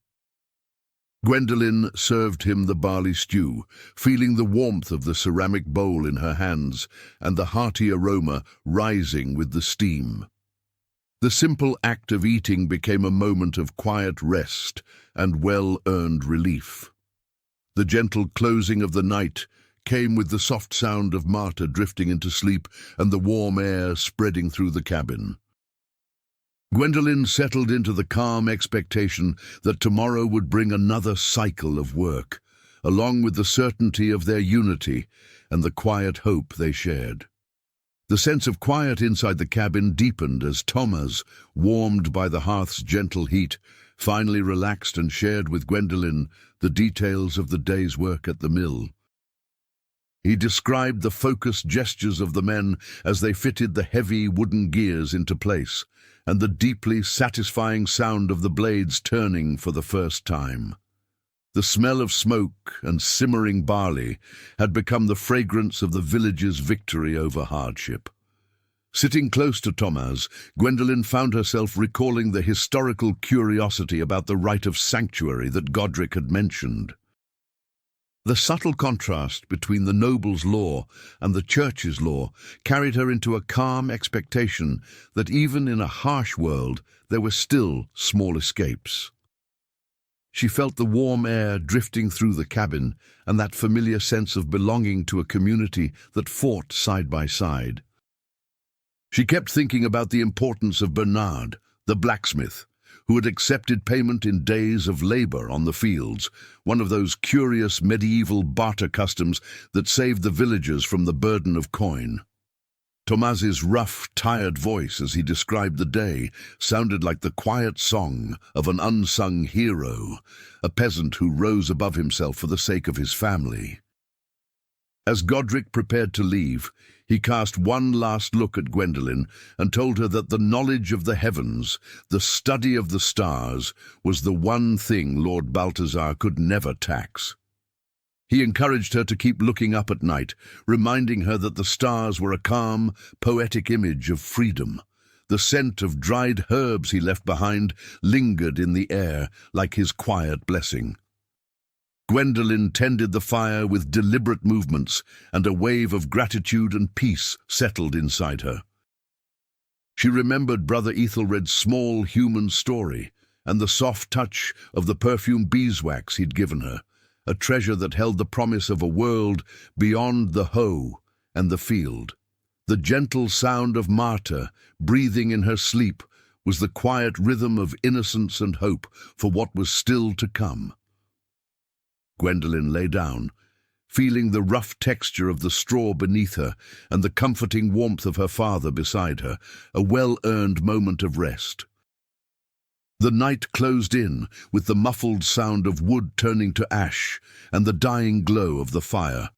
Gwendolen served him the barley stew, feeling the warmth of the ceramic bowl in her hands and the hearty aroma rising with the steam. The simple act of eating became a moment of quiet rest and well-earned relief. The gentle closing of the night came with the soft sound of Marta drifting into sleep and the warm air spreading through the cabin. Gwendolen settled into the calm expectation that tomorrow would bring another cycle of work, along with the certainty of their unity and the quiet hope they shared. The sense of quiet inside the cabin deepened as Thomas, warmed by the hearth's gentle heat, finally relaxed and shared with Gwendolen the details of the day's work at the mill. He described the focused gestures of the men as they fitted the heavy wooden gears into place, and the deeply satisfying sound of the blades turning for the first time. The smell of smoke and simmering barley had become the fragrance of the village's victory over hardship. Sitting close to Thomas, Gwendolen found herself recalling the historical curiosity about the rite of sanctuary that Godric had mentioned. The subtle contrast between the noble's law and the church's law carried her into a calm expectation that even in a harsh world there were still small escapes. She felt the warm air drifting through the cabin and that familiar sense of belonging to a community that fought side by side. She kept thinking about the importance of Bernard, the blacksmith, who had accepted payment in days of labor on the fields, one of those curious medieval barter customs that saved the villagers from the burden of coin. Thomas's rough, tired voice as he described the day sounded like the quiet song of an unsung hero, a peasant who rose above himself for the sake of his family. As Godric prepared to leave, he cast one last look at Gwendolen and told her that the knowledge of the heavens, the study of the stars, was the one thing Lord Balthazar could never tax. He encouraged her to keep looking up at night, reminding her that the stars were a calm, poetic image of freedom. The scent of dried herbs he left behind lingered in the air like his quiet blessing. Gwendolen tended the fire with deliberate movements, and a wave of gratitude and peace settled inside her. She remembered Brother Ethelred's small human story and the soft touch of the perfumed beeswax he'd given her, a treasure that held the promise of a world beyond the hoe and the field. The gentle sound of Marta, breathing in her sleep, was the quiet rhythm of innocence and hope for what was still to come. Gwendolen lay down, feeling the rough texture of the straw beneath her and the comforting warmth of her father beside her, a well-earned moment of rest. The night closed in with the muffled sound of wood turning to ash and the dying glow of the fire.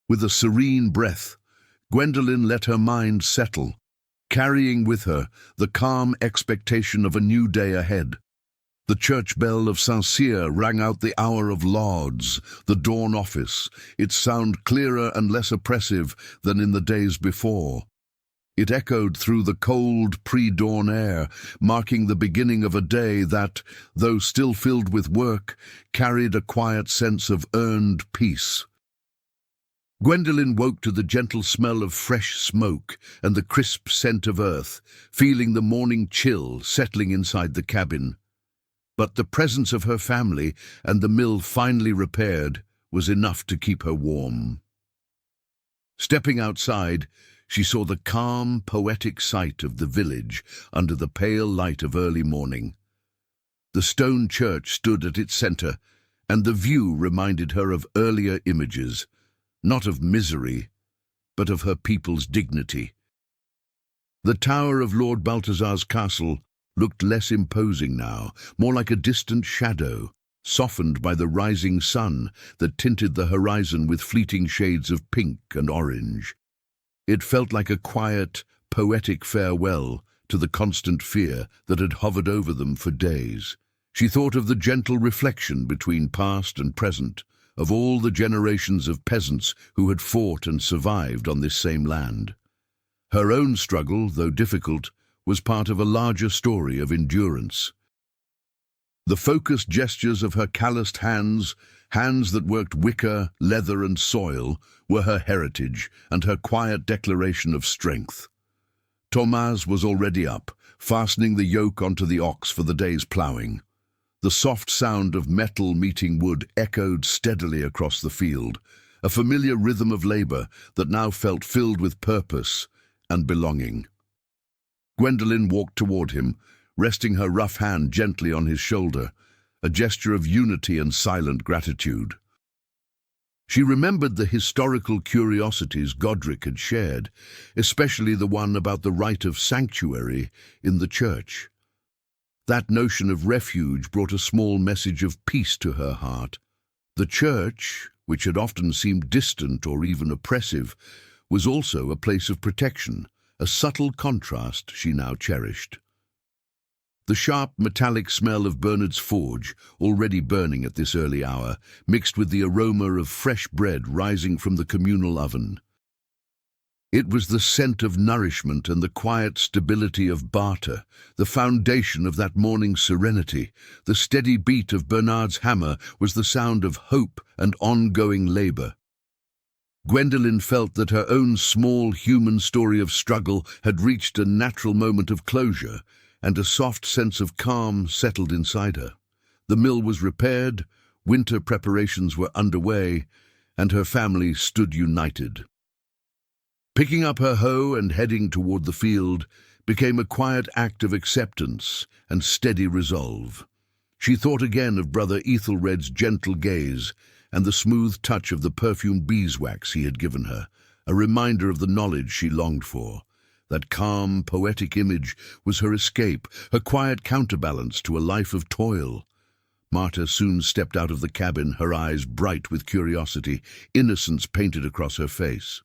With a serene breath, Gwendolen let her mind settle, carrying with her the calm expectation of a new day ahead. The church bell of Saint-Cyr rang out the hour of lauds, the dawn office, its sound clearer and less oppressive than in the days before. It echoed through the cold pre-dawn air, marking the beginning of a day that, though still filled with work, carried a quiet sense of earned peace. Gwendolen woke to the gentle smell of fresh smoke and the crisp scent of earth, feeling the morning chill settling inside the cabin. But the presence of her family and the mill finally repaired was enough to keep her warm. Stepping outside, she saw the calm, poetic sight of the village under the pale light of early morning. The stone church stood at its center, and the view reminded her of earlier images, not of misery, but of her people's dignity. The tower of Lord Balthazar's castle looked less imposing now, more like a distant shadow, softened by the rising sun that tinted the horizon with fleeting shades of pink and orange. It felt like a quiet, poetic farewell to the constant fear that had hovered over them for days. She thought of the gentle reflection between past and present, of all the generations of peasants who had fought and survived on this same land. Her own struggle, though difficult, was part of a larger story of endurance. The focused gestures of her calloused hands, hands that worked wicker, leather and soil, were her heritage and her quiet declaration of strength. Thomas was already up, fastening the yoke onto the ox for the day's ploughing. The soft sound of metal meeting wood echoed steadily across the field, a familiar rhythm of labor that now felt filled with purpose and belonging. Gwendolen walked toward him, resting her rough hand gently on his shoulder, a gesture of unity and silent gratitude. She remembered the historical curiosities Godric had shared, especially the one about the right of sanctuary in the church. That notion of refuge brought a small message of peace to her heart. The church, which had often seemed distant or even oppressive, was also a place of protection, a subtle contrast she now cherished. The sharp metallic smell of Bernard's forge, already burning at this early hour, mixed with the aroma of fresh bread rising from the communal oven. It was the scent of nourishment and the quiet stability of barter, the foundation of that morning's serenity. The steady beat of Bernard's hammer was the sound of hope and ongoing labor. Gwendolen felt that her own small human story of struggle had reached a natural moment of closure, and a soft sense of calm settled inside her. The mill was repaired, winter preparations were underway, and her family stood united. Picking up her hoe and heading toward the field became a quiet act of acceptance and steady resolve. She thought again of Brother Ethelred's gentle gaze and the smooth touch of the perfumed beeswax he had given her, a reminder of the knowledge she longed for. That calm, poetic image was her escape, her quiet counterbalance to a life of toil. Marta soon stepped out of the cabin, her eyes bright with curiosity, innocence painted across her face.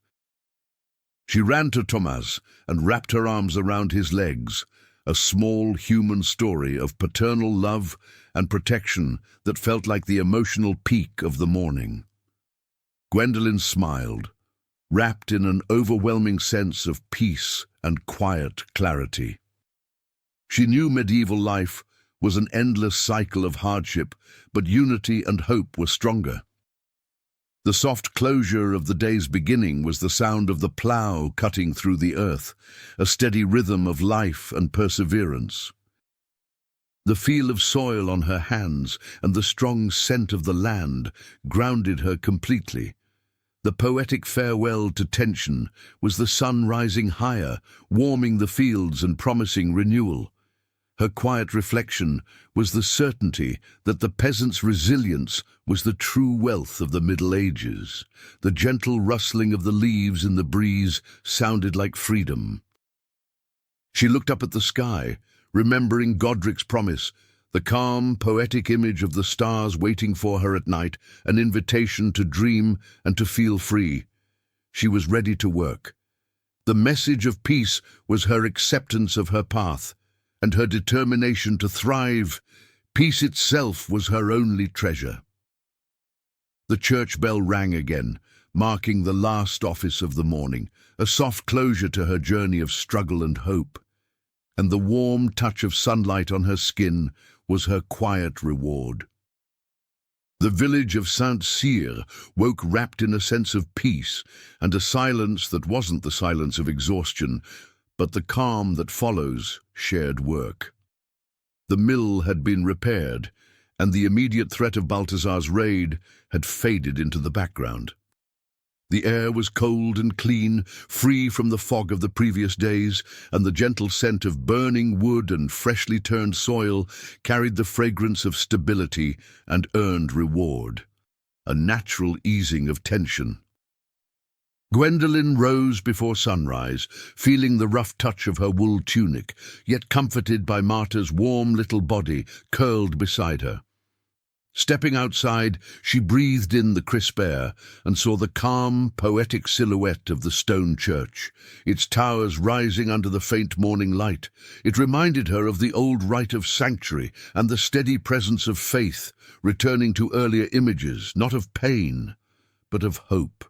She ran to Thomas and wrapped her arms around his legs, a small human story of paternal love and protection that felt like the emotional peak of the morning. Gwendolen smiled, wrapped in an overwhelming sense of peace and quiet clarity. She knew medieval life was an endless cycle of hardship, but unity and hope were stronger. The soft closure of the day's beginning was the sound of the plough cutting through the earth, a steady rhythm of life and perseverance. The feel of soil on her hands and the strong scent of the land grounded her completely. The poetic farewell to tension was the sun rising higher, warming the fields and promising renewal. Her quiet reflection was the certainty that the peasant's resilience was the true wealth of the Middle Ages. The gentle rustling of the leaves in the breeze sounded like freedom. She looked up at the sky, remembering Godric's promise, the calm, poetic image of the stars waiting for her at night, an invitation to dream and to feel free. She was ready to work. The message of peace was her acceptance of her path, and her determination to thrive. Peace itself was her only treasure. The church bell rang again, marking the last office of the morning, a soft closure to her journey of struggle and hope. And the warm touch of sunlight on her skin was her quiet reward. The village of Saint-Cyr woke wrapped in a sense of peace and a silence that wasn't the silence of exhaustion, but the calm that follows shared work. The mill had been repaired, and the immediate threat of Balthazar's raid had faded into the background. The air was cold and clean, free from the fog of the previous days, and the gentle scent of burning wood and freshly turned soil carried the fragrance of stability and earned reward, a natural easing of tension. Gwendolen rose before sunrise, feeling the rough touch of her wool tunic, yet comforted by Marta's warm little body curled beside her. Stepping outside, she breathed in the crisp air and saw the calm, poetic silhouette of the stone church, its towers rising under the faint morning light. It reminded her of the old rite of sanctuary and the steady presence of faith, returning to earlier images, not of pain, but of hope.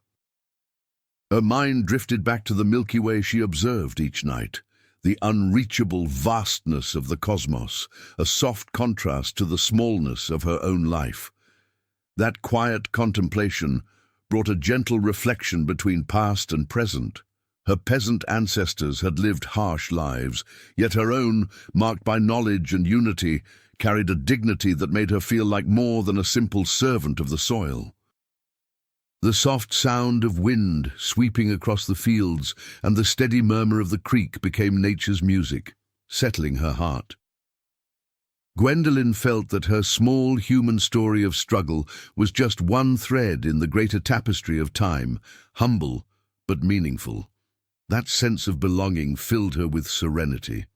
Her mind drifted back to the Milky Way she observed each night, the unreachable vastness of the cosmos, a soft contrast to the smallness of her own life. That quiet contemplation brought a gentle reflection between past and present. Her peasant ancestors had lived harsh lives, yet her own, marked by knowledge and unity, carried a dignity that made her feel like more than a simple servant of the soil. The soft sound of wind sweeping across the fields and the steady murmur of the creek became nature's music, settling her heart. Gwendolen felt that her small human story of struggle was just one thread in the greater tapestry of time, humble but meaningful. That sense of belonging filled her with serenity.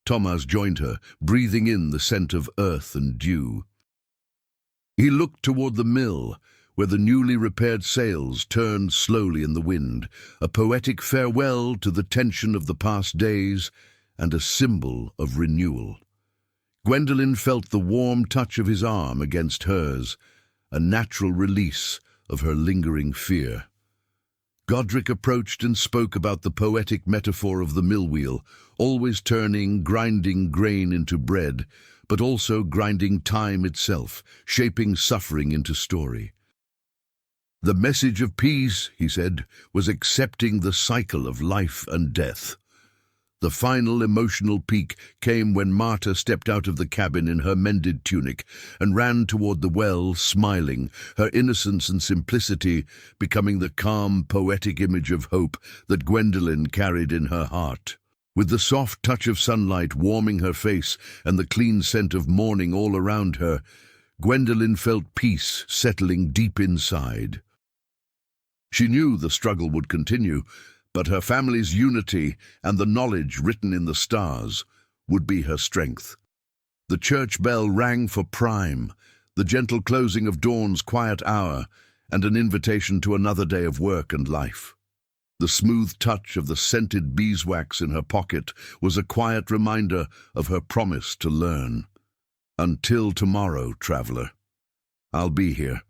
Thomas joined her, breathing in the scent of earth and dew. He looked toward the mill, where the newly repaired sails turned slowly in the wind, a poetic farewell to the tension of the past days and a symbol of renewal. Gwendolen felt the warm touch of his arm against hers, a natural release of her lingering fear. Godric approached and spoke about the poetic metaphor of the mill wheel, always turning, grinding grain into bread, but also grinding time itself, shaping suffering into story. The message of peace, he said, was accepting the cycle of life and death. The final emotional peak came when Marta stepped out of the cabin in her mended tunic and ran toward the well, smiling, her innocence and simplicity becoming the calm, poetic image of hope that Gwendolen carried in her heart. With the soft touch of sunlight warming her face and the clean scent of morning all around her, Gwendolen felt peace settling deep inside. She knew the struggle would continue, but her family's unity and the knowledge written in the stars would be her strength. The church bell rang for prime, the gentle closing of dawn's quiet hour, and an invitation to another day of work and life. The smooth touch of the scented beeswax in her pocket was a quiet reminder of her promise to learn. Until tomorrow, traveler, I'll be here,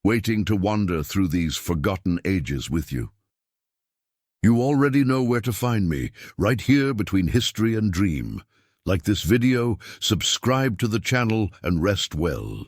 waiting to wander through these forgotten ages with you. You already know where to find me, right here between history and dream. Like this video, subscribe to the channel and rest well.